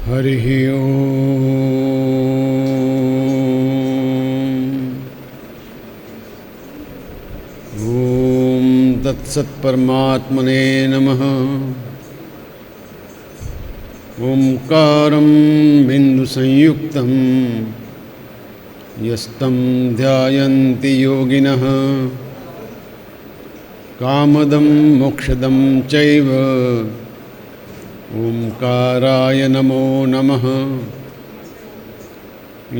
हरिः ॐ तत्सत्परमात्मने नमः। ओंकारं बिन्दुसंयुक्तं यस्तं ध्यायन्ति योगिनः कामदं मोक्षदं चैव ओंकाराय नमो नमः।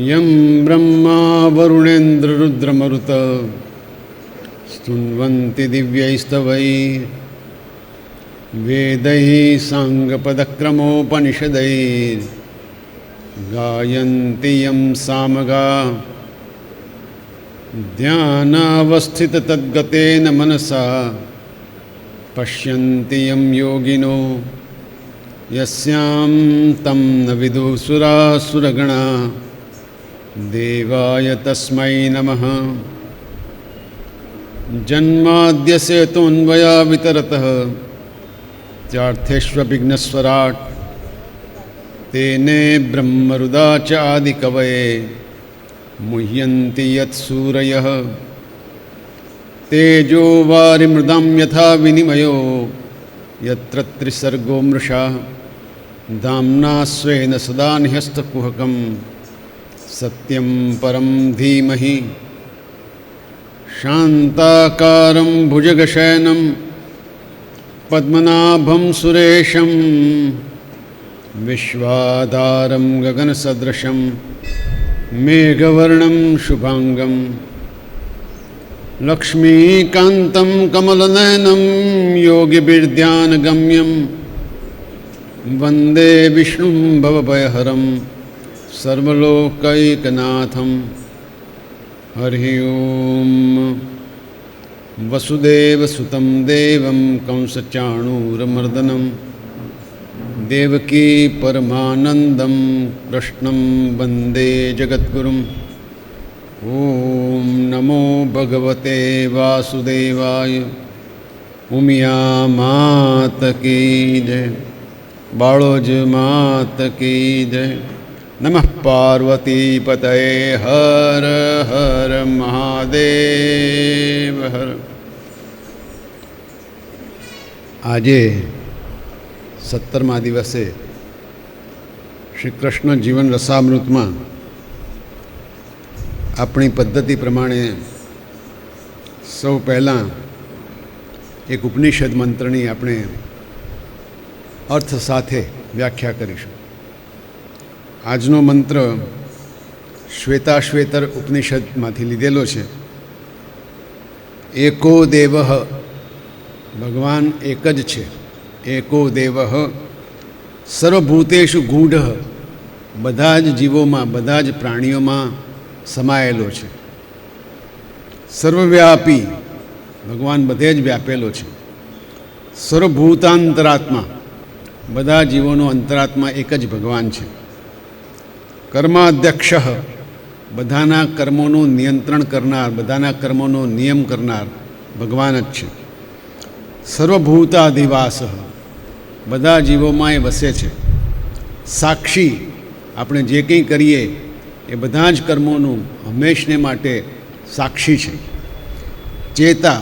यं ब्रह्मा वरुणेन्द्ररुद्रमरुत स्तुन्वन्ति दिव्यैस्तवैः वेदैः साङ्गपदक्रमोपनिषदैः गायन्ति यं सामगा ध्यानावस्थिततद्गतेन मनसा पश्यन्ति यं योगिनो यस्यां तं न विदुः सुरासुरगणा देवाय तस्मै नमः। जन्माद्यस्य तोऽन्वयावितरतः चार्थेष्वभिघ्नस्वराट् तेने ब्रह्मरुदा च आदिकवये मुह्यन्ति यत्सूरयः तेजो वारिमृदां यथा विनिमयो यत्र त्रिसर्गो मृषा धाम्ना स्वेन सदा निहस्तकुहकं सत्यं परं धीमहि। शान्ताकारं भुजगशयनं पद्मनाभं सुरेशं विश्वाधारं गगनसदृशं मेघवर्णं शुभांगं लक्ष्मीकान्तं कमलनयनं योगिभिर्ध्यानगम्यं वन्दे विष्णुं भवभयहरं सर्वलोकैकनाथं। हरिः ॐ वसुदेवसुतं देवं कंसचाणूरमर्दनं देवकी परमानन्दं कृष्णं वन्दे जगद्गुरुम्। ॐ नमो भगवते वासुदेवाय। उमिया मात की जय, बाळोज मात की जय। नमः पार्वती पतये हर हर महादेव हर। આજે 17મા દિવસે શ્રી કૃષ્ણ જીવન રસામૃતમાં આપણી પદ્ધતિ પ્રમાણે સૌ પહેલાં એક ઉપનિષદ મંત્રની આપણે અર્થ સાથે વ્યાખ્યા કરીશું. આજનો મંત્ર શ્વેતાશ્વેતર ઉપનિષદમાંથી લીધેલો છે. એકો દેવઃ, ભગવાન એક જ છે. એકો દેવઃ સર્વભૂતેષુ ગૂઢઃ, બધા જ જીવોમાં, બધા જ પ્રાણીઓમાં સમાયેલો છે. સર્વવ્યાપી, ભગવાન બધે જ વ્યાપેલો છે. સર્વભૂતાંતરાત્મા, બધા જીવોનો અંતરાત્મા એક જ ભગવાન છે. કર્માધ્યક્ષ, બધાના કર્મોનું નિયંત્રણ કરનાર, બધાના કર્મોનો નિયમ કરનાર ભગવાન જ છે. સર્વભૂતાધિવાસ, બધા જીવોમાં એ વસે છે. સાક્ષી, આપણે જે કંઈ કરીએ એ બધા જ કર્મોનું હંમેશને માટે સાક્ષી છે. ચેતા,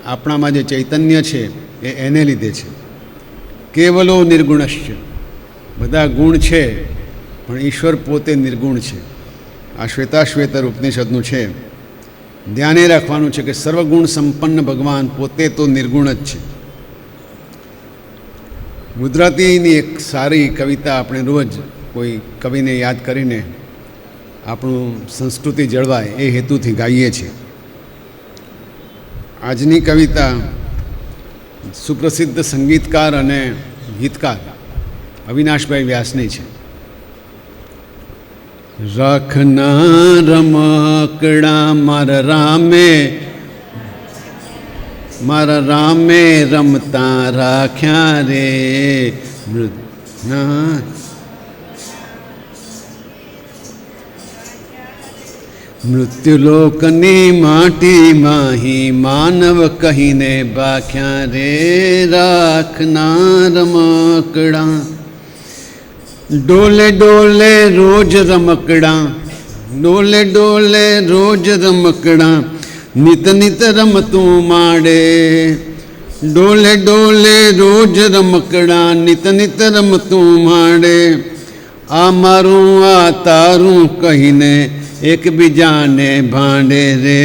આપણામાં જે ચૈતન્ય છે એ એને લીધે છે. કેવલો નિર્ગુણશ્ચ, બધા ગુણ છે પણ ઈશ્વર પોતે નિર્ગુણ છે. આ શ્વેતાશ્વેતર ઉપનિષદનું છે. ધ્યાને રાખવાનું છે કે સર્વગુણ સંપન્ન ભગવાન પોતે તો નિર્ગુણ જ છે. ગુજરાતીની એક સારી કવિતા આપણે રોજ કોઈ કવિને યાદ કરીને આપણું સંસ્કૃતિ જળવાય એ હેતુથી ગાઈએ છીએ. આજની કવિતા સુપ્રસિદ્ધ સંગીતકાર અને ગીતકાર અવિનાશભાઈ વ્યાસની છે. રાખના રમકડા મારા રામે રમતા રાખ્યા રે. મૃત્યુલોકની માટીમાં હી માનવ કહીને બાખ્યા રે. રાખના રમકડા ડોલે ડોલે રોજ રમકડા, ડોલે ડોલે રોજ રમકડા, નિત નિત રમતું માંડે. ડોલે ડોલે રોજ રમકડા, નિત નિત રમતું માંડે. આ મારું આ તારું કહીને એકબીજાને ભાંડે રે.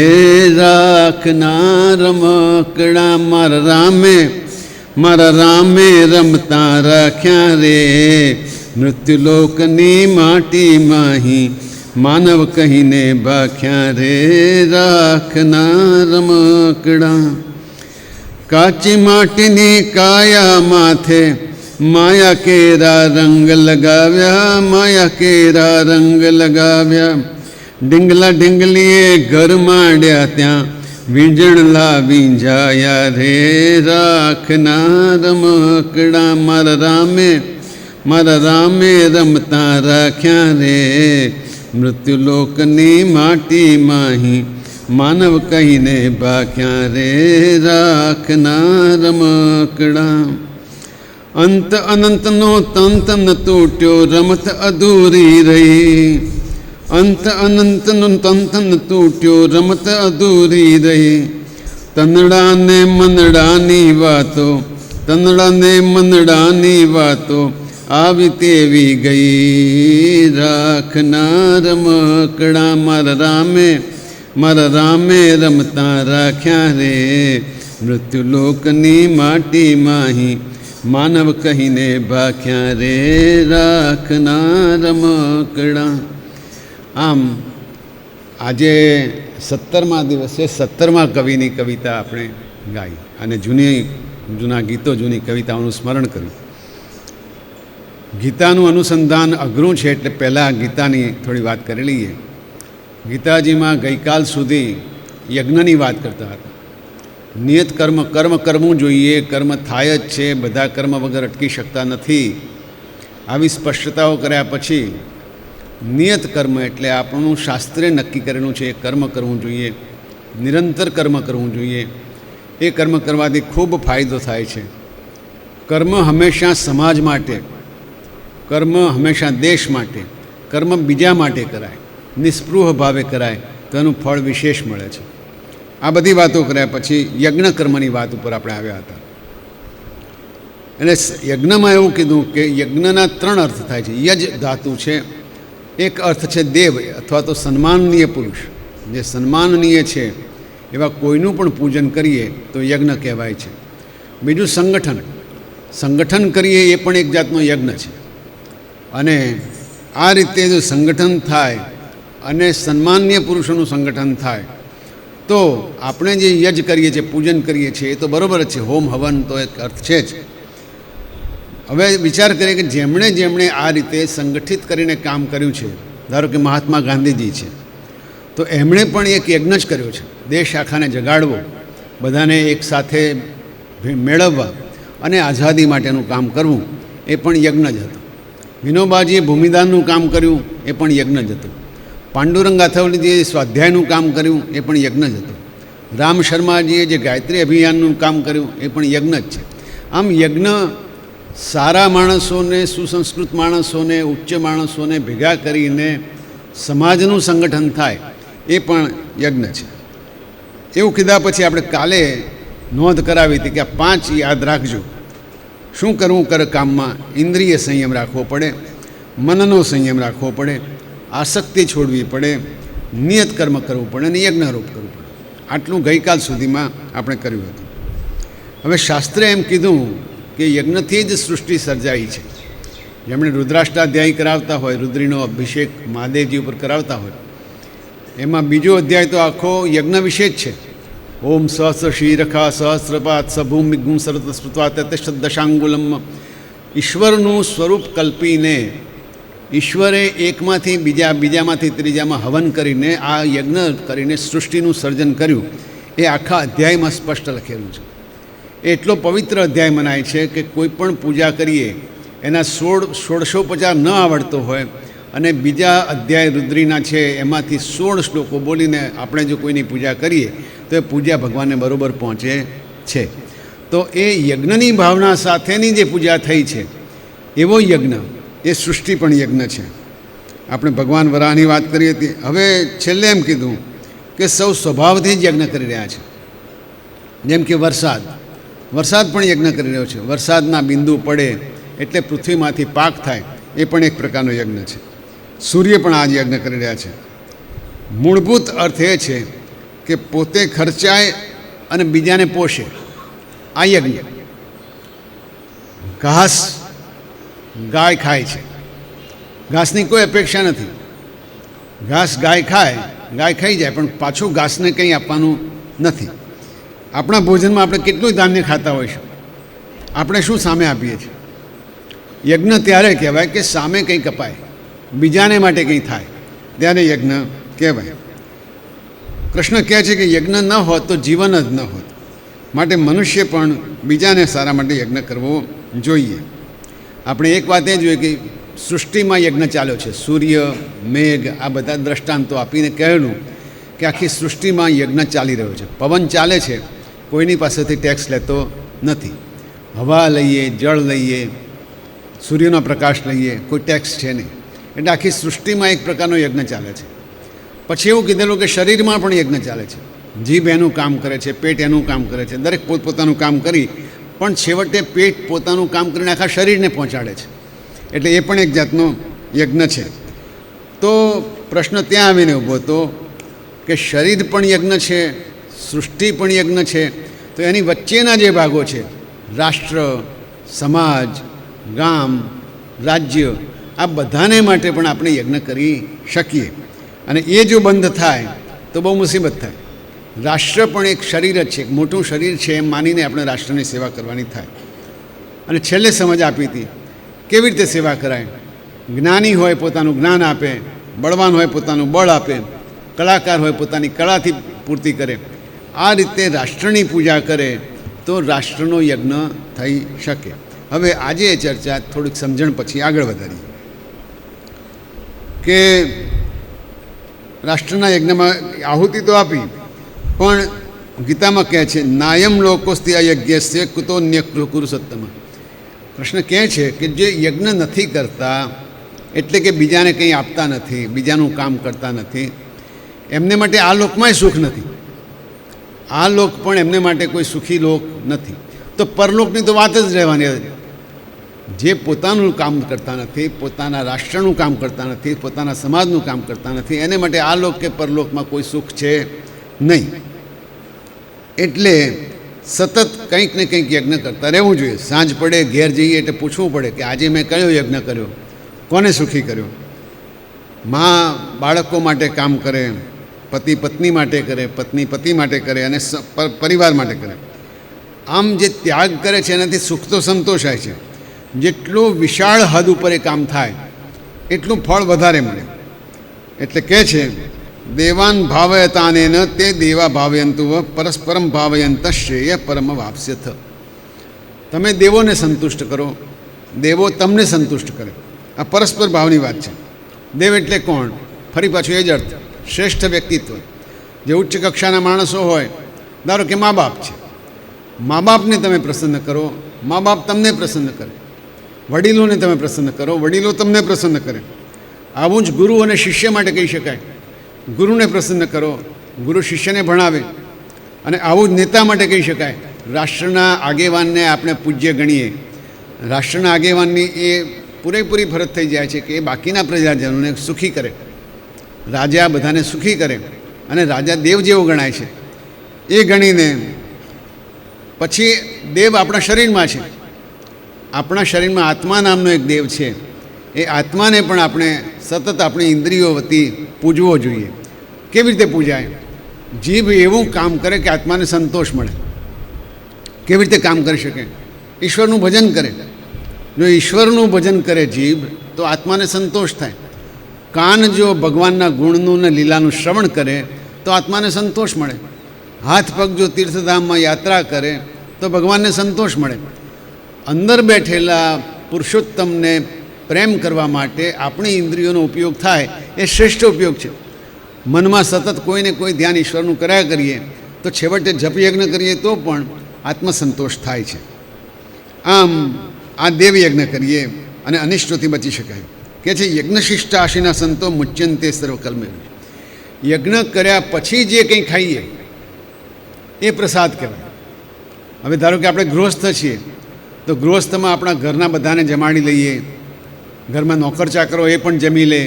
રાખના રમકડા મારા રામે રમતા રાખ્યા રે. મૃત્યુલોકની માટીમાંહી માનવ કહીને ભાખ્યા રે. રાખના રમકડા કાચી માટીની કાયા માથે માયા કેરા રંગ લગાવ્યા, માયા કેરા રંગ લગાવ્યા. ઢીંગલા ઢીંગલીએ ઘર માંડ્યા ત્યાં વીંજણલા વીંજાયા રે. રાખના રમકડા મારા રામે રમતા રાખ્યા રે. મૃત્યુલોકની માટીમાંહી માનવ કહીને ભાખ્યા રે. રાખના રમકડા અંત અનંતનો તંત ન તૂટ્યો, રમત અધૂરી રહી. અંત અનંતનો તંત ન તૂટ્યો, રમત અધૂરી રહી. તનડાને મનડાની વાતો, તનડાને મનડાની વાતો આવી તેવી ગઈ. રાખના રમકડા મારા રામે રમતા રાખ્યા રે. મૃત્યુલોકની માટીમાંહી માનવ કહીને ભાખ્યા રે. રાખના રમકડા. આમ આજે 17મા દિવસે 17મા કવિની કવિતા આપણે ગાઈ અને જૂના ગીતો, જૂની કવિતાઓનું સ્મરણ કર્યું. ગીતાનું અનુસંધાન અઘરું છે એટલે પહેલાં ગીતાની થોડી વાત કરી લઈએ. ગીતાજીમાં ગઈકાલ સુધી યજ્ઞની વાત કરતા હતા. નિયત કર્મ કરવું જોઈએ, કર્મ થાય જ છે, બધા કર્મ વગર અટકી શકતા નથી. આવી સ્પષ્ટતાઓ કર્યા પછી નિયત કર્મ એટલે આપણું શાસ્ત્રે નક્કી કરેલું છે એ કર્મ કરવું જોઈએ, નિરંતર કર્મ કરવું જોઈએ. એ કર્મ કરવાથી ખૂબ ફાયદો થાય છે. કર્મ હંમેશા સમાજ માટે, કર્મ હંમેશા દેશ માટે, કર્મ બીજા માટે કરાય, નિસ્પૃહ ભાવે કરાય તો એનું ફળ વિશેષ મળે છે. આ બધી વાતો કર્યા પછી યજ્ઞ કર્મની વાત ઉપર આપણે આવ્યા હતા. અને યજ્ઞમાં એવું કીધું કે યજ્ઞના 3 અર્થ થાય છે. યજ ધાતુ છે, એક અર્થ છે દેવ અથવા તો સન્માનનીય પુરુષ. જે સન્માનનીય છે એવા કોઈનું પણ પૂજન કરીએ તો યજ્ઞ કહેવાય છે. બીજું સંગઠન કરીએ એ પણ એક જાતનો યજ્ઞ છે. અને આ રીતે જો સંગઠન થાય અને સન્માનનીય પુરુષોનું સંગઠન થાય તો આપણે જે યજ કરીએ છીએ, પૂજન કરીએ છીએ એ તો બરાબર જ છે. હોમ હવન તો એક અર્થ છે જ. હવે વિચાર કરીએ કે જેમણે આ રીતે સંગઠિત કરીને કામ કર્યું છે, ધારો કે મહાત્મા ગાંધીજી છે, તો એમણે પણ એક યજ્ઞ જ કર્યો છે. દેશ આખાને જગાડવો, બધાને એક સાથે મેળવવા અને આઝાદી માટેનું કામ કરવું એ પણ યજ્ઞ જ હતું. વિનોબાજીએ ભૂમિદાનનું કામ કર્યું એ પણ યજ્ઞ જ હતું. પાંડુરંગ અથવડીજીએ સ્વાધ્યાયનું કામ કર્યું એ પણ યજ્ઞ જ હતું. રામ શર્માજીએ જે ગાયત્રી અભિયાનનું કામ કર્યું એ પણ યજ્ઞ જ છે. આમ યજ્ઞ સારા માણસોને, સુસંસ્કૃત માણસોને, ઉચ્ચ માણસોને ભેગા કરીને સમાજનું સંગઠન થાય એ પણ યજ્ઞ છે. એવું કીધા પછી આપણે કાલે નોંધ કરાવી હતી કે આ 5 યાદ રાખજો. શું કરવું કામમાં? ઇન્દ્રિય સંયમ રાખવો પડે, મનનો સંયમ રાખવો પડે, આસક્તિ છોડવી પડે, નિયત કર્મ કરવું પડે અને યજ્ઞારોપ કરવું પડે. આટલું ગઈકાલ સુધીમાં આપણે કર્યું હતું. હવે શાસ્ત્રે એમ કીધું કે યજ્ઞથી જ સૃષ્ટિ સર્જાઈ છે. જેમણે રુદ્રાષ્ટાધ્યાય કરાવતા હોય, રુદ્રીનો અભિષેક મહાદેવજી ઉપર કરાવતા હોય, એમાં બીજો અધ્યાય તો આખો યજ્ઞ વિશે જ છે. ઓમ સહસ્ર શીરખા સહસ્રપાત સભૂમિ ગુમ સરત સ્મૃત્વા દશાંગુલમ. ઈશ્વરનું સ્વરૂપ કલ્પીને ઈશ્વરે એકમાંથી બીજામાંથી ત્રીજામાં હવન કરીને આ યજ્ઞ કરીને સૃષ્ટિનું સર્જન કર્યું. એ આખા અધ્યાયમાં સ્પષ્ટ લખેલું છે. એટલો પવિત્ર અધ્યાય મનાય છે કે કોઈ પણ પૂજા કરીએ એના 1650 ન આવડતો હોય અને બીજા અધ્યાય રુદ્રીના છે એમાંથી 16 શ્લોકો બોલીને આપણે જો કોઈની પૂજા કરીએ તો એ પૂજા ભગવાનને બરાબર પહોંચે છે. તો એ યજ્ઞની ભાવના સાથેની જે પૂજા થઈ છે એવો યજ્ઞ એ સૃષ્ટિ પણ યજ્ઞ છે. આપણે ભગવાન વરાહની વાત કરી હતી. હવે છેલ્લે એમ કીધું કે સૌ સ્વભાવથી જ યજ્ઞ કરી રહ્યા છે. જેમ કે વરસાદ પણ યજ્ઞ કરી રહ્યો છે. વરસાદના બિંદુ પડે એટલે પૃથ્વીમાંથી પાક થાય, એ પણ એક પ્રકારનો યજ્ઞ છે. સૂર્ય પણ આ જ યજ્ઞ કરી રહ્યા છે. મૂળભૂત અર્થ એ છે કે પોતે ખર્ચાય અને બીજાને પોષે, આ યજ્ઞ. ઘાસ ગાય ખાય છે, ઘાસની કોઈ અપેક્ષા નથી. ઘાસ ગાય ખાઈ જાય, પણ પાછું ઘાસને કંઈ આપવાનું નથી. આપણા ભોજનમાં આપણે કેટલું ધાન્ય ખાતા હોઈશું, આપણે શું સામે આપીએ છીએ? યજ્ઞ ત્યારે કહેવાય કે સામે કંઈ કપાય, બીજાને માટે કંઈ થાય, ત્યારે યજ્ઞ કહેવાય. કૃષ્ણ કહે છે કે યજ્ઞ ન હોત તો જીવન જ ન હોત. માટે મનુષ્ય પણ બીજાને સારા માટે યજ્ઞ કરવો જોઈએ. આપણે એક વાત એ જોઈએ કે સૃષ્ટિમાં યજ્ઞ ચાલ્યો છે. સૂર્ય, મેઘ, આ બધા દ્રષ્ટાંતો આપીને કહેલું કે આખી સૃષ્ટિમાં યજ્ઞ ચાલી રહ્યો છે. પવન ચાલે છે, કોઈની પાસેથી ટેક્સ લેતો નથી. હવા લઈએ, જળ લઈએ, સૂર્યનો પ્રકાશ લઈએ, કોઈ ટેક્સ છે નહીં. એટલે આખી સૃષ્ટિમાં એક પ્રકારનો યજ્ઞ ચાલે છે. પછી એવું કીધેલું કે શરીરમાં પણ યજ્ઞ ચાલે છે. જીભ એનું કામ કરે છે, પેટ એનું કામ કરે છે, દરેક પોતપોતાનું કામ કરી, પણ છેવટે પેટ પોતાનું કામ કરીને આખા શરીરને પહોંચાડે છે. એટલે એ પણ એક જાતનો યજ્ઞ છે. તો પ્રશ્ન ત્યાં આવીને ઊભો હતો કે શરીર પણ યજ્ઞ છે, સૃષ્ટિ પણ યજ્ઞ છે, તો એની વચ્ચેના જે ભાગો છે, રાષ્ટ્ર, સમાજ, ગામ, રાજ્ય, આ બધાને માટે પણ આપણે યજ્ઞ કરી શકીએ. અને એ જો બંધ થાય તો બહુ મુસીબત થાય. રાષ્ટ્ર પણ એક શરીર જ છે, એક મોટું શરીર છે એમ માનીને આપણે રાષ્ટ્રની સેવા કરવાની થાય. અને છેલ્લે સમજ આપી હતી કેવી રીતે સેવા કરાય. જ્ઞાની હોય પોતાનું જ્ઞાન આપે, બળવાન હોય પોતાનું બળ આપે, કલાકાર હોય પોતાની કળાથી પૂર્તિ કરે. આ રીતે રાષ્ટ્રની પૂજા કરે તો રાષ્ટ્રનો યજ્ઞ થઈ શકે. હવે આજે એ ચર્ચા થોડીક સમજણ પછી આગળ વધારીએ કે રાષ્ટ્રના યજ્ઞમાં આહુતિ તો આપી, પણ ગીતામાં કહે છે નાયમ લોકોસ્તિ અયજ્ઞસ્ય કુતોન્ય કુરુસત્તમ. કૃષ્ણ કહે છે કે જે યજ્ઞ નથી કરતા, એટલે કે બીજાને કંઈ આપતા નથી, બીજાનું કામ કરતા નથી, એમને માટે આ લોકમાંય સુખ નથી. આ લોક પણ એમને માટે કોઈ સુખી લોક નથી. તો પરલોકની તો વાત જ રહેવાની. જે પોતાનું કામ કરતા નથી, પોતાના રાષ્ટ્રનું કામ કરતા નથી, પોતાના સમાજનું કામ કરતા નથી, એને માટે આ લોક કે પરલોકમાં કોઈ સુખ છે નહીં. એટલે સતત કંઈક ને કંઈક યજ્ઞ કરતા રહેવું જોઈએ. સાંજ પડે ઘેર જઈએ એટલે પૂછવું પડે કે આજે મેં કયો યજ્ઞ કર્યો, કોને સુખી કર્યો. મા બાળકો માટે કામ કરે, પતિ પત્ની માટે કરે, પત્ની પતિ માટે કરે, અને પરિવાર માટે કરે. આમ જે ત્યાગ કરે છે એનાથી સુખ તો સંતોષાય છે. જેટલું વિશાળ હદ ઉપર એ કામ થાય એટલું ફળ વધારે મળે. એટલે કહે છે દેવાન ભાવયતાનેન તે દેવા ભાવયંતુ પરસ્પરમ ભાવયંત શ્રેય પરમ વાપ્સ્યથ. તમે દેવોને સંતુષ્ટ કરો, દેવો તમને સંતુષ્ટ કરે. આ પરસ્પર ભાવની વાત છે. દેવ એટલે કોણ? ફરી પાછું એ જ અર્થ, શ્રેષ્ઠ વ્યક્તિત્વ. જે ઉચ્ચ કક્ષાના માણસો હોય, ધારો કે મા બાપ છે, મા બાપને તમે પ્રસન્ન કરો, મા બાપ તમને પ્રસન્ન કરે. વડીલોને તમે પ્રસન્ન કરો, વડીલો તમને પ્રસન્ન કરે. આવું જ ગુરુ અને શિષ્ય માટે કહી શકાય. ગુરુને પ્રસન્ન કરો, ગુરુ શિષ્યને ભણાવે. અને આવું જ નેતા માટે કહી શકાય. રાષ્ટ્રના આગેવાનને આપણે પૂજ્ય ગણીએ. રાષ્ટ્રના આગેવાનની એ પૂરેપૂરી ફરજ થઈ જાય છે કે એ બાકીના પ્રજાજનોને સુખી કરે. રાજા બધાને સુખી કરે, અને રાજા દેવ જેવો ગણાય છે. એ ગણીને પછી દેવ આપણા શરીરમાં છે. આપણા શરીરમાં આત્મા નામનો એક દેવ છે. એ આત્માને પણ આપણે સતત આપણી ઇન્દ્રિયો વતી પૂજવો જોઈએ. કેવી રીતે પૂજાય? જીભ એવું કામ કરે કે આત્માને સંતોષ મળે. કેવી રીતે કામ કરી શકે? ઈશ્વરનું ભજન કરે. જો ઈશ્વરનું ભજન કરે જીભ, તો આત્માને સંતોષ થાય. કાન જો ભગવાનના ગુણનું ને લીલાનું શ્રવણ કરે તો આત્માને સંતોષ મળે. હાથ પગ જો તીર્થધામમાં યાત્રા કરે તો ભગવાનને સંતોષ મળે. અંદર બેઠેલા પુરુષોત્તમને પ્રેમ કરવા માટે આપણી ઇન્દ્રિયોનો ઉપયોગ થાય એ શ્રેષ્ઠ ઉપયોગ છે. મનમાં સતત કોઈને કોઈ ધ્યાન ઈશ્વરનું કર્યા કરીએ તો છેવટે જપયજ્ઞ કરીએ તો પણ આત્મસંતોષ થાય છે. આમ આ દેવયજ્ઞ કરીએ અને અનિષ્ટોથી બચી શકાય. કે છે યજ્ઞશિષ્ટાશીના સંતો મુચ્યંતે સર્વકલ્મે. યજ્ઞ કર્યા પછી જે કંઈ ખાઈએ એ પ્રસાદ કહેવાય. હવે ધારો કે આપણે ગૃહસ્થ છીએ તો ગૃહસ્થમાં આપણા ઘરના બધાને જમાડી લઈએ, ઘરમાં નોકર ચાકરો એ પણ જમી લે,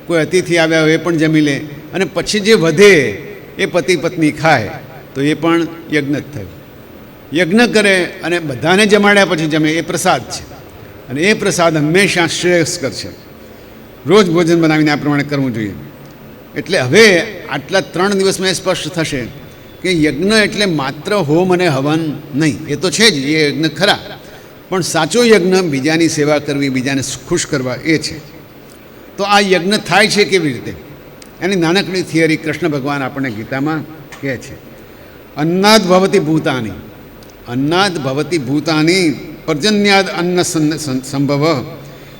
કોઈ અતિથિ આવ્યા હોય એ પણ જમી લે, અને પછી જે વધે એ પતિ પત્ની ખાય તો એ પણ યજ્ઞ જ થયું. યજ્ઞ કરે અને બધાને જમાડ્યા પછી જમે એ પ્રસાદ છે, અને એ પ્રસાદ હંમેશા શ્રેયસ્કર છે. રોજ ભોજન બનાવીને આ પ્રમાણે કરવું જોઈએ. એટલે હવે આટલા 3 દિવસમાં એ સ્પષ્ટ થશે કે યજ્ઞ એટલે માત્ર હોમ અને હવન નહીં, એ તો છે જ, એ યજ્ઞ ખરા, પણ સાચો યજ્ઞ બીજાની સેવા કરવી, બીજાને ખુશ કરવા એ છે. તો આ યજ્ઞ થાય છે કેવી રીતે, એની નાનકડી થિયરી કૃષ્ણ ભગવાન આપણને ગીતામાં કહે છે. અન્નાદ ભવતી ભૂતાની, અન્નાદ ભવતી ભૂતાની, પર્જન્યાદ અન્ન સંભવ,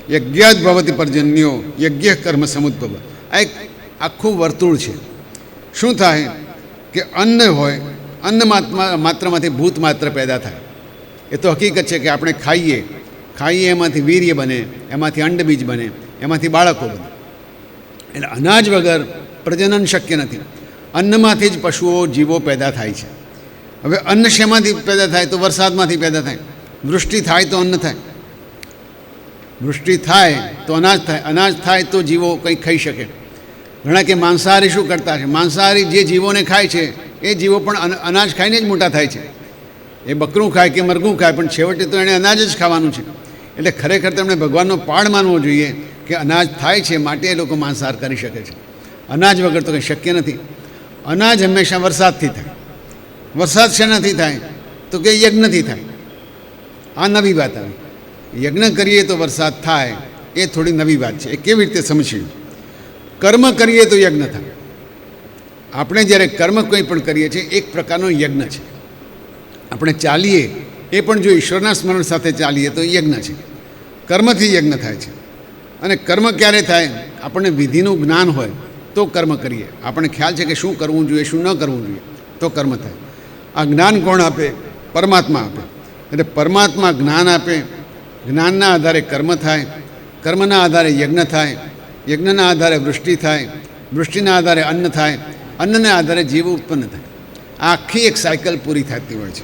યજ્ઞાદ ભવતી પર્જન્યો, યજ્ઞ કર્મ સમુદ્ભવ. આ એક આખું વર્તુળ છે. શું થાય કે અન્ન હોય, અન્ન માત્રમાંથી ભૂત માત્ર પેદા થાય. એ તો હકીકત છે કે આપણે ખાઈએ એમાંથી વીર્ય બને, એમાંથી અંડબીજ બને, એમાંથી બાળકો બને. એટલે અનાજ વગર પ્રજનન શક્ય નથી. અન્નમાંથી જ પશુઓ, જીવો પેદા થાય છે. હવે અન્ન શેમાંથી પેદા થાય? તો વરસાદમાંથી પેદા થાય. વૃષ્ટિ થાય તો અન્ન થાય, વૃષ્ટિ થાય તો અનાજ થાય, અનાજ થાય તો જીવો કંઈક ખાઈ શકે. ઘણા કે માંસાહારી શું કરતા છે? માંસાહારી જે જીવોને ખાય છે એ જીવો પણ અનાજ ખાઈને જ મોટા થાય છે. એ બકરું ખાય કે મરઘું ખાય, પણ છેવટે તો એણે અનાજ જ ખાવાનું છે. એટલે ખરેખર તેમણે ભગવાનનો પાડ માનવો જોઈએ કે અનાજ થાય છે માટે એ લોકો માંસાહાર કરી શકે છે. અનાજ વગર તો કંઈ શક્ય નથી. અનાજ હંમેશા વરસાદથી થાય. વરસાદ શેનાથી થાય? તો કે યજ્ઞથી થાય. આ નવી વાત આવી. યજ્ઞ કરીએ તો વરસાદ થાય, એ થોડી નવી વાત છે. એ કેવી રીતે સમજીએ? કર્મ કરીએ તો યજ્ઞ થાય. આપણે જ્યારે કર્મ કંઈ પણ કરીએ છીએ એક પ્રકારનો યજ્ઞ છે. આપણે ચાલીએ એ પણ જો ઈશ્વરના સ્મરણ સાથે ચાલીએ તો યજ્ઞ છે. કર્મથી યજ્ઞ થાય છે. અને કર્મ ક્યારે થાય? આપણને વિધિનું જ્ઞાન હોય તો કર્મ કરીએ. આપણને ખ્યાલ છે કે શું કરવું જોઈએ, શું ન કરવું જોઈએ, તો કર્મ થાય. આ જ્ઞાન કોણ આપે? પરમાત્મા આપે. એટલે પરમાત્મા જ્ઞાન આપે, જ્ઞાનના આધારે કર્મ થાય, કર્મના આધારે યજ્ઞ થાય, યજ્ઞના આધારે વૃષ્ટિ થાય, વૃષ્ટિના આધારે અન્ન થાય, અન્નના આધારે જીવ ઉત્પન્ન થાય. આ આખી એક સાયકલ પૂરી થતી હોય છે.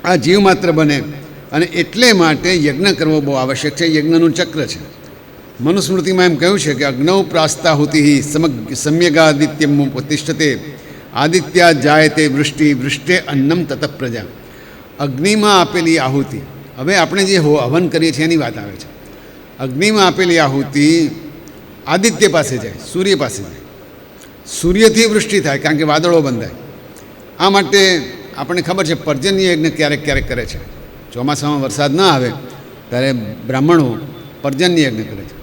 આ જીવ માત્ર બને, અને એટલે માટે યજ્ઞ કરવો બહુ આવશ્યક છે. યજ્ઞનું ચક્ર છે. મનુસ્મૃતિમાં એમ કહ્યું છે કે અગ્નૌ પ્રાસ્તાહુતિ સમ્યગાદિત્યમ પ્રતિષ્ઠતે, આદિત્યા જાયતે વૃષ્ટિ, વૃષ્ટે અન્નમ તત પ્રજા. અગ્નિમાં આપેલી આહુતિ, હવે આપણે જે હવન કરીએ છીએ એની વાત આવે છે. અગ્નિમાં આપેલી આહુતિ આદિત્ય પાસે જાય, સૂર્ય પાસે જાય. સૂર્યથી વૃષ્ટિ થાય, કારણ કે વાદળો બંધાય. આ માટે આપણને ખબર છે પર્જન્ય યજ્ઞ ક્યારેક ક્યારેક કરે છે. ચોમાસામાં વરસાદ ન આવે ત્યારે બ્રાહ્મણો પર્જન્ય યજ્ઞ કરે છે.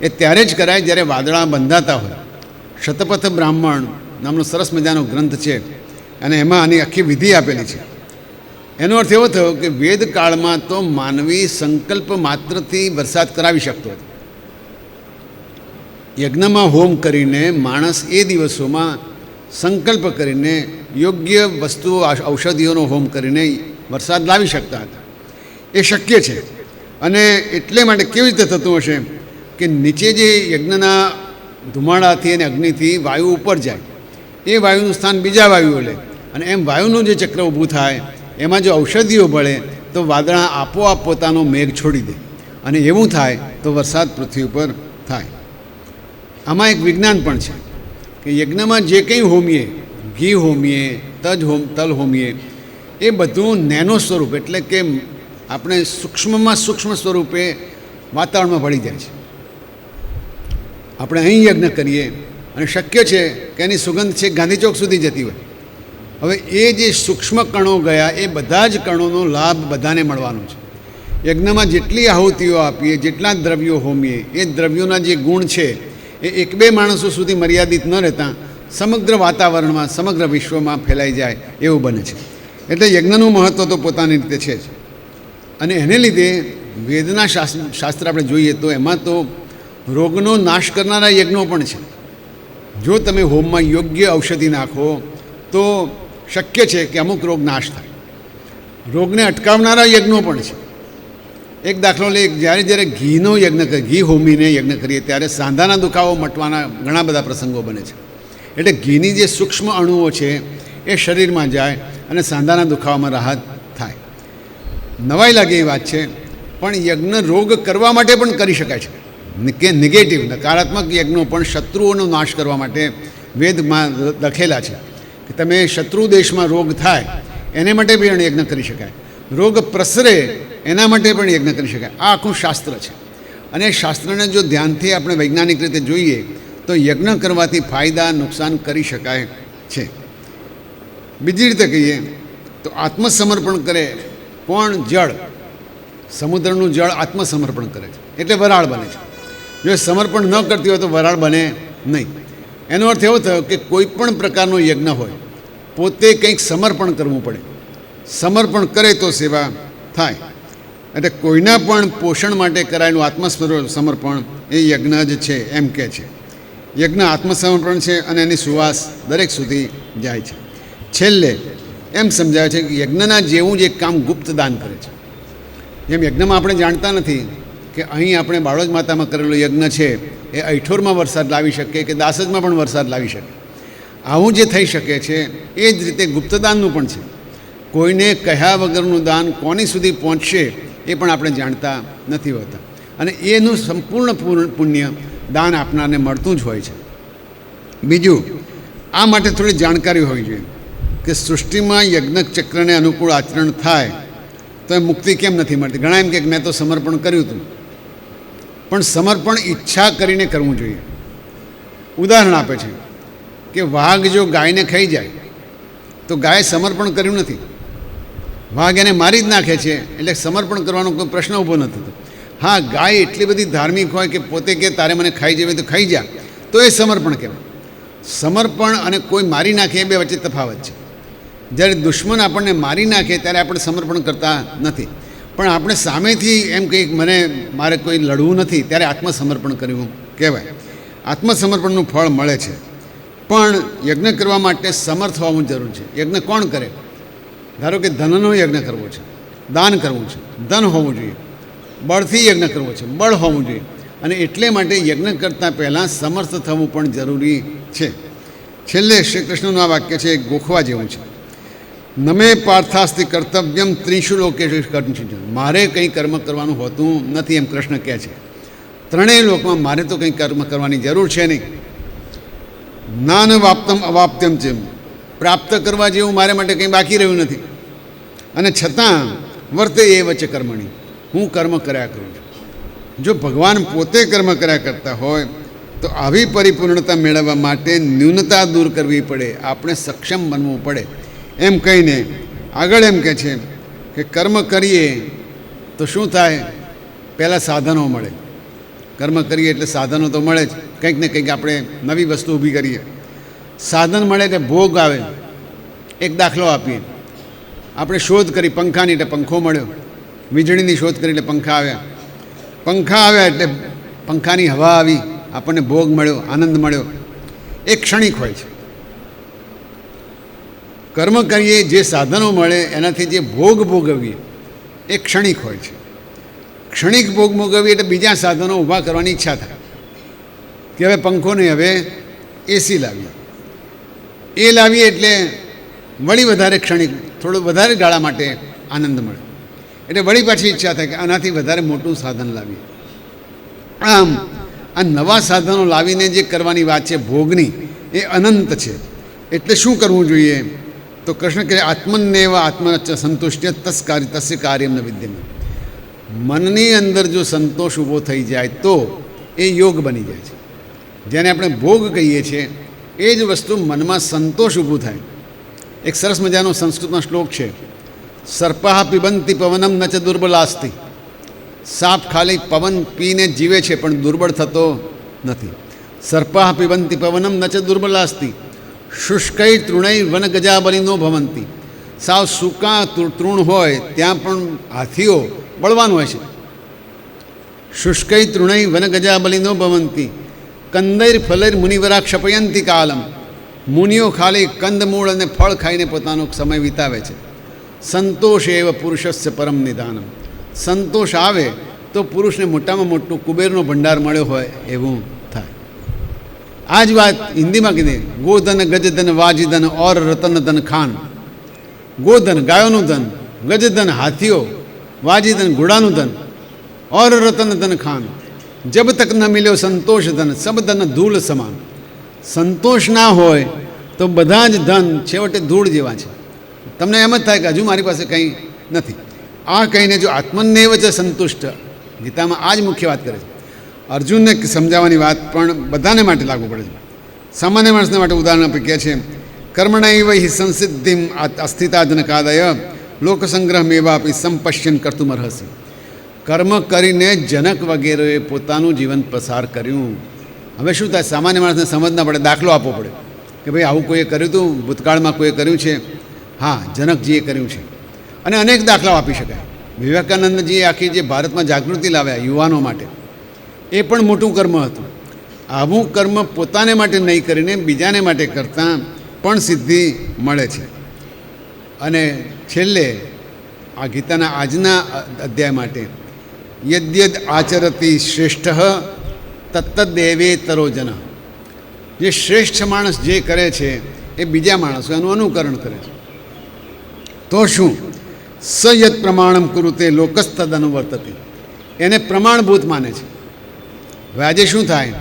એ ત્યારે જ કરાય જ્યારે વાદળા બંધાતા હોય. શતપથ બ્રાહ્મણ નામનો સરસ મજાનો ગ્રંથ છે, અને એમાં આની આખી વિધિ આપેલી છે. એનો અર્થ એવો થયો કે વેદકાળમાં તો માનવી સંકલ્પ માત્રથી વરસાદ કરાવી શકતો હતો. યજ્ઞમાં હોમ કરીને માણસ એ દિવસોમાં સંકલ્પ કરીને યોગ્ય વસ્તુઓ, ઔષધિઓનો હોમ કરીને વરસાદ લાવી શકતા હતા. એ શક્ય છે. અને એટલે માટે કેવી રીતે થતું હશે કે નીચે જે યજ્ઞના ધુમાડાથી અને અગ્નિથી વાયુ ઉપર જાય, એ વાયુનું સ્થાન બીજા વાયુઓ લે, અને એમ વાયુનું જે ચક્ર ઊભું થાય એમાં જો ઔષધિઓ ભળે તો વાદળા આપોઆપ પોતાનો મેઘ છોડી દે, અને એવું થાય તો વરસાદ પૃથ્વી ઉપર થાય. આમાં એક વિજ્ઞાન પણ છે કે યજ્ઞમાં જે કંઈ હોમીએ, ઘી હોમીએ, તલ હોમીએ, એ બધું નેનો સ્વરૂપ, એટલે કે આપણે સૂક્ષ્મમાં સૂક્ષ્મ સ્વરૂપે વાતાવરણમાં ભળી જાય છે. આપણે અહીં યજ્ઞ કરીએ અને શક્ય છે કે એની સુગંધ છે ગાંધી ચોક સુધી જતી હોય. હવે એ જે સૂક્ષ્મ કણો ગયા, એ બધા જ કણોનો લાભ બધાને મળવાનો છે. યજ્ઞમાં જેટલી આહુતિઓ આપીએ, જેટલા દ્રવ્યો હોમીએ, એ દ્રવ્યોના જે ગુણ છે એ 1-2 માણસો સુધી મર્યાદિત ન રહેતા સમગ્ર વાતાવરણમાં, સમગ્ર વિશ્વમાં ફેલાઈ જાય એવું બને છે. એટલે યજ્ઞનું મહત્ત્વ તો પોતાની રીતે છે જ. અને એને લીધે વેદના શાસ્ત્ર આપણે જોઈએ તો એમાં તો રોગનો નાશ કરનારા યજ્ઞો પણ છે. જો તમે હોમમાં યોગ્ય ઔષધિ નાખો તો શક્ય છે કે અમુક રોગ નાશ થાય. રોગને અટકાવનારા યજ્ઞો પણ છે. એક દાખલો લે, જ્યારે ઘીનો યજ્ઞ કરીએ, ઘી હોમીને યજ્ઞ કરીએ ત્યારે સાંધાના દુખાવો મટવાના ઘણા બધા પ્રસંગો બને છે. એટલે ઘીની જે સૂક્ષ્મ અણુઓ છે એ શરીરમાં જાય અને સાંધાના દુખાવામાં રાહત થાય. નવાઈ લાગે એ વાત છે, પણ યજ્ઞ રોગ કરવા માટે પણ કરી શકાય છે. કે નેગેટિવ નકારાત્મક યજ્ઞો પણ શત્રુઓનો નાશ કરવા માટે વેદમાં લખેલા છે કે તમે શત્રુ દેશમાં રોગ થાય એને માટે પણ યજ્ઞ કરી શકાય, રોગ પ્રસરે એના માટે પણ યજ્ઞ કરી શકાય. આ આખું શાસ્ત્ર છે. અને શાસ્ત્રને જો ધ્યાનથી આપણે વૈજ્ઞાનિક રીતે જોઈએ તો યજ્ઞ કરવાથી ફાયદા નુકસાન કરી શકાય છે. બીજી રીતે કહીએ તો આત્મસમર્પણ કરે કોણ? જળ. સમુદ્રનું જળ આત્મસમર્પણ કરે છે એટલે વરાળ બને છે. જો સમર્પણ ન કરતી હોય તો વરાળ બને નહીં. એનો અર્થ એવો થયો કે કોઈ પણ પ્રકારનો યજ્ઞ હોય પોતે કંઈક સમર્પણ કરવું પડે. સમર્પણ કરે તો સેવા થાય. એટલે કોઈના પણ પોષણ માટે કરાયેલું આત્મસમર્પણ એ યજ્ઞ જ છે એમ કહે છે. યજ્ઞ આત્મસમર્પણ છે અને એની સુવાસ દરેક સુધી જાય છે. છેલ્લે એમ સમજાવે છે કે યજ્ઞના જેવું જ એક કામ ગુપ્ત દાન કરે છે. જેમ યજ્ઞમાં આપણે જાણતા નથી કે અહીં આપણે બાળોજ માતામાં કરેલો યજ્ઞ છે એ અઠોરમાં વરસાદ લાવી શકે કે દાસજમાં પણ વરસાદ લાવી શકે. આવું જે થઈ શકે છે એ જ રીતે ગુપ્તદાનનું પણ છે. કોઈને કહ્યા વગરનું દાન કોની સુધી પહોંચશે એ પણ આપણે જાણતા નથી હોતા. અને એનું સંપૂર્ણ પુણ્ય દાન આપનારને મળતું જ હોય છે. બીજું, આ માટે થોડી જાણકારી હોવી જોઈએ કે સૃષ્ટિમાં યજ્ઞ ચક્રને અનુકૂળ આચરણ થાય તો એ મુક્તિ કેમ નથી મળતી. ઘણા એમ કે મેં તો સમર્પણ કર્યું હતું, પણ સમર્પણ ઈચ્છા કરીને કરવું જોઈએ. ઉદાહરણ આપે છે કે વાઘ જો ગાયને ખાઈ જાય તો ગાયે સમર્પણ કર્યું નથી, વાઘ એને મારી જ નાખે છે, એટલે સમર્પણ કરવાનો કોઈ પ્રશ્ન ઊભો નથી થતો. હા, ગાય એટલી બધી ધાર્મિક હોય કે પોતે કે તારે મને ખાઈ જવી તો ખાઈ જા, તો એ સમર્પણ કહેવાય. સમર્પણ અને કોઈ મારી નાખે એ બે વચ્ચે તફાવત છે. જ્યારે દુશ્મન આપણને મારી નાખે ત્યારે આપણે સમર્પણ કરતા નથી, પણ આપણે સામેથી એમ કંઈક મારે કોઈ લડવું નથી ત્યારે આત્મસમર્પણ કર્યું કહેવાય. આત્મસમર્પણનું ફળ મળે છે. પણ યજ્ઞ કરવા માટે સમર્થ હોવું જરૂર છે. યજ્ઞ કોણ કરે? ધારો કે ધનનો યજ્ઞ કરવો છે, દાન કરવું છે, ધન હોવું જોઈએ. બળથી યજ્ઞ કરવો છે, બળ હોવું જોઈએ. અને એટલે માટે યજ્ઞ કરતાં પહેલાં સમર્થ થવું પણ જરૂરી છે. છેલ્લે શ્રી કૃષ્ણનું આ વાક્ય છે એ ગોખવા જેવું છે. નમે પાર્થાસ્તિ કર્તવ્યમ ત્રિષુ લોકેષુ કર્મસિદ્ધ. મારે કંઈ કર્મ કરવાનું હોતું નથી એમ કૃષ્ણ કહે છે. ત્રણેય લોકમાં મારે તો કંઈ કર્મ કરવાની જરૂર છે નહીં. નાન વાપ્તમ અવાપ્ત્યમ છે. પ્રાપ્ત કરવા જેવું મારે માટે કંઈ બાકી રહ્યું નથી. અને છતાં વર્તે એ વચ્ચે કર્મણી, હું કર્મ કર્યા કરું છું. જો ભગવાન પોતે કર્મ કર્યા કરતા હોય તો આવી પરિપૂર્ણતા મેળવવા માટે ન્યૂનતા દૂર કરવી પડે, આપણે સક્ષમ બનવું પડે. એમ કહીને આગળ એમ કહે છે કે કર્મ કરીએ તો શું થાય? પહેલાં સાધનો મળે. કર્મ કરીએ એટલે સાધનો તો મળે જ. કંઈક ને કંઈક આપણે નવી વસ્તુ ઊભી કરીએ, સાધન મળે એટલે ભોગ આવે. એક દાખલો આપીએ, આપણે શોધ કરી પંખાની એટલે પંખો મળ્યો, વીજળીની શોધ કરી એટલે પંખા આવ્યા, પંખા આવ્યા એટલે પંખાની હવા આવી, આપણને ભોગ મળ્યો, આનંદ મળ્યો. એ ક્ષણિક હોય છે. કર્મ કરીએ જે સાધનો મળે એનાથી જે ભોગ ભોગવીએ એ ક્ષણિક હોય છે. ક્ષણિક ભોગ ભોગવીએ એટલે બીજા સાધનો ઊભા કરવાની ઈચ્છા થાય કે હવે પંખો નહીં, હવે એસી લાવીએ. એ લાવીએ એટલે વળી વધારે ક્ષણિક, થોડું વધારે ગાળા માટે આનંદ મળે, એટલે વળી પાછી ઈચ્છા થાય કે આનાથી વધારે મોટું સાધન લાવીએ. આમ આ નવા સાધનો લાવીને જે કરવાની વાત છે ભોગની, એ અનંત છે. એટલે શું કરવું જોઈએ? તો કૃષ્ણ કહે આત્મન્નેવ આત્મન સંતુષ્ટ્ય તસ્ય કાર્યમ ન વિદ્યમાન. મનની અંદર જો સંતોષ ઊભો થઈ જાય તો એ યોગ બની જાય છે. જેને આપણે ભોગ કહીએ છીએ એ જ વસ્તુ મનમાં સંતોષ ઊભું થાય. એક સરસ મજાનો સંસ્કૃતનો શ્લોક છે, સર્પાહ પિબંતી પવનમ ન ચ દુર્બલાસ્તિ. સાપ ખાલી પવન પીને જીવે છે પણ દુર્બળ થતો નથી. સર્પાહ પિબંતી પવનમ ન ચ દુર્બલાસ્તિ. શુષ્કૈ તૃણૈ વન ગજાબલિનો ભવંતી. સાવ સૂકા તૃણ હોય ત્યાં પણ હાથીઓ બળવાન હોય છે. શુષ્કૈ તૃણૈ વન ગજાબલિનો ભવંતી. કંદૈર ફલૈર મુનિવરા ક્ષપયંતી કાલમ. મુનિઓ ખાલી કંદમૂળ અને ફળ ખાઈને પોતાનો સમય વિતાવે છે. સંતોષ એવ પુરુષસ્ય પરમ નિદાનમ. સંતોષ આવે તો પુરુષને મોટામાં મોટું કુબેરનો ભંડાર મળ્યો હોય એવું થાય. આ જ વાત હિન્દીમાં કીધી, ગોધન ગજધન વાજીધન ઓર રતન ધન ખાન. ગોધન ગાયોનું ધન, ગજધન હાથીઓ, વાજીધન ઘોડાનું ધન, ઓર રતન ધન ખાન. જબ તક ન મિલ્યો સંતોષ ધન સબ ધન ધૂળ સમાન. સંતોષ ના હોય તો બધા જ ધન છેવટે ધૂળ જેવા છે. તમને એમ જ થાય કે હજુ મારી પાસે કંઈ નથી. આ કહીને જો આત્મન્નેવ છે સંતુષ્ટ, ગીતામાં આ જ મુખ્ય વાત કરે છે. અર્જુનને સમજાવવાની વાત પણ બધાને માટે લાગુ પડે છે. સામાન્ય માણસને માટે ઉદાહરણ આપી કહે છે, કર્મણૈવ હિ સંસિદ્ધિમ અસ્થિતાજનકાદય લોકસંગ્રહમેવાપી સંપશ્યન કર્તુમ અર્હસી. કર્મ કરીને જનક વગેરેએ પોતાનું જીવન પસાર કર્યું. હવે શું થાય, સામાન્ય માણસને સમજ ના પડે, દાખલો આપવો પડે કે ભાઈ આવું કોઈએ કર્યું હતું, ભૂતકાળમાં કોઈએ કર્યું છે. હા, જનકજીએ કર્યું છે. અને અનેક દાખલાઓ આપી શકાય. વિવેકાનંદજીએ આખી જે ભારતમાં જાગૃતિ લાવ્યા યુવાનો માટે, એ પણ મોટું કર્મ હતું. આવું કર્મ પોતાને માટે નહીં કરીને બીજાને માટે કરતાં પણ સિદ્ધિ મળે છે. અને છેલ્લે આ ગીતાના આજના અધ્યાય માટે યદ્યદ આચરતી શ્રેષ્ઠ તત્તદેવેતરો જન. જે શ્રેષ્ઠ માણસ જે કરે છે એ બીજા માણસો એનું અનુકરણ કરે છે. તો શું સ યદ પ્રમાણમ કુરુતે લોકસ્તદ અનુવર્તતે, એને પ્રમાણભૂત માને છે. હવે આજે શું થાય,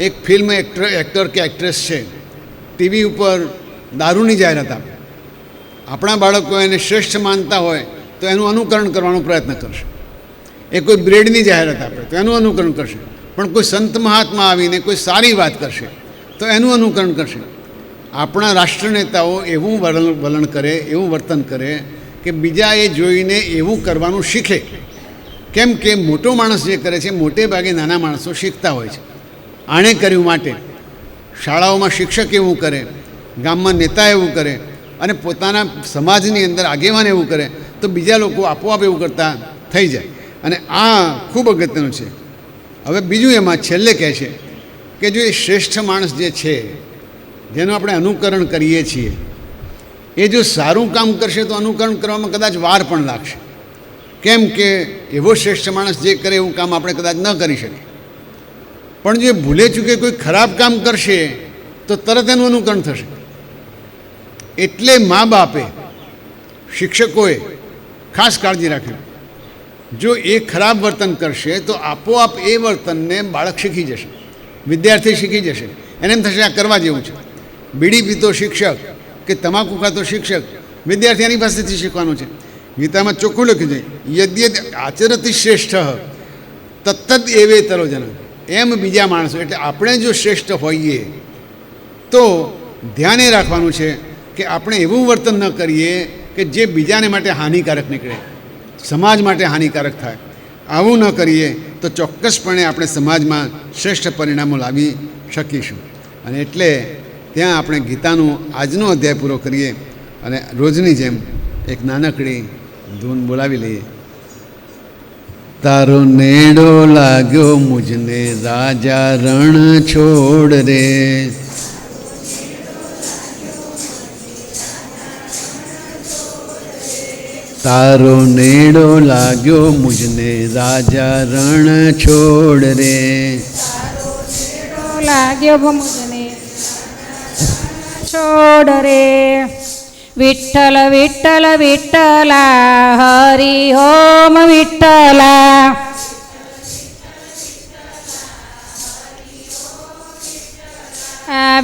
એક ફિલ્મ એક્ટર કે એક્ટ્રેસ છે, ટીવી ઉપર દારૂની જાહેરાત આપે. આપણા બાળકો એને શ્રેષ્ઠ માનતા હોય તો એનું અનુકરણ કરવાનો પ્રયત્ન કરશે. એ કોઈ બ્રેડની જાહેરાત આપે તો એનું અનુકરણ કરશે. પણ કોઈ સંત મહાત્મા આવીને કોઈ સારી વાત કરશે તો એનું અનુકરણ કરશે. આપણા રાષ્ટ્રનેતાઓ એવું વલણ કરે, એવું વર્તન કરે કે બીજા એ જોઈને એવું કરવાનું શીખે. કેમ કે મોટો માણસ જે કરે છે મોટે ભાગે નાના માણસો શીખતા હોય છે. આણે કર્યું માટે શાળાઓમાં શિક્ષક એવું કરે, ગામમાં નેતા એવું કરે, અને પોતાના સમાજની અંદર આગેવાન એવું કરે તો બીજા લોકો આપોઆપ એવું કરતા થઈ જાય. અને આ ખૂબ અગત્યનું છે. હવે બીજું એમાં છેલ્લે કહે છે કે જો એ શ્રેષ્ઠ માણસ જે છે, જેનું આપણે અનુકરણ કરીએ છીએ, એ જો સારું કામ કરશે તો અનુકરણ કરવામાં કદાચ વાર પણ લાગશે. કેમ કે એવો શ્રેષ્ઠ માણસ જે કરે એવું કામ આપણે કદાચ ન કરી શકીએ. પણ જો ભૂલે ચૂકે કોઈ ખરાબ કામ કરશે તો તરત એનું અનુકરણ થશે. એટલે મા બાપે, શિક્ષકોએ ખાસ કાળજી રાખવી. જો એ ખરાબ વર્તન કરશે તો આપોઆપ એ વર્તનને બાળક શીખી જશે, વિદ્યાર્થી શીખી જશે. એને એમ થશે આ કરવા જેવું છે. બીડી પીતો શિક્ષક કે તમાકુ ખાતો શિક્ષક, વિદ્યાર્થી એની પાસેથી શીખવાનું છે. ગીતામાં ચોખ્ખું લખ્યું છે, યદ્યદ આચરતી શ્રેષ્ઠ તત્તદ એવેતરો જન. એમ બીજા માણસો, એટલે આપણે જો શ્રેષ્ઠ હોઈએ તો ધ્યાને રાખવાનું છે કે આપણે એવું વર્તન ન કરીએ કે જે બીજાને માટે હાનિકારક નીકળે, સમાજ માટે હાનિકારક થાય. આવું ન કરીએ તો ચોક્કસપણે આપણે સમાજમાં શ્રેષ્ઠ પરિણામો લાવી શકીશું. અને એટલે ત્યાં આપણે ગીતાનો આજનો અધ્યાય પૂરો કરીએ અને રોજની જેમ એક નાનકડી ધૂન બોલાવી લઈએ. તારો નેડો લાગ્યો મુજને રાજા રણ છોડ રે. તારો નેડો લાગ્યો મુજને રાજા રણ છોડ રે. લાગ્યો મુજને છોડ રે. વિઠ્ઠલ વિઠ્ઠલ વિઠ્ઠલા હરિ ઓમ વિઠ્ઠલા.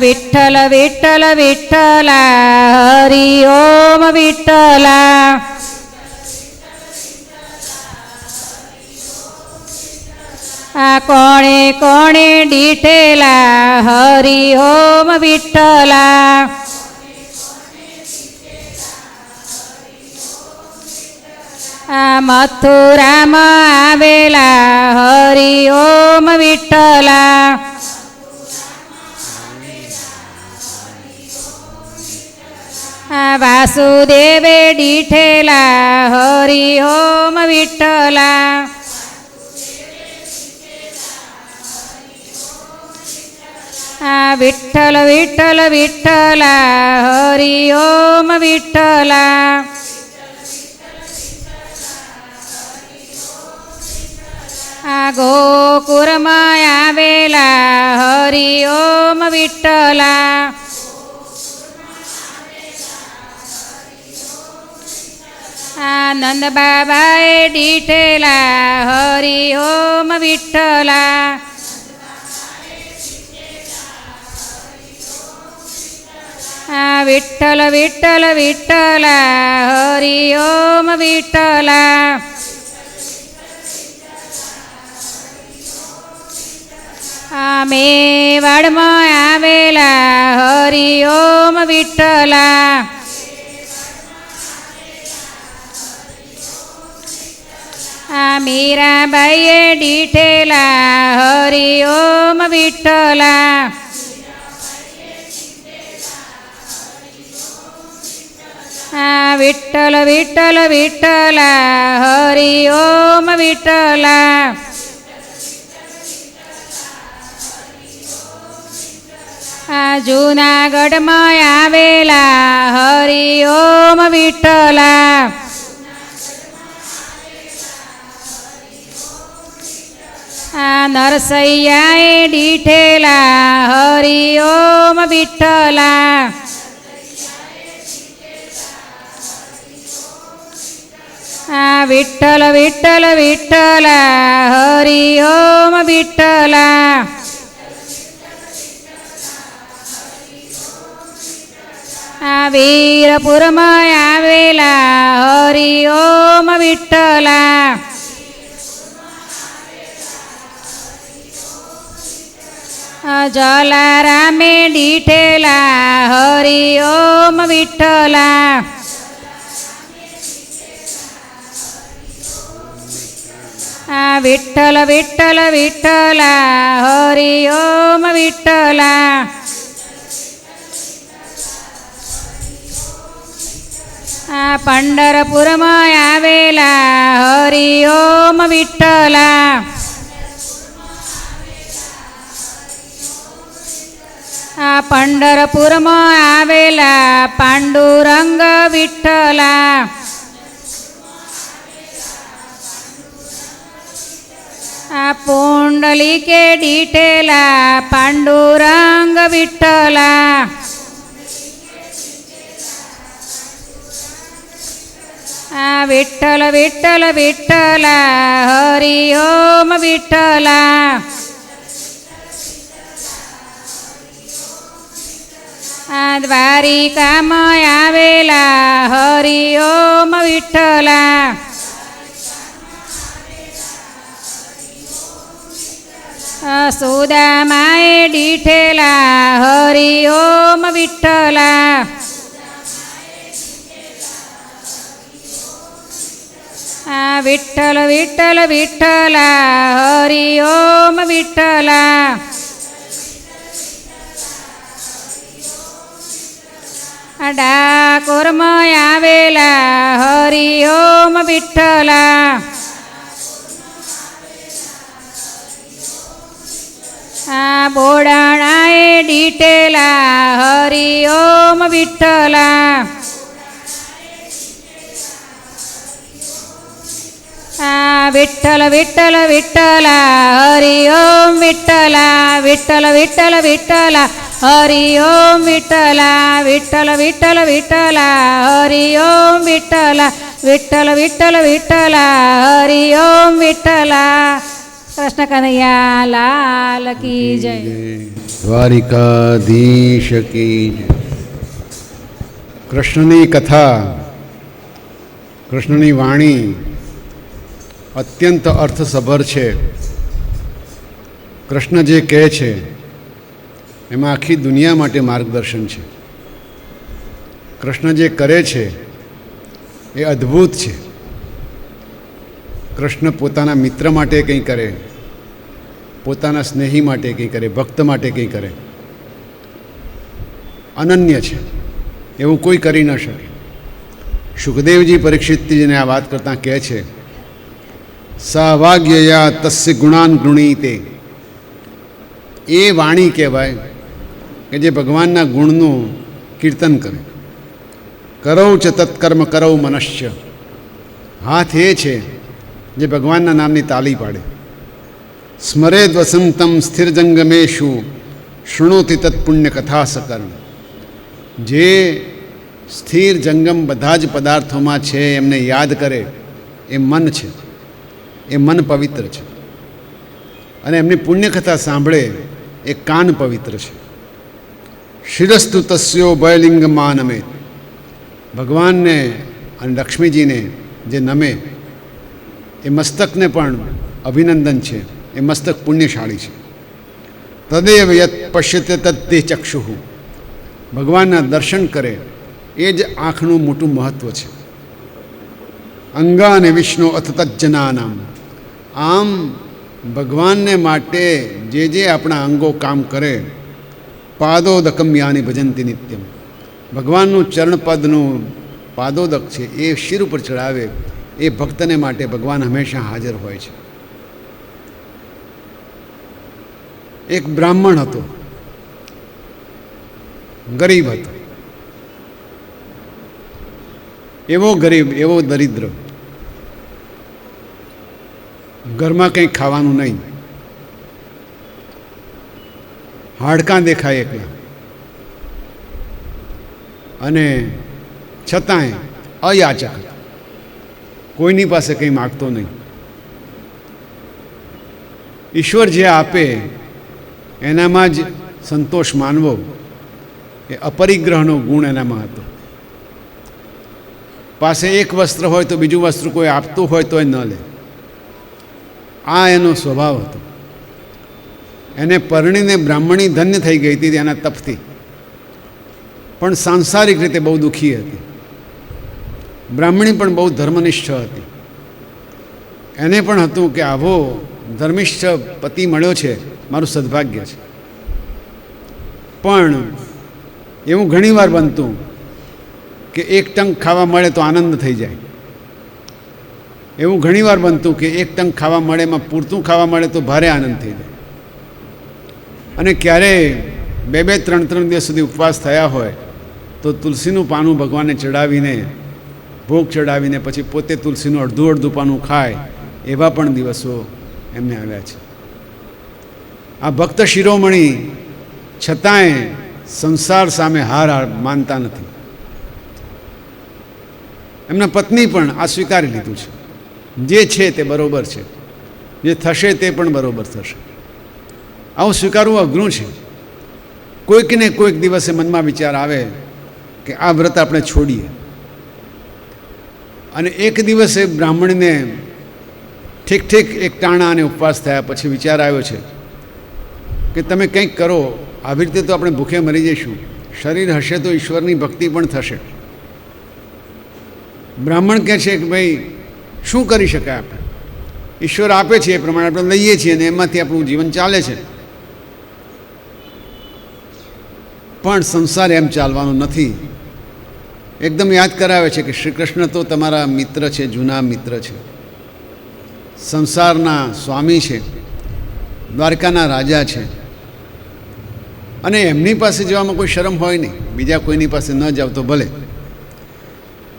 વિઠ્ઠલ વિઠ્ઠલ વિઠ્ઠલા હરિ ઓમ વિઠ્ઠલા. કોણે કોણે ડીઠેલા હરિ ઓમ વિઠ્ઠલા. મથુરામાં આવેલા હરિ ઓમ વિઠ્ઠલા. વાસુદેવે ડીઠેલા હરિ ઓમ વિઠ્ઠલા. વિઠ્ઠલ વિઠ્ઠલ વિઠ્ઠલા હરિ ઓમ વિઠ્ઠલા. આ ગોકુળમાં આવેલા હરિ ઓમ વિઠ્ઠલા. આનંદ બાબાએ દીઠેલા હરિ ઓમ વિઠ્ઠલા. આ વિઠ્ઠલ વિઠ્ઠલ વિઠ્ઠલા હરિ ઓમ વિઠ્ઠલા. આ મેવાડમાં આવેલા હરિ ઓમ વિઠ્ઠલા. આ મીરાબાઈએ દીઠેલા હરિ ઓમ વિઠ્ઠલા. આ વિઠ્ઠલ વિઠ્ઠલ વિઠ્ઠલા હરિ ઓમ વિઠ્ઠલા. આ જૂનાગઢમાં આવેલા હરિ ઓમ વિઠ્ઠલા. આ નરસૈયાએ દીઠેલા હરિ ઓમ વિઠ્ઠલા. આ વિઠ્ઠલ વિઠ્ઠલ વિઠ્ઠલા હરિ ઓમ વિઠ્ઠલા. આ વીરપુરમાં આવેલા હરિ ઓમ વિઠ્ઠલા. જલારામે દીઠેલા હરિ ઓમ વિઠ્ઠલા. આ વિઠ્ઠલ વિઠ્ઠલ વિઠ્ઠલા હરિ ઓમ વિઠ્ઠલા. આ પંઢરપુરમાં આવેલા હરિ ઓમ વિઠ્ઠલા. આ પંઢરપુરમાં આવેલા પાંડુરંગ વિઠ્ઠલા. આ પુંડલીકે દીઠેલા પાંડુરંગ વિઠ્ઠલા. આ વિઠ્ઠલ વિઠ્ઠલ વિઠ્ઠલા હરિ ઓમ વિઠ્ઠલા. આ દ્વારિકામાં આવેલા હરિ ઓમ વિઠ્ઠલા. સુદામાએ દીઠેલા હરિ ઓમ વિઠ્ઠલા. આ વિઠ્ઠલ વિઠ્ઠલ વિઠ્ઠલા હરિ ઓમ વિઠ્ઠલા. ડાકોરમાં આવેલા હરિ ઓમ વિઠ્ઠલા. આ બોડાણાએ દીઠેલા હરિ ઓમ વિઠ્ઠલા. આ વિઠ્ઠલ વિઠ્ઠલ વિઠ્ઠલા હરિ ઓમ વિઠ્ઠલા. વિઠ્ઠલ વિઠ્ઠલ વિઠ્ઠલા હરિ ઓમ વિઠ્ઠલા. વિઠ્ઠલ વિઠ્ઠલ વિઠ્ઠલા હરિ ઓમ વિઠ્ઠલા. વિઠ્ઠલ વિઠ્ઠલ વિઠ્ઠલા હરિ ઓમ વિઠ્ઠલા. કૃષ્ણ કનૈયા લાલ કી જય. દ્વારિકાધીશ કી જય. કૃષ્ણની કથા, કૃષ્ણની વાણી અત્યંત અર્થસભર છે. કૃષ્ણ જે કહે છે એમાં આખી દુનિયા માટે માર્ગદર્શન છે. કૃષ્ણ જે કરે છે એ અદ્ભુત છે. કૃષ્ણ પોતાના મિત્ર માટે કંઈ કરે, પોતાના સ્નેહી માટે કંઈ કરે, ભક્ત માટે કંઈ કરે, અનન્ય છે, એવું કોઈ કરી ન શકે. સુખદેવજી પરીક્ષિતજીને આ વાત કરતાં કહે છે, સહભાગ્યયા તસ્ય ગુણાન ગૃણીતે. એ વાણી કહેવાય કે જે ભગવાનના ગુણનું કીર્તન કરે. કરૌ ચ તત્કર્મ કરૌ મનશ્ય. હાથ એ છે જે ભગવાનના નામની તાલી પાડે. સ્મરેદ વસંતમ સ્થિરજંગમેશુ શૃણોતિ તત્પુણ્યકથા સકર્ણ. જે સ્થિર જંગમ બધા જ પદાર્થોમાં છે એમને યાદ કરે એ મન છે, એ મન પવિત્ર છે. અને એમની પુણ્યકથા સાંભળે એ કાન પવિત્ર છે. શિરસ્તુ તસ્યો ભયલિંગ માનમે. ભગવાનને અને લક્ષ્મીજીને જે નમે એ મસ્તકને પણ અભિનંદન છે, એ મસ્તક પુણ્યશાળી છે. તદેવ યત પશ્યતે તદ્દે ચક્ષુઃ. ભગવાનના દર્શન કરે એ જ આંખનું મોટું મહત્ત્વ છે. અંગાને વિષ્ણુ અથ તજ્જનાનામ. આમ ભગવાનને માટે જે આપણા અંગો કામ કરે, પાદોદકમ યાની ભજંતી નિત્યમ. ભગવાનનું ચરણપદનું પાદોદક છે એ શિર ઉપર ચડાવે એ ભક્તને માટે ભગવાન હંમેશા હાજર હોય છે. એક બ્રાહ્મણ હતો, ગરીબ હતો. એવો ગરીબ, એવો દરિદ્ર, ઘરમાં કંઈ ખાવાનું નહીં, હાડકાં દેખાય એકલા, અને છતાંય અયાચક હતો. કોઈની પાસે કંઈ માગતો નહીં. ઈશ્વર જે આપે એનામાં જ સંતોષ માનવો એ અપરિગ્રહનો ગુણ એનામાં હતો. પાસે એક વસ્ત્ર હોય તો બીજું વસ્ત્ર કોઈ આપતું હોય તો એ ન લે. આ એનો સ્વભાવ હતો. એને પરણીને બ્રાહ્મણી ધન્ય થઈ ગઈ હતી એના તપથી, પણ સાંસારિક રીતે બહુ દુઃખી હતી. બ્રાહ્મણી પણ બહુ ધર્મનિષ્ઠ હતી. એને પણ હતું કે આવો ધર્મિષ્ઠ પતિ મળ્યો છે, મારું સદભાગ્ય છે. પણ એવું ઘણીવાર બનતું કે એક ટંક ખાવા મળે તો આનંદ થઈ જાય. એવું ઘણીવાર બનતું કે એક ટંક ખાવા મળે, એમાં પૂરતું ખાવા મળે તો ભારે આનંદ થઈ જાય. અને ક્યારેય 2-3 દિવસ સુધી ઉપવાસ થયા હોય તો તુલસીનું પાનું ભગવાનને ચડાવીને, ભોગ ચડાવીને પછી પોતે તુલસીનું અડધું પાનું ખાય, એવા પણ દિવસો એમને આવ્યા છે. આ ભક્ત શિરોમણી છતાંય સંસાર સામે હાર માનતા નથી. એમના પત્ની પણ આ સ્વીકારી લીધું છે, જે છે તે બરોબર છે, જે થશે તે પણ બરોબર થશે. આવું સ્વીકારવું અઘરું છે. કોઈકને કોઈક દિવસે મનમાં વિચાર આવે કે આ વ્રત આપણે છોડીએ. અને એક દિવસે બ્રાહ્મણીને ઠીક એક ટાણા અને ઉપવાસ થયા પછી વિચાર આવ્યો છે કે તમે કંઈક કરો, આવી રીતે તો આપણે ભૂખે મરી જઈશું. શરીર હશે તો ઈશ્વરની ભક્તિ પણ થશે. બ્રાહ્મણ કહે છે કે ભાઈ શું કરી શકાય આપણે? ઈશ્વર આપે છે એ પ્રમાણે આપણે લઈએ છીએ અને એમાંથી આપણું જીવન ચાલે છે. પણ સંસાર એમ ચાલવાનો નથી. એકદમ યાદ કરાવે છે કે શ્રી કૃષ્ણ તો તમારા મિત્ર છે, જૂના મિત્ર છે, સંસારના સ્વામી છે, દ્વારકાના રાજા છે, અને એમની પાસે જવામાં કોઈ શરમ હોય નહીં. બીજા કોઈની પાસે ન જાવ તો ભલે.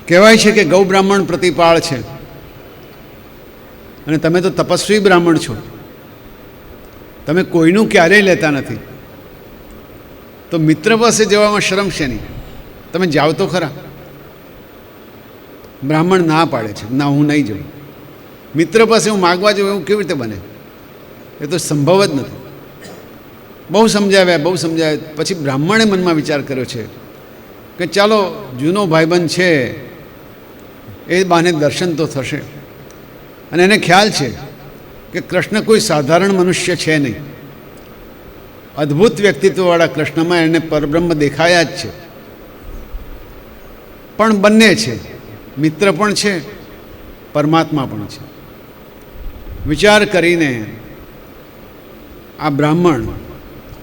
કહેવાય છે કે ગૌ બ્રાહ્મણ પ્રતિપાળ છે, અને તમે તો તપસ્વી બ્રાહ્મણ છો, તમે કોઈનું ક્યારેય લેતા નથી, તો મિત્ર પાસે જવામાં શરમ છે નહીં, તમે જાઓ તો ખરા. બ્રાહ્મણ ના પાડે છે, ના હું નહીં જાઉં. મિત્ર પાસે હું માગવા જાઉં એવું કેવી રીતે બને? એ તો સંભવ જ નથી. બહુ સમજાવ્યા. પછી બ્રાહ્મણે મનમાં વિચાર કર્યો છે કે ચાલો જૂનો ભાઈબંધ છે, એ બહાને દર્શન તો થશે. અને એને ખ્યાલ છે કે કૃષ્ણ કોઈ સાધારણ મનુષ્ય છે નહીં. અદ્ભુત વ્યક્તિત્વવાળા કૃષ્ણમાં એને પરબ્રહ્મ દેખાયા જ છે. પણ બંને છે, મિત્ર પણ છે, પરમાત્મા પણ છે. વિચાર કરીને આ બ્રાહ્મણ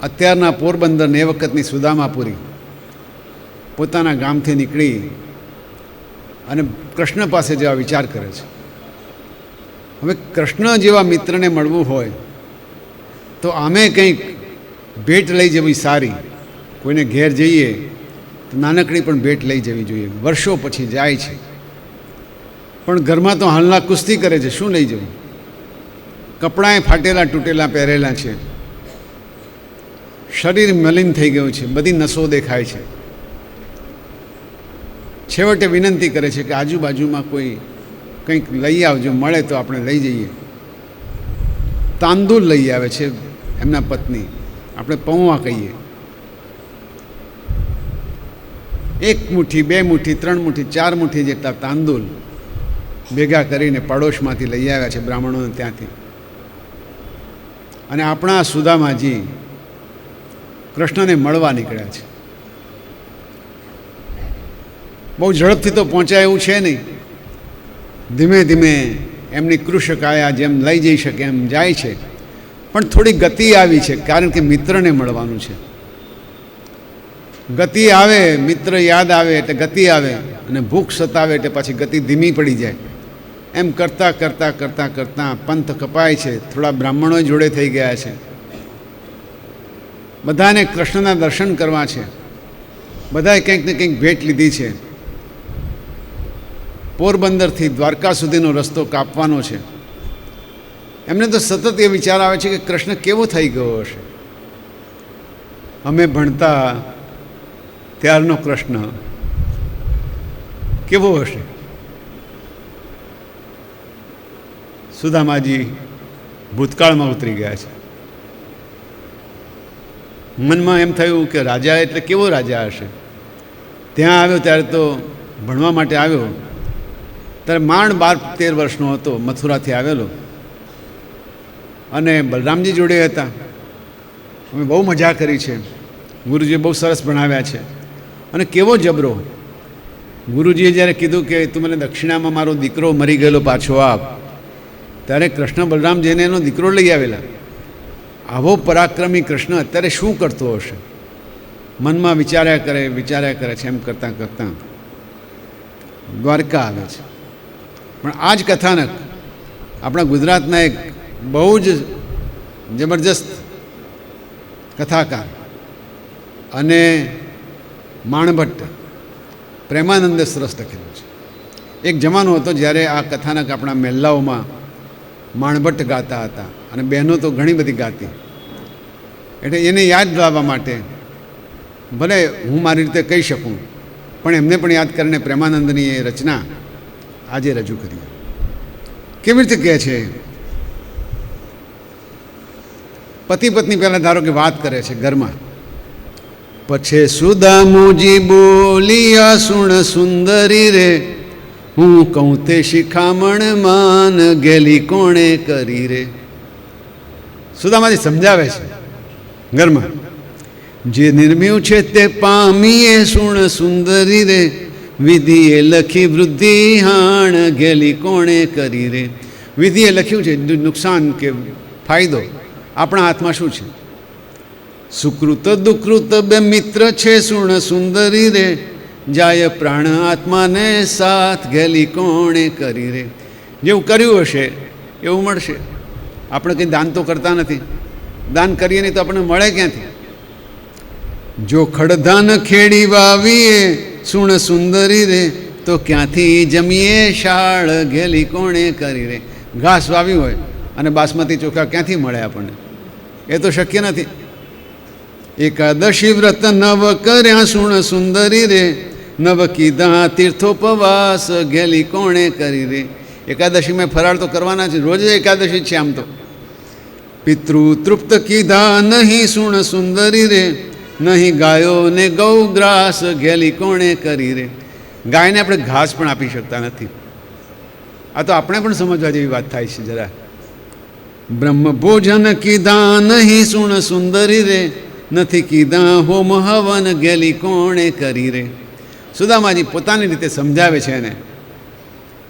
અત્યારના પોરબંદર ને એ વખતની સુદામાપુરી પોતાના ગામથી નીકળી અને કૃષ્ણ પાસે જવા વિચાર કરે છે. હવે કૃષ્ણ જેવા મિત્રને મળવું હોય તો આમે કંઈક ભેટ લઈ જવી સારી. કોઈને ઘેર જઈએ તો નાનકડી પણ ભેટ લઈ જવી જોઈએ. વર્ષો પછી જાય છે, પણ ઘરમાં તો હાલના કુસ્તી કરે છે, શું લઈ જવું? કપડાંય ફાટેલા તૂટેલા પહેરેલા છે, શરીર મલિન થઈ ગયું છે, બધી નસો દેખાય છે. છેવટે વિનંતી કરે છે કે આજુબાજુમાં કોઈ કંઈક લઈ આવજો, મળે તો આપણે લઈ જઈએ. તાંદુલ લઈ આવે છે એમના પત્ની, આપણે પૌવા કહીએ. 1 મુઠ્ઠી 2 મુઠ્ઠી 3 મુઠ્ઠી 4 મુઠ્ઠી જેટલા તાંદુલ ભેગા કરીને પડોશમાંથી લઈ આવ્યા છે બ્રાહ્મણોને ત્યાંથી. અને આપણા સુદામાજી કૃષ્ણને મળવા નીકળ્યા છે. બહુ ઝડપથી તો પહોંચાય એવું છે નહીં, ધીમે ધીમે એમની કૃષકાયા જેમ લઈ જઈ શકે એમ જાય છે. પણ થોડી ગતિ આવી છે, કારણ કે મિત્રને મળવાનું છે. ગતિ આવે, મિત્ર યાદ આવે એટલે ગતિ આવે, અને ભૂખ સતાવે એટલે પાછી ગતિ ધીમી પડી જાય. એમ કરતાં કરતાં કરતાં કરતાં પંથ કપાય છે. થોડા બ્રાહ્મણો જોડે થઈ ગયા છે. બધાને કૃષ્ણના દર્શન કરવા છે, બધાએ કંઈક ને કંઈક ભેટ લીધી છે. પોરબંદરથી દ્વારકા સુધીનો રસ્તો કાપવાનો છે. એમને તો સતત એ વિચાર આવે છે કે કૃષ્ણ કેવો થઈ ગયો હશે. અમે ભણતા ત્યારનો કૃષ્ણ કેવો હશે. સુદામાજી ભૂતકાળમાં ઉતરી ગયા છે. મનમાં એમ થયું કે રાજા એટલે કેવો રાજા હશે. ત્યાં આવ્યો ત્યારે તો ભણવા માટે આવ્યો, ત્યારે માંડ 12-13 વર્ષનો હતો, મથુરાથી આવેલો, અને બલરામજી જોડે હતા. અમે બહુ મજા કરી છે, ગુરુજીએ બહુ સરસ ભણાવ્યા છે. અને કેવો જબરો! ગુરુજીએ જ્યારે કીધું કે તું મને દક્ષિણામાં મારો દીકરો મરી ગયેલો પાછો આપ, ત્યારે કૃષ્ણ બલરામજીને એનો દીકરો લઈ આવેલા. આવો પરાક્રમી કૃષ્ણ અત્યારે શું કરતો હશે? મનમાં વિચાર્યા કરે છે. એમ કરતાં કરતાં દ્વારકા આવે છે. પણ આ જ કથાનક આપણા ગુજરાતના એક બહુ જ જબરજસ્ત કથાકાર અને માણભટ્ટ પ્રેમાનંદે સરસ લખેલું છે. એક જમાનો હતો જ્યારે આ કથાનક આપણા મહેલાઓમાં માણભટ્ટ ગાતા હતા, અને બહેનો તો ઘણી બધી ગાતી. એટલે એને યાદ લાવવા માટે ભલે હું મારી રીતે કહી શકું, પણ એમને પણ યાદ કરીને પ્રેમાનંદની એ રચના આજે રજૂ કરી. કેવી રીતે કહે છે? પતિ પત્ની પહેલાં ધારો કે વાત કરે છે ઘરમાં. પછી સુદામુજી બોલિયા સુણ સુંદરી રે, હું કહું તે શિખામણ માન ગેલી કોણે કરી રે. સુદામાજી સમજાવે છે ઘરમાં, જે નિર્મ્યું છે તે પામીએ સુણ સુંદરી રે, વિધિએ લખી વૃદ્ધિ હાણ ગેલી કોણે કરી રે. વિધિએ લખ્યું છે નુકસાન કે ફાયદો, આપણા હાથમાં શું છે? સુકૃત દુકૃત બે મિત્ર છે સુણ સુંદરી રે, જાય પ્રાણ આત્માને સાથ ગેલી કોણે કરી રે. જેવું કર્યું હશે એવું મળશે. આપણે કંઈ દાન તો કરતા નથી, દાન કરીએ નહીં તો આપણને મળે ક્યાંથી? જો ખડધાન ખેડી વાવીએ સુણ સુંદરી રે, તો ક્યાંથી જમીએ શાળ ગેલી કોણે કરી રે. ઘાસ વાવ્યું હોય અને બાસમતી ચોખા ક્યાંથી મળે આપણને? એ તો શક્ય નથી. એકાદશી વ્રત નવ કર્યા સુણ સુંદરી રે, નવ કીધા તીર્થોપવાસ ગેલી કોણે કરી રે. એકાદશીમાં ફરાળ તો કરવાના છે, રોજ એકાદશી છે આમ તો. પિતૃ તૃપ્ત કીધા નહીં સુણ સુંદરી રે, નહીં ગાયો ને ગૌગ્રાસ ગેલી કોણે કરી રે. ગાયને આપણે ઘાસ પણ આપી શકતા નથી. આ તો આપણે પણ સમજવા જેવી વાત થાય છે જરા. બ્રહ્મ ભોજન કીધા નહીં સુણ સુંદરી રે, નથી કીધા હોમ હવન ગેલી કોણે કરી રે. સુદામાજી પોતાની રીતે સમજાવે છે એને.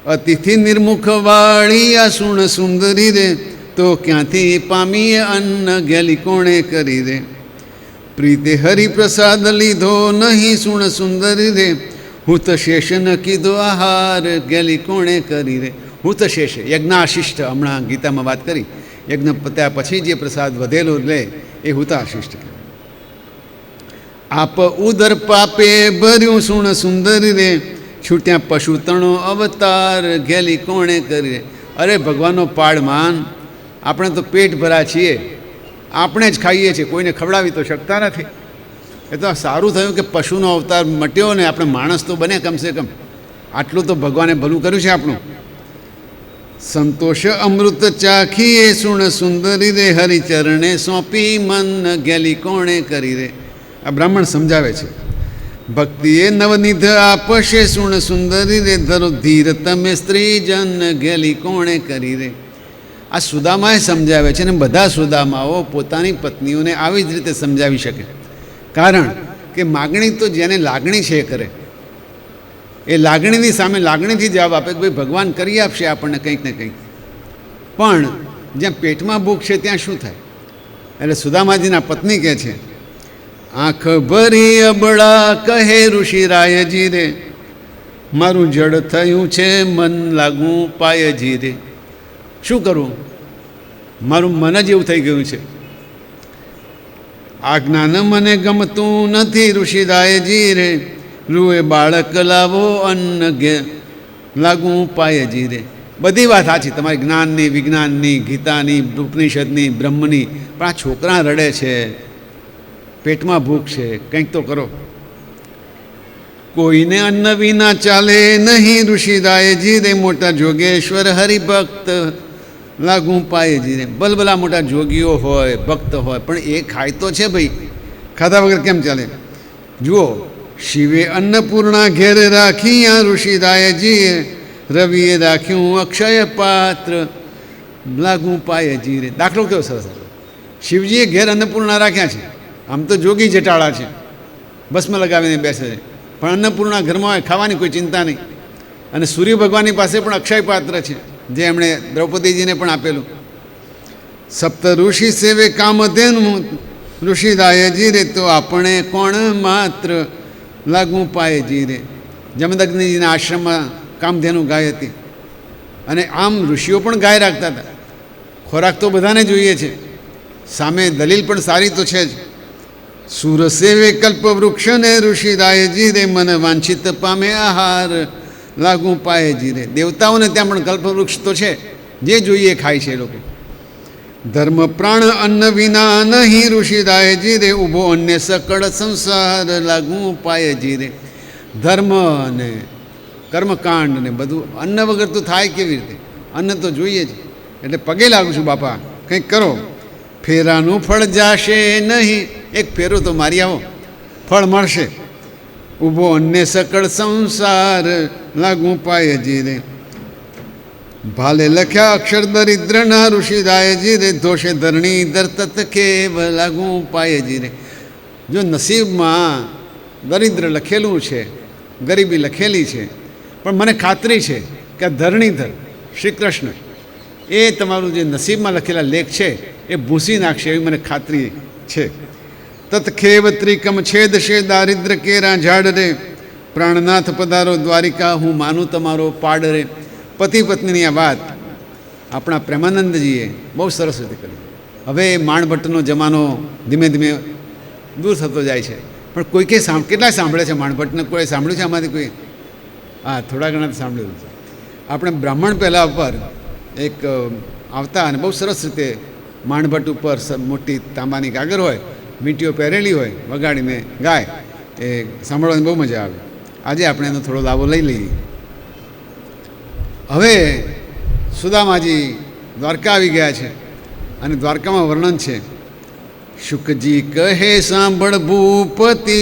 અતિથિ નિર્મુખ વાળી આ સુણ સુંદરી રે, તો ક્યાંથી પામીએ અન્ન ગેલી કોણે કરી રે. પ્રીતે હરિપ્રસાદ લીધો નહીં સુણ સુંદરી રે, હુત શેષ ન કીધો આહાર ગેલી કોણે કરી રે. હુત શેષ યજ્ઞાશિષ્ટ, હમણાં ગીતામાં વાત કરી, યજ્ઞ પત્યા પછી જે પ્રસાદ વધેલો લે એ હુતાશિષ્ટ કહેવાય. આપ ઉદર પાપે ભર્યું સુણ સુંદરી રે, છૂટ્યા પશુ તણો અવતાર ગેલી કોણે કરી રે. અરે ભગવાનનો પાડ માન, આપણે તો પેટ ભરા છીએ, આપણે જ ખાઈએ છીએ, કોઈને ખવડાવી તો શકતા નથી. એ તો સારું થયું કે પશુનો અવતાર મટ્યો ને આપણે માણસ તો બને કમસે કમ. આટલું તો ભગવાને ભલું કર્યું છે આપણું. સંતોષ અમૃત ચાખીએ સુણ સુંદરી રે, હરિચરણે સોંપી મન ગેલી કોણે કરી રે. આ બ્રાહ્મણ સમજાવે છે. ભક્તિએ નવનિધ આપશે સુણ સુંદરી રે, ધરો ધીર તમે સ્ત્રીજન ગેલી કોણે કરી રે. આ સુદામાએ સમજાવે છે ને બધા સુદામાઓ પોતાની પત્નીઓને આવી જ રીતે સમજાવી શકે. કારણ કે માગણી તો જેને લાગણી છે એ કરે. એ લાગણીની સામે લાગણીથી જવાબ આપે કે ભાઈ ભગવાન કરી આપશે આપણને કંઈક ને કંઈક. પણ જ્યાં પેટમાં ભૂખ છે ત્યાં શું થાય? એટલે સુદામાજીના પત્ની કહે છે, આંખ ભરી અબળા કહે ઋષિરાયજી રે, મારું જડ થયું છે મન લાગું પાયજી રે. શું કરું? મારું મન જ એવું થઈ ગયું છે. આ જ્ઞાન મને ગમતું નથી ઋષિરાયજી રે, રૂએ બાળક લાવો અન્ન લાગું પાયજી રે. બધી વાત સાચી તમારી, જ્ઞાનની, વિજ્ઞાનની, ગીતાની, ઉપનિષદની, બ્રહ્મની, પણ આ છોકરા રડે છે, પેટમાં ભૂખ છે, કંઈક તો કરો. કોઈને અન્ન વિના ચાલે નહીં ઋષિરાયજી રે, મોટા જોગેશ્વર હરિભક્ત લાગું પાયજી રે. ભલભલા મોટા જોગીઓ હોય, ભક્ત હોય, પણ એ ખાય તો છે ભાઈ, ખાધા વગર કેમ ચાલે? જુઓ, શિવે અન્નપૂર્ણા ઘેર રાખી આ ઋષિરાયજીએ, રવિએ રાખ્યું અક્ષય પાત્ર લાગું પાયજી રે. દાખલો કેવો સરસ! શિવજીએ ઘેર અન્નપૂર્ણા રાખ્યા છે. આમ તો જોગી જટાળા છે, ભસ્મ લગાવીને બેસે છે, પણ અન્નપૂર્ણા ઘરમાં હોય, ખાવાની કોઈ ચિંતા નહીં. અને સૂર્ય ભગવાનની પાસે પણ અક્ષય પાત્ર છે, જે એમણે દ્રૌપદીજીને પણ આપેલું. સપ્ત ઋષિ સેવે કામધેનું ઋષિરાયજી રે, તો આપણે કોણ માત્ર લાગવું પાયજી રે. જમદગ્નિજીના આશ્રમમાં કામધેનું ગાય હતી, અને આમ ઋષિઓ પણ ગાય રાખતા હતા. ખોરાક તો બધાને જોઈએ છે, સામે દલીલ પણ સારી તો છે જ. સુર સેવે કલ્પ વૃક્ષને ઋષિરાયજી રે, મન વાંછિત પામે આહાર લાગું પાયજી રે. દેવતાઓને ત્યાં પણ કલ્પવૃક્ષ તો છે, જે જોઈએ ખાય છે એ લોકો. ધર્મ પ્રાણ અન્ન વિના નહીં ઋષિરાયજી રે, ઊભો અન્ય સકળ સંસાર લાગું પાયજી રે. ધર્મ ને કર્મકાંડ ને બધું અન્ન વગર તો થાય કેવી રીતે? અન્ન તો જોઈએ જ. એટલે પગે લાગું છું બાપા, કંઈક કરો. ફેરાનું ફળ જાશે નહીં, એક ફેરો તો મારી આવો, ફળ મળશે. ઊભો અન્ય સકળ સંસાર લાગું પાયજી રે. ભાલે લખ્યા અક્ષર દરિદ્રના ઋષિરાયજી રે, ધોષે ધરણી ધરતત કેવ લાગું પાયજી રે. જો નસીબમાં દરિદ્ર લખેલું છે, ગરીબી લખેલી છે, પણ મને ખાતરી છે કે આ ધરણીધર શ્રી કૃષ્ણ એ તમારું જે નસીબમાં લખેલા લેખ છે એ ભૂંસી નાખશે, એવી મને ખાતરી છે. તત્ખેવ ત્રિકમ છેદશે દારિદ્ર કેરા ઝાડ રે, પ્રાણનાથ પધારો દ્વારિકા હું માનું તમારો પાડ રે. પતિ પત્નીની આ વાત આપણા પ્રેમાનંદજીએ બહુ સરસ રીતે કરી. હવે માણભટ્ટનો જમાનો ધીમે ધીમે દૂર થતો જાય છે, પણ કોઈ કેટલા સાંભળે છે માણભટ્ટને? કોઈ સાંભળ્યું છે આમાંથી કોઈ? હા, થોડા ઘણા સાંભળ્યું છે. આપણે બ્રાહ્મણ પહેલા ઉપર એક આવતા અને બહુ સરસ રીતે માણભટ્ટ ઉપર મોટી તાંબાની કાગર હોય, વીંટીઓ પહેરેલી હોય, વગાડીને ગાય. એ સાંભળવાની બહુ મજા આવે. આજે આપણે એનો થોડો લાભો લઈ લઈએ. હવે સુદામાજી દ્વારકા આવી ગયા છે, અને દ્વારકામાં વર્ણન છે. શુકજી કહે સાંભળ ભૂપતિ,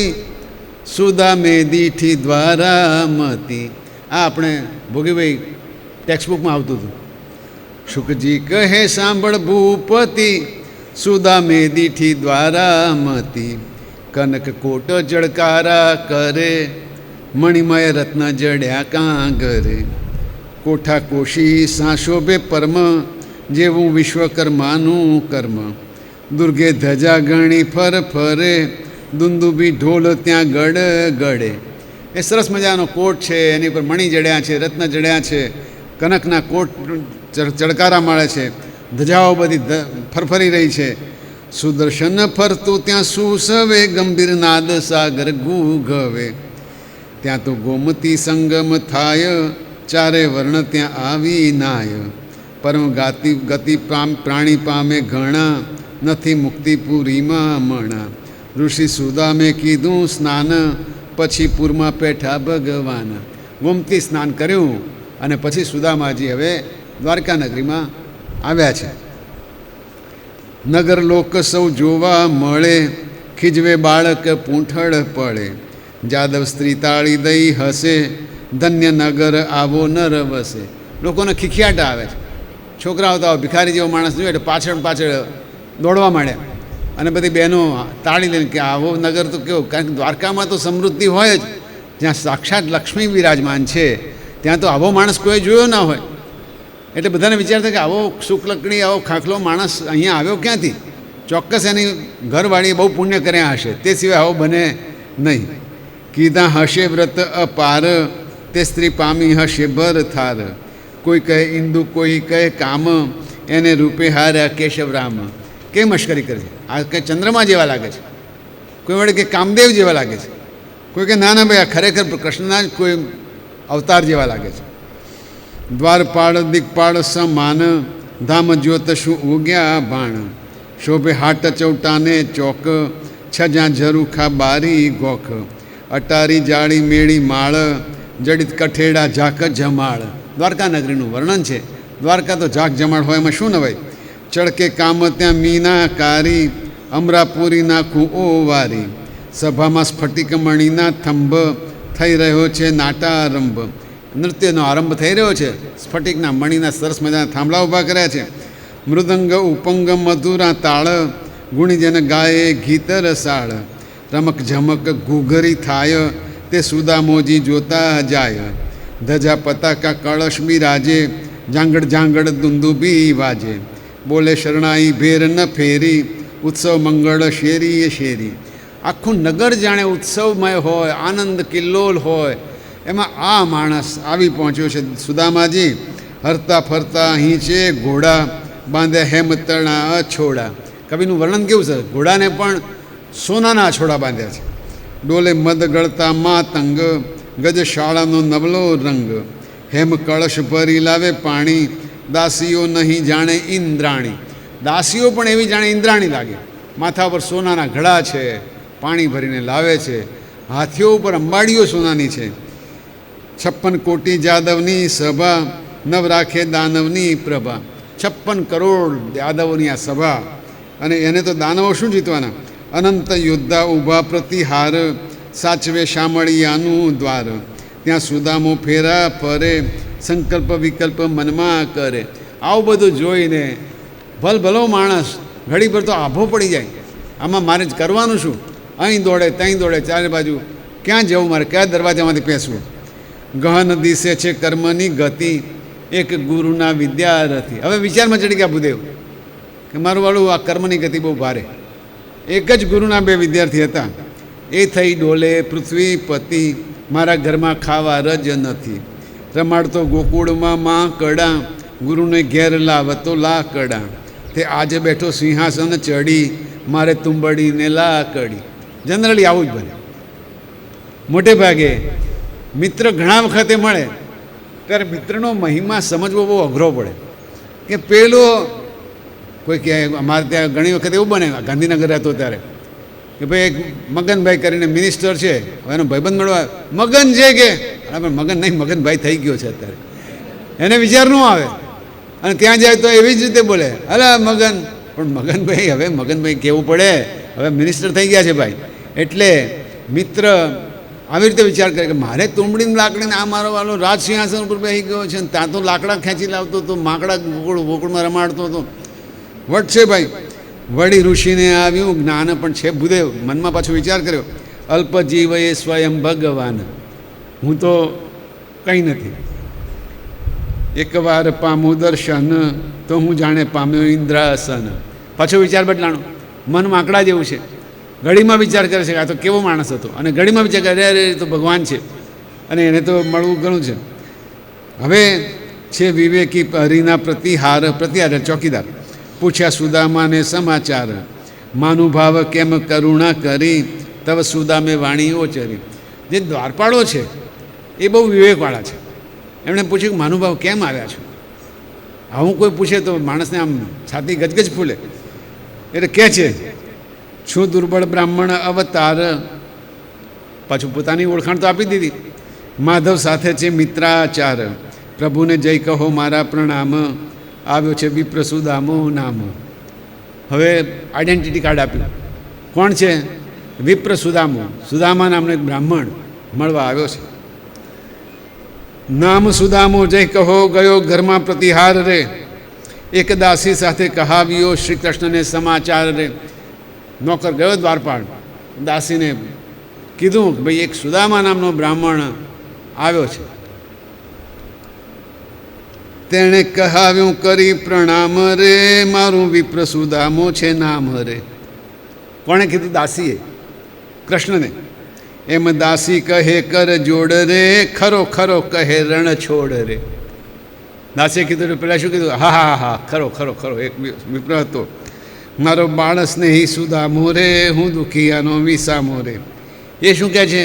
સુદામે દીઠી દ્વારામતી. આ આપણે ભોગીભાઈ ટેક્સ્ટબુકમાં આવતું હતું. શુકજી કહે સાંભળ ભૂપતિ, સુદામે દીઠી દ્વારામતી. કનક કોટ જળકારા કરે, મણિમય રત્ન જડ્યા કાંગરે. કોઠા કોશી સાંશોભે પરમ, જેવું વિશ્વકર્માનું કર્મ. દુર્ગે ધજા ગણી ફર ફરે, દુંદુબી ઢોલ ત્યાં ગડ ગડે. એ સરસ મજાનો કોટ છે, એની પર મણી જડ્યા છે, રત્ન જડ્યા છે, કનકના કોટ ચડકારા મળે છે, ધજાઓ બધી ફરફરી રહી છે. સુદર્શન ફરતું ત્યાં સુસવે, ગંભીર નાદ સાગર ગુગવે. ત્યાં તો ગોમતી સંગમ થાય, ચારે વર્ણ ત્યાં આવી નાય. પરમ ગતિ પ્રાણી પામે ઘણા, નથી મુક્તિપુરીમાં મણા. ઋષિ સુદામે કીધું સ્નાન, પછી પૂરમાં પેઠા ભગવાન. ગોમતી સ્નાન કર્યું અને પછી સુદામાજી હવે દ્વારકા નગરીમાં આવ્યા છે. નગર લોક સૌ જોવા મળે, ખીજવે બાળક પૂંઠળ પડે. જાદવ સ્ત્રી તાળી દઈ હસે, ધન્ય નગર આવો નર વસે. લોકોને ખીખિયાટ આવે છે. છોકરાઓ તો ભિખારી જેવો માણસ જોઈએ એટલે પાછળ પાછળ દોડવા માંડ્યા અને બધી બહેનો તાળી લઈને કે આવો નગર તો કેવો, કારણ કે દ્વારકામાં તો સમૃદ્ધિ હોય જ. જ્યાં સાક્ષાત લક્ષ્મી બિરાજમાન છે ત્યાં તો આવો માણસ કોઈ જોયો ના હોય. એટલે બધાને વિચાર થાય કે આવો શુક્લકડી, આવો ખાખલો માણસ અહીંયા આવ્યો ક્યાંથી? ચોક્કસ એની ઘરવાળીએ બહુ પુણ્ય કર્યા હશે, તે સિવાય આવો બને નહીં. કીધા હશે વ્રત અપાર, તે સ્ત્રી પામી હશે ભર થાર. કોઈ કહે ઇન્દુ, કોઈ કહે કામ, એને રૂપે હાર્યા કેશવરામ. કે મશ્કરી કરે છે, આ કંઈ ચંદ્રમા જેવા લાગે છે. કોઈ વડે કે કામદેવ જેવા લાગે છે. કોઈ કે ના ના ભાઈ આ ખરેખર કૃષ્ણના જ કોઈ અવતાર જેવા લાગે છે. દ્વારપાળ દિગપાળ સમાન, ધામ જ્યોત શું ઉગ્યા બાણ. શોભે હાટ ચૌટાને ચોક, છજ્યાં ઝરૂખા બારી ગોખ. અટારી જાળી મેળી માળ, જડિત કઠેડા ઝાક જમાળ. દ્વારકા નગરીનું વર્ણન છે. દ્વારકા તો ઝાક જમાળ હોય, એમાં શું નવાય? ચળકે કામ ત્યાં મીનાકારી, અમરાપુરી નાખું ઓવારી. સભામાં સ્ફટિક મણીના થંભ, થઈ રહ્યો છે નાટારંભ. નૃત્યનો આરંભ થઈ રહ્યો છે. સ્ફટિકના મણીના સરસ મજાના થાંભલા ઊભા કર્યા છે. મૃદંગ ઉપંગ મધુરા તાળ, ગુણીજન ગાયે ગીત રસાળ. રમક ઝમક ઘૂઘરી થાય, તે સુદામોજી જોતા જાય. ધજા પતાકા કળશ બિરાજે, જાંગડ જાંગડ દુંદુબી વાજે. બોલે શરણાઈ ભેર ન ફેરી, ઉત્સવ મંગળ શેરીએ શેરી. આખું નગર જાણે ઉત્સવમય હોય, આનંદ કિલ્લોલ હોય. એમાં આ માણસ આવી પહોંચ્યો છે સુદામાજી. હરતા ફરતા અહીં છે ઘોડા, બાંધ્યા હેમતણા અછોડા. કવિનું વર્ણન કેવું છે? ઘોડાને પણ સોનાના અછોડા બાંધ્યા છે. ડોલે મદ ગળતા માતંગ, ગજશાળાનો નવલો રંગ. હેમ કળશ ભરી લાવે પાણી, દાસીઓ નહીં જાણે ઇન્દ્રાણી. દાસીઓ પણ એવી જાણે ઇન્દ્રાણી લાગે. માથા પર સોનાના ઘડા છે, પાણી ભરીને લાવે છે. હાથીઓ ઉપર અંબાડીઓ સોનાની છે. 56 કોટી જાદવની સભા, નવ રાખે દાનવની પ્રભા. 56 કરોડ યાદવોની આ સભા, અને એને તો દાનવો શું જીતવાના? અનંત યોદ્ધા ઊભા પ્રતિહાર, સાચવે શામળિયાનું દ્વાર. ત્યાં સુદામો ફેરા ફરે, સંકલ્પ વિકલ્પ મનમાં કરે. આવું બધું જોઈને ભલભલો માણસ ઘડીભર તો આભો પડી જાય. આમાં મારે જ કરવાનું શું? અહીં દોડે, ત્યાં દોડે, ચારે બાજુ ક્યાં જવું, મારે કયા દરવાજામાંથી પેસવું? ગહન દિશે છે કર્મની ગતિ, એક ગુરુના વિદ્યારથી. હવે વિચારમાં ચડી ગયા ભૂદેવ કે મારું વાળું આ કર્મની ગતિ બહુ ભારે. એક જ ગુરુના 2 વિદ્યાર્થી હતા. એ થઈ ડોલે પૃથ્વીપતિ, મારા ઘરમાં ખાવા રજ નથી. રમાડતો ગોકુળમાં માં કડા, ગુરુને ઘેર લાવતો લાકડા. તે આજે બેઠો સિંહાસન ચડી, મારે તુંબડીને લાકડી. જનરલી આવું જ બને. મોટે ભાગે મિત્ર ઘણા વખતે મળે ત્યારે મિત્રનો મહિમા સમજવો બહુ અઘરો પડે. કે પેલો કોઈ કહે, અમારે ત્યાં ઘણી વખત એવું બને, ગાંધીનગર રહેતો ત્યારે, કે ભાઈ એક મગનભાઈ કરીને મિનિસ્ટર છે, હવે એનો ભાઈબંધ મળવા મગન છે કે પણ મગન નહીં, મગનભાઈ થઈ ગયો છે અત્યારે. એને વિચાર ન આવે અને ત્યાં જાય તો એવી જ રીતે બોલે, અલા મગન. પણ મગનભાઈ, હવે મગનભાઈ કહેવું પડે, હવે મિનિસ્ટર થઈ ગયા છે ભાઈ. એટલે મિત્ર આવી રીતે વિચાર કરે કે મારે તુંબડીને લાકડીને આ મારો વાલો રાજ સિંહાસન ઉપર બેસી ગયો છે ને ત્યાં તો લાકડા ખેંચી લાવતો હતો, માકડા ગોકુળમાં રમાડતો હતો. વટ છે ભાઈ. વળી ઋષિને આવ્યું જ્ઞાન પણ છે ભૂદેવ. મનમાં પાછો વિચાર કર્યો, અલ્પ જીવ એ સ્વયં ભગવાન, હું તો કંઈ નથી. એકવાર પામું દર્શન, તો હું જાણે પામ્યો ઇન્દ્રાસન. પાછો વિચાર બદલાણો. મન માકડા જેવું છે. ઘડીમાં વિચાર કરે છે કે આ તો કેવો માણસ હતો, અને ઘડીમાં વિચાર કરે અરે તો ભગવાન છે અને એને તો મળવું ઘણું છે. હવે છે વિવેકી હરિના પ્રતિહાર ચોકીદાર. પૂછ્યા સુદામાને સમાચાર, માનુભાવ કેમ કરુણા કરી, તવ સુદામે વાણી ઓચરી. જે દ્વારપાળો છે એ બહુ વિવેકવાળા છે. એમણે પૂછ્યું કે માનુભાવ કેમ આવ્યા છો? આવું કોઈ પૂછે તો માણસને આમ છાતી ગજગજ ફૂલે. એટલે કહે છે, છું દુર્બળ બ્રાહ્મણ અવતાર. પાછું પોતાની ઓળખાણ તો આપી દીધી. માધવ સાથે છે મિત્રાચાર, પ્રભુને જય કહો મારા પ્રણામ, આવ્યો છે વિપ્રસુદામો નામ. હવે આઈડેન્ટિટી કાર્ડ આપ્યું. કોણ છે? વિપ્રસુદામો. સુદામા નામનો એક બ્રાહ્મણ મળવા આવ્યો છે. નામ સુદામો જય કહો, ગયો ઘરમાં પ્રતિહાર રે, એક દાસી સાથે કહાવ્યો શ્રી કૃષ્ણને સમાચાર રે. નોકર ગયો દ્વારપાળ, દાસીને કીધું કે ભાઈ એક સુદામા નામનો બ્રાહ્મણ આવ્યો છે. તેણે કહાવ્યું કરી પ્રણામ રે, મારું વિપ્ર સુદામો છે નામ રે. કોણે કીધું? દાસીએ, કૃષ્ણને. એમ દાસી કહે કર જોડ રે, ખરો ખરો કહે રણ છોડ રે. દાસીએ કીધું, પેલા શું કીધું? હા હા હા, ખરો ખરો ખરો. એક વિપ્ર હતો, મારો બાળ સ્નેહી સુદામો રે, હું દુખિયાનો વિસામો રે. એ શું કહે છે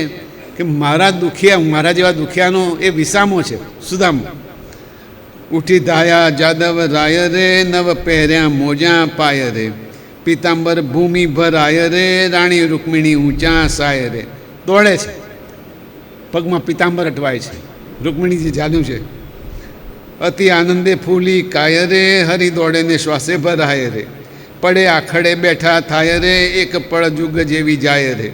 કે મારા દુખિયા, મારા જેવા દુખિયાનો એ વિસામો છે સુદામો. ઉઠી ધાયા જાદવ રાય રે, નવ પહેર્યા મોજા પાય રે, પિતાંબર ભૂમિ ભરાય રે, રાણી રૂકમિણી ઊંચા સાય રે. દોડે છે, પગમાં પિતાંબર અટવાય છે, રૂકમિણીજી ચાલ્યું છે. અતિ આનંદે ફૂલી કાય રે, હરી દોડે ને શ્વાસે ભરાય રે, પડે આખડે બેઠા થાય રે, એક પળ જુગ જેવી જાય રે.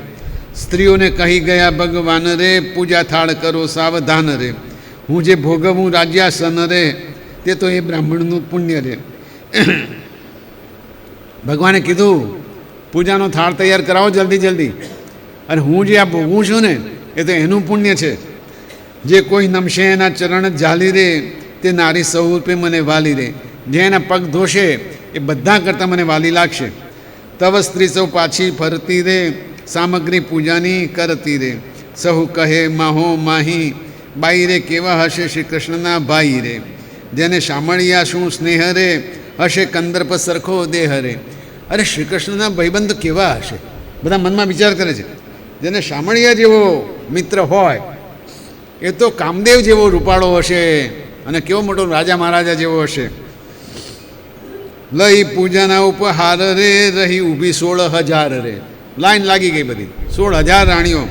સ્ત્રીઓને કહી ગયા ભગવાન રે, પૂજા થાળ કરો સાવધાન રે, હું જે ભોગવું રાજ્યાસન રે, તે તો એ બ્રાહ્મણનું પુણ્ય રે. ભગવાને કીધું પૂજાનો થાળ તૈયાર કરાવો જલ્દી જલ્દી, અને હું જે આ ભોગવું છું ને એ તો એનું પુણ્ય છે. જે કોઈ નમશે એના ચરણ ઝાલી રે, તે નારી સ્વરૂપે મને વાલી રે. જે એના પગ ધોશે એ બધા કરતાં મને વાલી લાગશે. તવ સ્ત્રી સૌ પાછી ફરતી રે, સામગ્રી પૂજાની કરતી રે. સહુ કહે માહો માહી, બાઈ રે કેવા હશે શ્રી કૃષ્ણના ભાઈ રે. જેને શામળિયા શું સ્નેહ રે, હશે કંદર્પ સરખો દેહ રે. અરે શ્રી કૃષ્ણના ભાઈબંધ કેવા હશે? બધા મનમાં વિચાર કરે છે. જેને શામળિયા જેવો મિત્ર હોય એ તો કામદેવ જેવો રૂપાળો હશે, અને કેવો મોટો રાજા મહારાજા જેવો હશે. લઈ પૂજાના ઉપહાર રે, રહી ઊભી 16,000 રે. લાઈન લાગી ગઈ બધી, 16,000 રાણીઓ.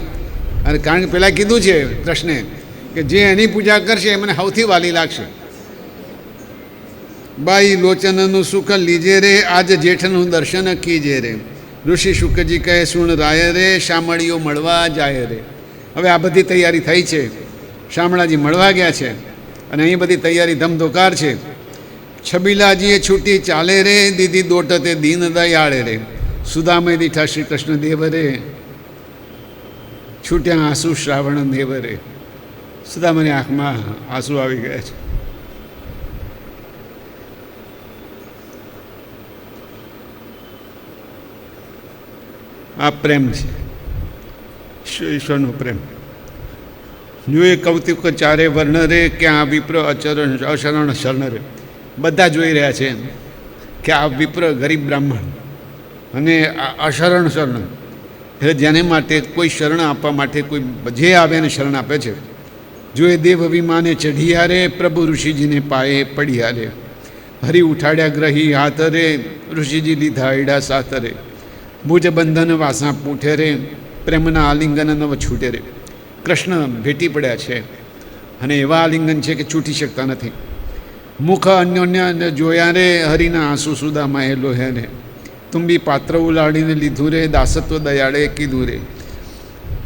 અને કારણ કે પહેલાં કીધું છે કૃષ્ણે કે જે એની પૂજા કરશે એ મને સૌથી વાલી લાગશે. બાઈ લોચનનું સુખ લીજે રે, આજ જેઠનું દર્શન કીજે રે. ઋષિ શુકજી કહે સુણ રાય રે, શામળીઓ મળવા જાય રે. હવે આ બધી તૈયારી થઈ છે, શામળાજી મળવા ગયા છે, અને અહીં બધી તૈયારી ધમધોકાર છે. છબીલાજીએ છૂટી ચાલે રે, દીદી દોટતે દીન દયાળે રે. સુદામે દીઠા શ્રી કૃષ્ણ દેવ રે, છૂટ્યા આંસુ શ્રાવણ દેવ રે. સુદામાની આંખમાં આંસુ આવી ગયા છે. આ પ્રેમ છે, ઈશ્વરનો પ્રેમ. જો એ કૌતુક ચારે વર્ણ રે, ક્યાં વિપ્ર અચરણ અશરણ શરણ રે. બધા જોઈ રહ્યા છે કે આ વિપ્ર ગરીબ બ્રાહ્મણ અને અશરણ શરણ, એટલે જેને માટે કોઈ શરણ આપવા માટે કોઈ જે આવે એને શરણ આપે છે. જો એ દેવ વિમાને ચઢિયા રે, પ્રભુ ઋષિજીને પાયે પડ્યા રે. હરી ઉઠાડ્યા ગ્રહી હાથ રે, ઋષિજી લીધા એડા સાથ રે. ભુજ બંધન વાસા પૂઠે રે, પ્રેમના આલિંગન નવ છૂટે રે. કૃષ્ણ ભેટી પડ્યા છે, અને એવા આલિંગન છે કે છૂટી શકતા નથી. મુખ અન્યોન્ય જોયા રે, હરિના આંસુ સુદામાએ લોહ્યા રે. તુંબી પાત્ર ઉલાડીને લીધું રે, દાસત્વ દયાળે કીધું રે.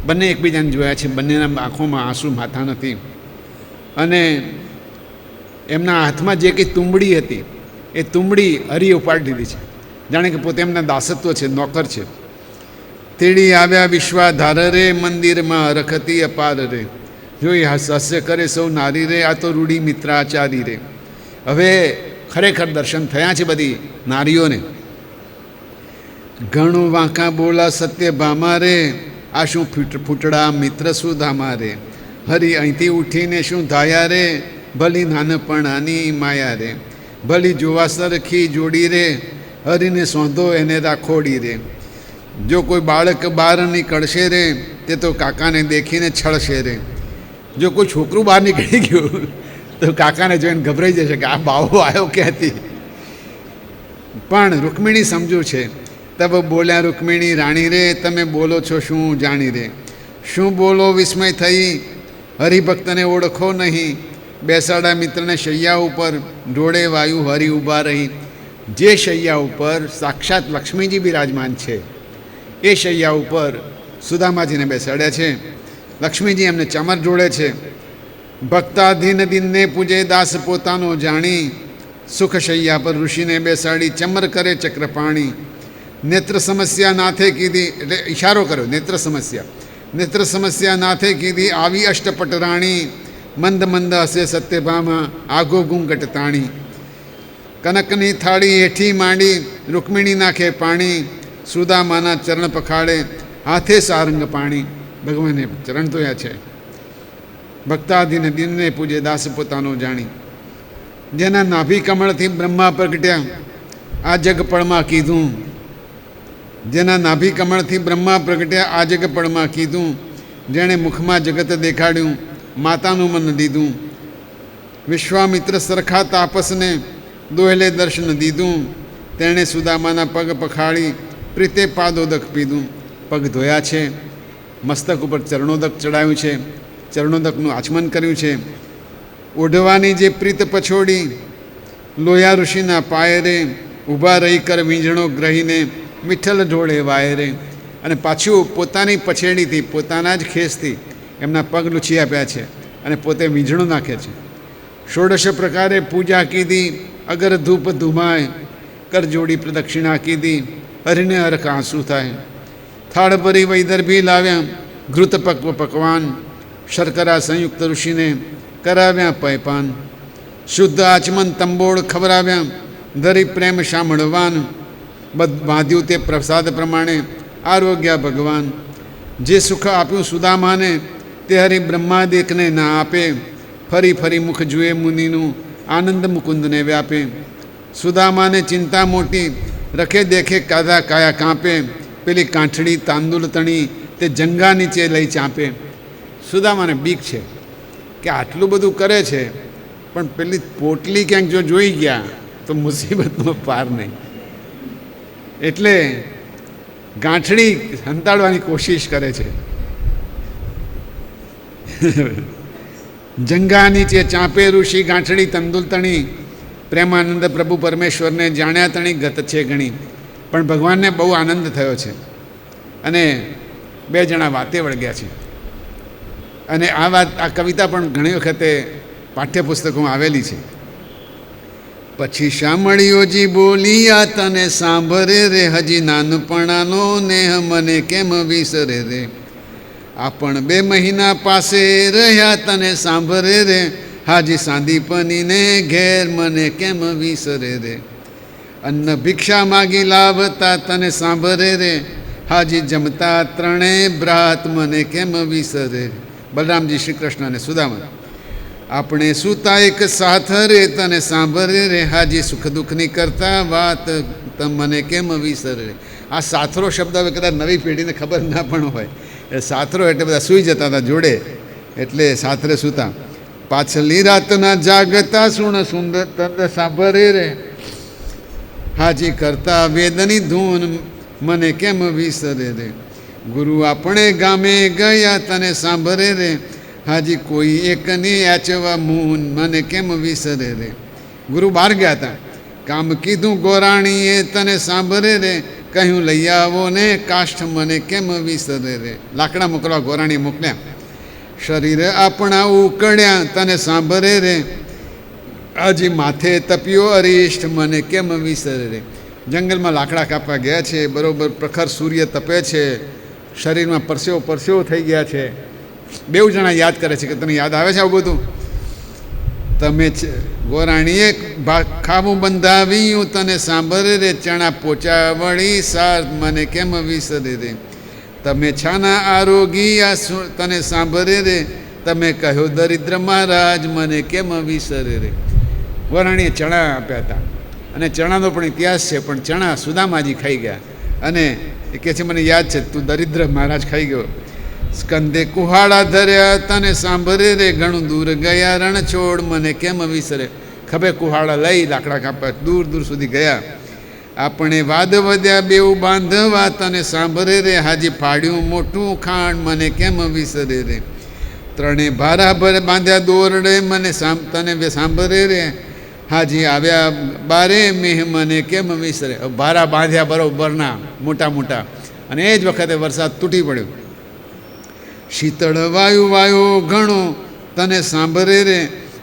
બંને એકબીજાને જોયા છે, બંનેના આંખોમાં આંસુ માથા નથી. અને એમના હાથમાં જે કંઈ તુંબડી હતી એ તુંબડી હરી ઉપાડી દીધી છે, જાણે કે પોતે એમના દાસત્વ છે, નોકર છે. તેડી આવ્યા વિશ્વાધાર રે, મંદિરમાં રખતી અપાર રે. જોઈ હાસ્ય કરે સૌ નારી રે, આ તો રૂઢી મિત્રાચારી રે. હવે ખરેખર દર્શન થયા છે બધી નારીઓને. ઘણું વાંકા બોલા સત્યભામા રે, આ શું ફૂટડા મિત્ર સુધામા રે. હરી અહીંથી ઉઠીને શું ધાયા રે, ભલી નાનપણાની માયા રે. ભલી જોવા સરખી જોડી રે, હરીને સોંધો એને રાખોડી રે. જો કોઈ બાળક બહાર નીકળશે રે, તે તો કાકાને દેખીને છળશે રે. જો કોઈ છોકરું બહાર નીકળી ગયું તો કાકાને જોઈને ગભરાઈ જશે કે આ બાવો આવ્યો ક્યાંથી. પણ રૂકમિણી સમજુ છે. તબ બોલ્યા રૂકમિણી રાણી રે, તમે બોલો છો શું જાણી રે? શું બોલો વિસ્મય થઈ, હરિભક્તને ઓળખો નહીં. બેસાડા મિત્રને શૈયા ઉપર, ઢોળે વાયુ હરિ ઊભા રહી. જે શૈયા ઉપર સાક્ષાત લક્ષ્મીજી બિરાજમાન છે એ શૈયા ઉપર સુદામાજીને બેસાડ્યા છે. લક્ષ્મીજી એમને ચમર જોડે છે. ભક્તાધીન દિનને પૂજે દાસ પોતાનો જાણી. સુખ શૈયા પર ઋષિને બેસાડી, ચમર કરે ચક્રપાણી. નેત્ર સમસ્યા નાથે કીધી, એટલે ઈશારો કર્યો, નેત્ર સમસ્યા. નેત્ર સમસ્યા નાથે કીધી, આવી અષ્ટપટ રાણી. મંદ મંદ હસે સત્યભામા, આગો ગુંગટ તાણી. કનકની થાળી હેઠી માંડી, રૂકમિણી નાખે પાણી. સુદામાના ચરણ પખાડે, હાથે સારંગ પાણી. ભગવાને ચરણ ધોયા છે. ભક્તાધીન દિનને પૂજે દાસ પોતાનો જાણી. જેના નાભી કમળથી બ્રહ્મા પ્રગટ્યા, આ જગપળમાં કીધું. જેના નાભી કમળથી બ્રહ્મા પ્રગટ્યા, આ જગપળમાં કીધું. જેણે મુખમાં જગત દેખાડ્યું, માતાનું મન દીધું. વિશ્વામિત્ર સરખા તાપસને દોહલે દર્શન દીધું. તેણે સુદામાના પગ પખાડી, પ્રીતે પાદોદક પીધું. પગ ધોયા છે, મસ્તક ઉપર ચરણોદક ચડાવ્યું છે, ચરણોદકનું આચમન કર્યું છે. ઓઢવાની જે પ્રીત પછોડી, લોયા ઋષિના પાયે રે. ઊભા રહી કર વીંઝણો ગ્રહીને, વિઠ્ઠલ ઢોળે વાય રે. અને પાછું પોતાની પછેડીથી, પોતાના જ ખેસથી એમના પગ લૂછી આપ્યા છે અને પોતે વીંઝણો નાખે છે. ષોડશ પ્રકારે પૂજા કીધી, અગર ધૂપ ધુમાય. કર જોડી પ્રદક્ષિણા કીધી, હરિને હરખ આંસુ થાય. થાળ ભરી વૈદર્ભી લાવ્યા, ઘૃત પક્વ પકવાન. શર્કરા સંયુક્ત ઋષિને કરાવ્યા પયપાન. શુદ્ધ આચમન તંબોળ ખવરાવ્યા, ધરી પ્રેમ શામળવાન. બાંધ્યું તે પ્રસાદ પ્રમાણે, આરોગ્ય ભગવાન. જે સુખ આપ્યું સુદામાને, તે હરિ બ્રહ્માદિકને ના આપે. ફરી ફરી મુખ જુએ મુનિનું, આનંદ મુકુંદને વ્યાપે. સુદામાને ચિંતા મોટી, રખે દેખે કાદા કાયા કાંપે. પેલી કાંઠડી તાંદુલ તણી, તે જંગા નીચે લઈ ચાંપે. સુદામાને બીક છે કે આટલું બધું કરે છે, પણ પેલી પોટલી ક્યાંક જો જોઈ ગયા તો મુસીબતનો પાર નહીં. એટલે ગાંઠડી સંતાડવાની કોશિશ કરે છે. જંગા નીચે ચાંપે ઋષિ, ગાંઠડી તંદુલ તણી. પ્રેમાનંદ પ્રભુ પરમેશ્વરને જાણ્યા તણી ગત છે ઘણી. પણ ભગવાનને બહુ આનંદ થયો છે અને બે જણા વાતે વળગ્યા છે. અને આ વાત, આ કવિતા પણ ઘણી વખતે પાઠ્યપુસ્તકોમાં આવેલી છે. પછી શામળીઓજી બોલિયા, તને સાંભળે રે. હજી નાનપણાનો નેહ મને કેમ વિસરે રે. આપણ 2 મહિના પાસે રહ્યા, તને સાંભળે રે. હાજી સાંદીપનીને ઘેર મને કેમ વિસરે રે. અન્ન ભિક્ષા માગી લાવતા, તને સાંભળે રે. હાજી જમતા 3 ભ્રાત મને કેમ વિસરે રે. બલરામજી શ્રી કૃષ્ણ અને સુદામા. આપણે સૂતા એક સાથ રે, તને સાંભળે રે. હાજી સુખ દુઃખની કરતા વાત, મને કેમ વિસરે રે. આ સાથરો શબ્દ હવે કદાચ નવી પેઢીને ખબર ના પણ હોય. એ સાથરો એટલે બધા સૂઈ જતા હતા જોડે, એટલે સાથરે સૂતા. પાછલી રાતના જાગતા, સુણ સુંદર તંદ સાંભળે રે. હાજી કરતા વેદની ધૂન, મને કેમ વિસરે રે. ગુરુ આપણે ગામે ગયા, તને સાંભળે રે. હાજી કોઈ એકની આચવા મૂન, મને કેમ વિસરે રે. ગુરુ બહાર ગયા હતા, કામ કીધું ગોરાણીએ, તને સાંભળે રે. કહ્યું લઈ આવો ને કાષ્ઠ, મને કેમ વિસરે રે. લાકડા મોકલવા ગોરાણીએ મોકલ્યા. શરીર આપણા ઉકળ્યા, તને સાંભળે રે. હાજી માથે તપ્યો અરિષ્ટ, મને કેમ વિસરે રે. જંગલમાં લાકડા કાપવા ગયા છે, બરોબર પ્રખર સૂર્ય તપે છે, શરીરમાં પરસેવો થઈ ગયા છે. 2 જણા યાદ કરે છે કે તને યાદ આવે છે આવું બધું? તમે ગોરાણીએ ખાવું બંધાવ્યું, તને સાંભળે રે. ચણા પોચા વળી સાર, મને કેમ વિસરે રે. તમે છાના આરોગી, તને સાંભળે રે. તમે કહ્યો દરિદ્ર મહારાજ, મને કેમ વિસરે રે. ગોરાણીએ ચણા આપ્યા હતા અને ચણાનો પણ ઇતિહાસ છે. પણ ચણા સુદામાજી ખાઈ ગયા અને એ કહે છે મને યાદ છે, તું દરિદ્ર મહારાજ ખાઈ ગયો. સ્કંદે કુહાડા ધર્યા તને સાંભળે રે, ઘણું દૂર ગયા રણ છોડ મને કેમ વિસરે. ખભે કુહાડા લઈ લાકડા કાપવા દૂર દૂર સુધી ગયા. આપણે વાદ વધ્યા બેઉ બાંધવા તને સાંભળે રે, હાજી ફાડ્યું મોટું ખાંડ મને કેમ વિસરે રે. ત્રણે ભારા ભરે બાંધ્યા દોરડે મને તને સાંભળે રે, હાજી આવ્યા બારે મેહ મને કેમ વિસરે. ભારા બાંધ્યા બરોબરના મોટા મોટા, અને એ જ વખતે વરસાદ તૂટી પડ્યો. શીતળ વાયુ વાયો ઘણો તને સાંભળે રે,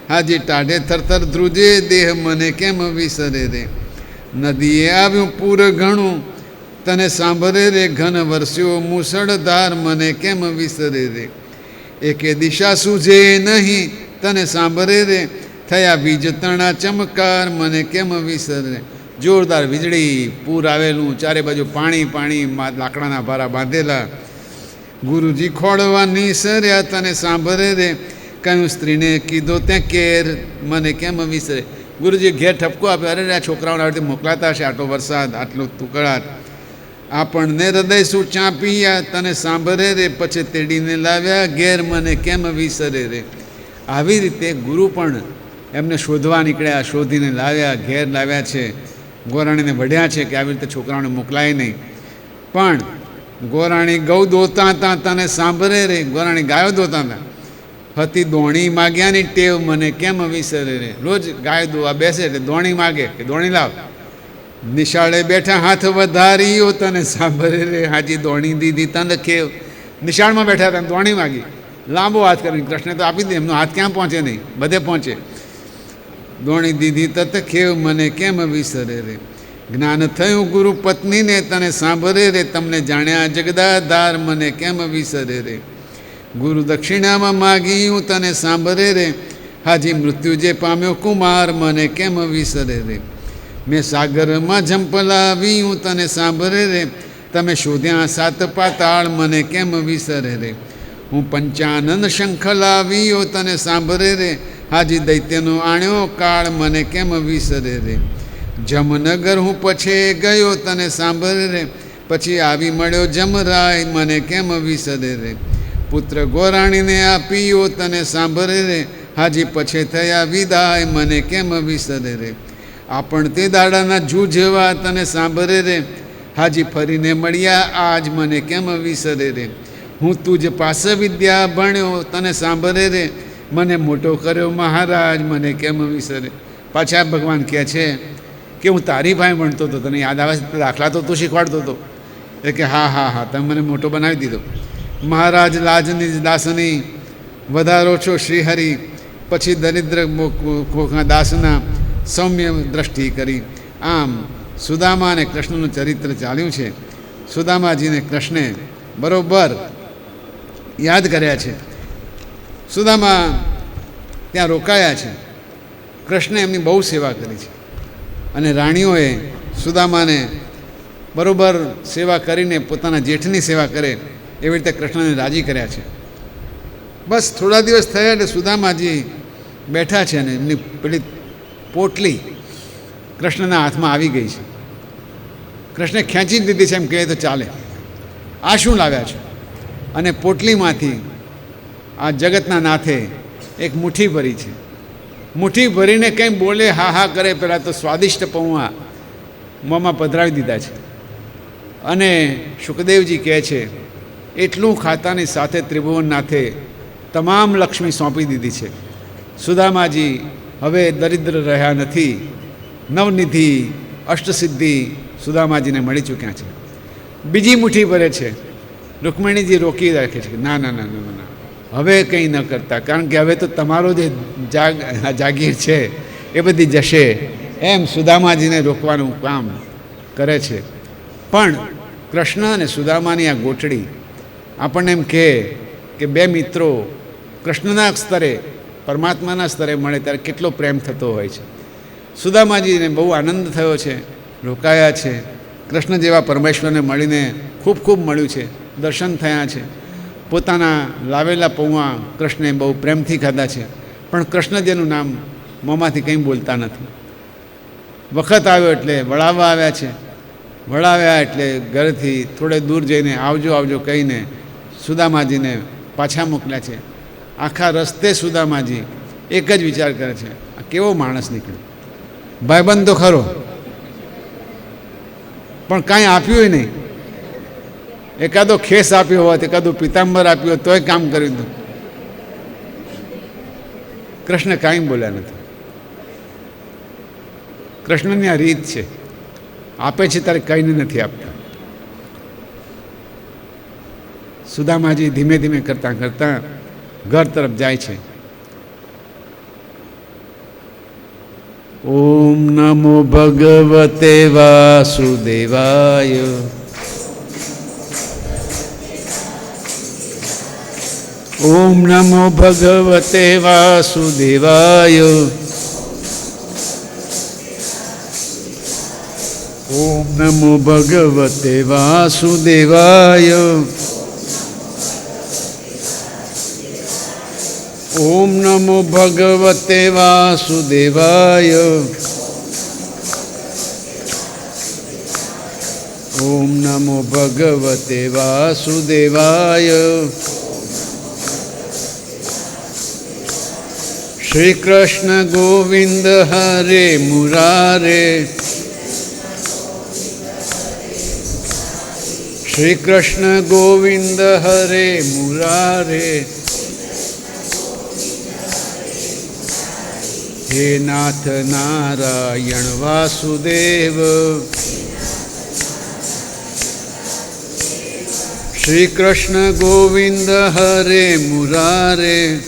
હાજી ટાઢે થરથર ધ્રુજે દેહ મને કેમ વિસરે રે. નદીએ આવ્યું પૂર ઘણું તને સાંભળે રે, ઘન વરસ્યો મુસળધાર મને કેમ વિસરે રે. એકે દિશા સૂઝે નહીં તને સાંભળે રે, થયા વીજ તણા ચમકાર મને કેમ વિસરે. જોરદાર વીજળી, પૂર આવેલું, ચારે બાજુ પાણી પાણી, લાકડાના ભારા બાંધેલા. ગુરુજી ખોળવા નિસર્યા તને સાંભળે રે, કયું સ્ત્રીને કીધો ત્યાં કેર મને કેમ વિસરે. ગુરુજી ઘેર ઠપકો આપ્યો, અરે આ છોકરાઓને આવી મોકલાતા હશે, આટલો વરસાદ આટલો તુકડાટ. આપણને હૃદય શું ચાંપિયા તને સાંભળે રે, પછી તેડીને લાવ્યા ઘેર મને કેમ વિસરે રે. આવી રીતે ગુરુ પણ એમને શોધવા નીકળ્યા, શોધીને લાવ્યા, ઘેર લાવ્યા છે. ગોરાણીને વઢ્યા છે કે આવી રીતે છોકરાઓને મોકલાય નહીં. પણ ગોરાણી ગૌ દોતા હતા તને સાંભળે રે, ગોરાણી ગાયો દોતા હતા. હતી દોણી માગ્યાની ટેવ મને કેમ વિસરે રે. રોજ ગાય દોવા બેસે એટલે દોણી માગે કે દોણી લાવ. નિશાળે બેઠા હાથ વધારીઓ તને સાંભળે રે, હાજી દોણી દીધી તને ખેવ. નિશાળમાં બેઠા હતા દોણી માગી, લાંબો હાથ કરીને કૃષ્ણે તો આપી દે, એમનો હાથ ક્યાં પહોંચે નહીં, બધે પહોંચે. દોણી દીધી તત ખેવ મને કેમ વિસરે રે. જ્ઞાન થયું ગુરુ પત્નીને તને સાંભળે રે, તમને જાણ્યા જગદાધાર મને કેમ વિસરે રે. ગુરુ દક્ષિણામાં માગી તને સાંભળે રે, હાજી મૃત્યુ જે પામ્યો કુમાર મને કેમ વિસરે રે. મેં સાગરમાં ઝંપલાવી તને સાંભળે રે, તમે શોધ્યા સાત પાતાળ મને કેમ વિસરે રે. હું પંચાનન શંખ લાવ્યો તને સાંભળે રે, હાજી દૈત્યનો આણ્યો કાળ મને કેમ વિસરે રે. જમનગર હું પછે ગયો તને સાંભળે રે, પછી આવી મળ્યો જમરાય મને કેમ વિસરે રે. પુત્ર ગોરાણીને આપીઓ તને સાંભળે રે, હાજી પછે થયા વિદાય મને કેમ વિસરે રે. આપણ તે દાડાના જૂજવા તને સાંભળે રે, હાજી ફરીને મળ્યા આજ મને કેમ વિસરે રે. હું તુજ પાસે વિદ્યા ભણ્યો તને સાંભળે રે, મને મોટો કર્યો મહારાજ મને કેમ વિસરે. પાછા ભગવાન કહે છે કે હું તારી ભાઈ ભણતો હતો, તને યાદ આવે છે દાખલા તો તું શીખવાડતો હતો. એ કે હા હા હા, તમે મને મોટો બનાવી દીધો. મહારાજ લાજની દાસની વધારો છો શ્રીહરિ, પછી દરિદ્ર દાસના સૌમ્ય દ્રષ્ટિ કરી. આમ સુદામા અને કૃષ્ણનું ચરિત્ર ચાલ્યું છે. સુદામાજીને કૃષ્ણે બરોબર યાદ કર્યા છે. સુદામા ત્યાં રોકાયા છે. કૃષ્ણે એમની બહુ સેવા કરી છે, અને રાણીઓએ સુદામાને બરોબર સેવા કરીને પોતાના જેઠની સેવા કરે એવી રીતે કૃષ્ણને રાજી કર્યા છે. બસ થોડા દિવસ થયા એટલે સુદામાજી બેઠા છે અને એમની પેલી પોટલી કૃષ્ણના હાથમાં આવી ગઈ છે. કૃષ્ણે ખેંચી દીધી છે એમ કહે તો ચાલે. આ શું લાવ્યા છે? અને પોટલીમાંથી આ જગતના નાથે એક મુઠ્ઠી ભરી છે. મુઠ્ઠી ભરીને કંઈ બોલે હા હા કરે, પહેલાં તો સ્વાદિષ્ટ પૌવા મોંમાં પધરાવી દીધા છે. અને સુખદેવજી કહે છે એટલું ખાતાની સાથે ત્રિભુવનનાથે તમામ લક્ષ્મી સોંપી દીધી છે. સુદામાજી હવે દરિદ્ર રહ્યા નથી. નવનિધિ અષ્ટસિદ્ધિ સુદામાજીને મળી ચૂક્યા છે. બીજી મુઠ્ઠી ભરે છે. રૂકમણીજી રોકી રાખે છે, ના ના ના ના ના, હવે કંઈ ન કરતા, કારણ કે હવે તો તમારો જે જાગીર છે એ બધી જશે. એમ સુદામાજીને રોકવાનું કામ કરે છે. પણ કૃષ્ણ અને સુદામાની આ ગોઠડી આપણને એમ કહે કે બે મિત્રો કૃષ્ણના સ્તરે પરમાત્માના સ્તરે મળે ત્યારે કેટલો પ્રેમ થતો હોય છે. સુદામાજીને બહુ આનંદ થયો છે, રોકાયા છે. કૃષ્ણ જેવા પરમેશ્વરને મળીને ખૂબ ખૂબ મળ્યું છે, દર્શન થયા છે. પોતાના લાવેલા પૌવા કૃષ્ણે બહુ પ્રેમથી ખાધા છે. પણ કૃષ્ણ જેનું નામ મોંમાંથી કંઈ બોલતા નથી. વખત આવ્યો એટલે વળાવવા આવ્યા છે. વળાવ્યા એટલે ઘરેથી થોડે દૂર જઈને આવજો આવજો કહીને સુદામાજીને પાછા મોકલ્યા છે. આખા રસ્તે સુદામાજી એક જ વિચાર કરે છે, આ કેવો માણસ નીકળ્યો, ભાઈબંધ તો ખરો પણ કાંઈ આપ્યું નહીં. એકાદો ખેસ આપ્યો હોત, એકાદું પિતાંબર આપ્યો હોત તોય કામ કરી દઉં. કૃષ્ણ કાંઈ બોલ્યા નથી. કૃષ્ણની આ રીત છે, આપે છે ત્યારે કંઈને નથી આપતા. સુદામાજી ધીમે ધીમે કરતાં કરતાં ઘર તરફ જાય છે. ઓમ નમો ભગવતે વાસુદેવાય. ઓમ નમો ભગવતે વાસુદેવાય. ઓમ નમો ભગવતે વાસુદેવાય. ઓમ નમો ભગવતે વાસુદેવાય. ઓમ નમો ભગવતે વાસુદેવાય. શ્રી કૃષ્ણ ગોવિંદ હરે મુરારે. શ્રી કૃષ્ણ ગોવિંદ હરે મુરારે. હે નાથ નારાયણ વાસુદેવ. શ્રી કૃષ્ણ ગોવિંદ હરે મુરારે.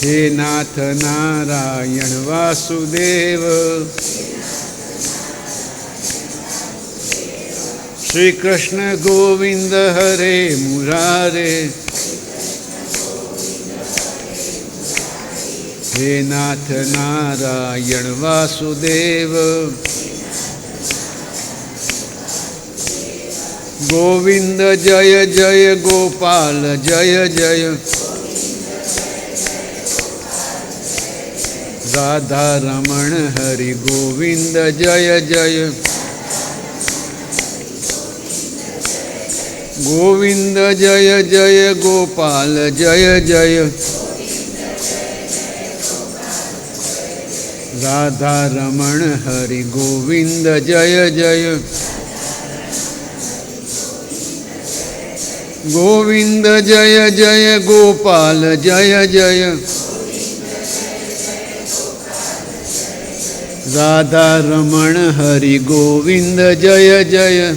હે નાથ નારાયણ વાસુદેવ. શ્રી કૃષ્ણ ગોવિંદ હરે મુરારે. હે નાથ નારાયણ વાસુદેવ. ગોવિંદ જય જય ગોપાલ જય જય. રાધા રમણ હરિ ગોવિંદ જય જય. ગોવિંદ જય જય ગોપાલ જય જય. રાધા રમણ હરિ ગોવિંદ જય જય. ગોવિંદ જય જય ગોપાલ જય જય. રાધા રમણ હરિ ગોવિંદ જય જય.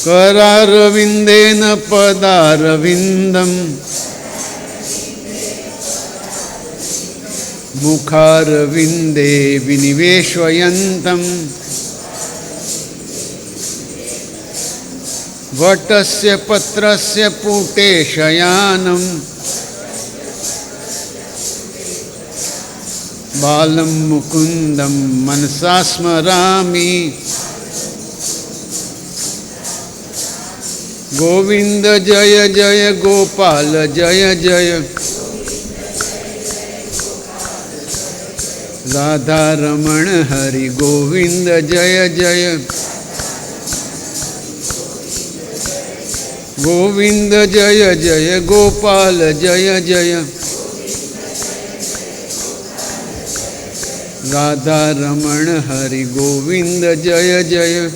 કરારવિંદેન પદારવિંદમ. મુખારવિંદે વિનિવેશયંતમ. વટસ્ય પત્રસ્ય પુટે શયાનમ. બાલમ મુકુંદમ મનસા સ્મરામિ. ગોવિંદ જય જય ગોપાલ જય જય. રાધા રમણ હરિ ગોવિંદ જય જય. ગોવિંદ જય જય ગોપાલ જય જય. રાધા રમણ હરિ ગોવિંદ જય જય.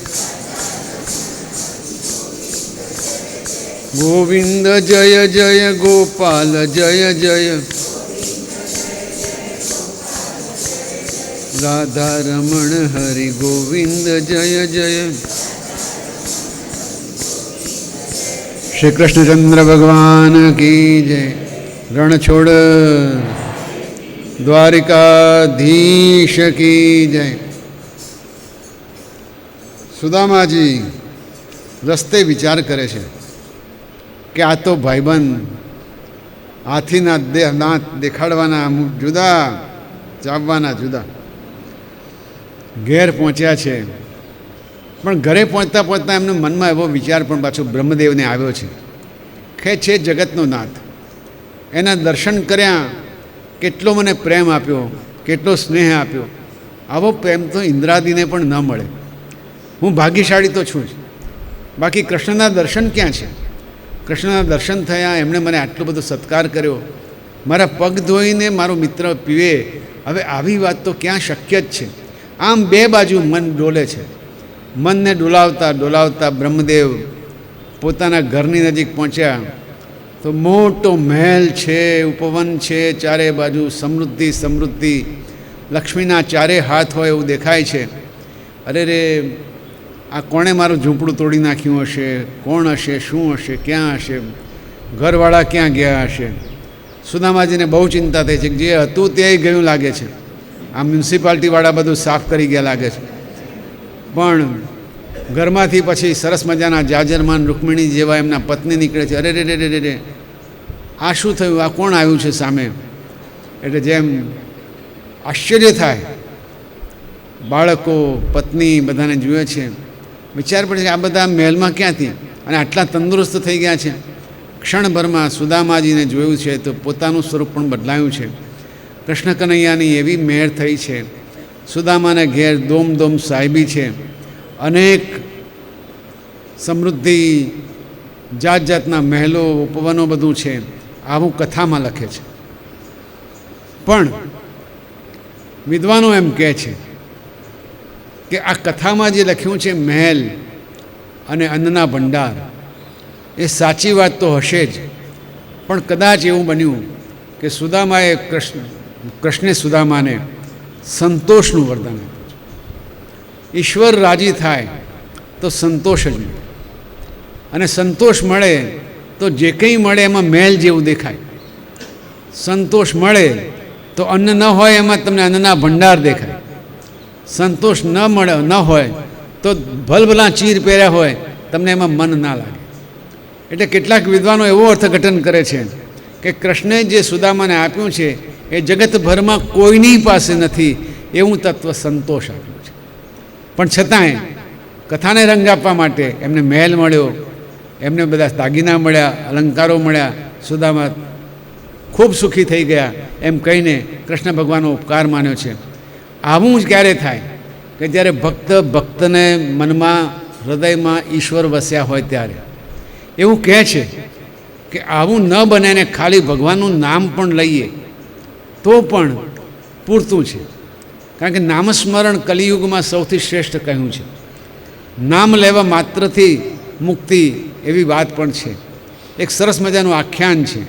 ગોવિંદ જય જય ગોપાલ જય જય. રાધા રમણ હરિ ગોવિંદ જય જય. શ્રી કૃષ્ણચંદ્ર ભગવાન કી જય. રણછોડ દ્વારિકાધીશ કી જય. સુદામાજી રસ્તે વિચાર કરે છે કે આ તો ભાઈબંધ, હાથીના દાંત દેખાડવાના અમુક જુદા, ચાવવાના જુદા. ઘેર પહોંચ્યા છે, પણ ઘરે પહોંચતા પહોંચતા એમના મનમાં એવો વિચાર પણ પાછો બ્રહ્મદેવને આવ્યો છે કે છે જગતનો નાથ, એના દર્શન કર્યા, કેટલો મને પ્રેમ આપ્યો, કેટલો સ્નેહ આપ્યો, આવો પ્રેમ તો ઇન્દ્રાદિને પણ ન મળે. હું ભાગ્યશાળી તો છું જ, બાકી કૃષ્ણના દર્શન ક્યાં છે? કૃષ્ણના દર્શન થયા, એમણે મને આટલો બધો સત્કાર કર્યો, મારા પગ ધોઈને મારો મિત્ર પીવે. હવે આવી વાત તો ક્યાં શક્ય જ છે? આમ બે બાજુ મન ડોલે છે. મનને ડોલાવતા ડોલાવતા બ્રહ્મદેવ પોતાના ઘરની નજીક પહોંચ્યા તો મોટો મહેલ છે, ઉપવન છે, ચારે બાજુ સમૃદ્ધિ સમૃદ્ધિ, લક્ષ્મીના ચારે હાથ હોય એવું દેખાય છે. અરે રે, આ કોણે મારું ઝૂંપડું તોડી નાખ્યું હશે? કોણ હશે? શું હશે? ક્યાં હશે? ઘરવાળા ક્યાં ગયા હશે? સુદામાજીને બહુ ચિંતા થઈ છે. જે હતું તે ગયું લાગે છે. આ મ્યુનિસિપાલિટીવાળા બધું સાફ કરી ગયા લાગે છે. પણ ઘરમાંથી પછી સરસ મજાના જાજરમાન રૂકમિણી જેવા એમના પત્ની નીકળે છે. અરે રે રે રે રે, આ શું થયું? આ કોણ આવ્યું છે સામે? એટલે જેમ આશ્ચર્ય થાય, બાળકો, પત્ની બધાને જુએ છે. વિચાર પડે છે આ બધા મહેલમાં ક્યાંથી અને આટલા તંદુરસ્ત થઈ ગયા છે? ક્ષણભરમાં સુદામાજીને જોયું છે તો પોતાનું સ્વરૂપ પણ બદલાયું છે. કૃષ્ણ કનૈયાની એવી મેળ થઈ છે. સુદામાને ઘેર દોમ દોમ સાહેબી છે, અનેક સમૃદ્ધિ, જાત જાતના મહેલો, ઉપવનો બધું છે. આવું કથામાં લખે છે. પણ વિદ્વાનો એમ કહે છે કે આ કથામાં જે લખ્યું છે મહેલ અને અન્નના ભંડાર, એ સાચી વાત તો હશે જ, પણ કદાચ એવું બન્યું કે સુદામાએ કૃષ્ણે સુદામાને સંતોષનું વરદાન આપ્યું છે. ઈશ્વર રાજી થાય તો સંતોષ જ મળે, અને સંતોષ મળે તો જે કંઈ મળે એમાં મહેલ જેવું દેખાય. સંતોષ મળે તો અન્ન ન હોય એમાં તમને અન્નના ભંડાર દેખાય. સંતોષ ન મળે ન હોય તો ભલભલા ચીર પહેર્યા હોય તમને એમાં મન ના લાગે. એટલે કેટલાક વિદ્વાનો એવો અર્થઘટન કરે છે કે કૃષ્ણે જે સુદામાને આપ્યું છે એ જગતભરમાં કોઈની પાસે નથી એવું તત્વ સંતોષ આપ્યું છે. પણ છતાંય કથાને રંગ આપવા માટે એમને મહેલ મળ્યો, એમને બધા દાગીના મળ્યા, અલંકારો મળ્યા, સુદામા ખૂબ સુખી થઈ ગયા એમ કહીને કૃષ્ણ ભગવાનનો ઉપકાર માન્યો છે. આવું જ ક્યારે થાય કે જ્યારે ભક્તને મનમાં, હૃદયમાં ઈશ્વર વસ્યા હોય ત્યારે. એવું કહે છે કે આવું ન બને ને ખાલી ભગવાનનું નામ પણ લઈએ તો પણ પૂરતું છે. કારણ કે નામસ્મરણ કલિયુગમાં સૌથી શ્રેષ્ઠ કહ્યું છે. નામ લેવા માત્રથી મુક્તિ એવી વાત પણ છે. એક સરસ મજાનું આખ્યાન છે,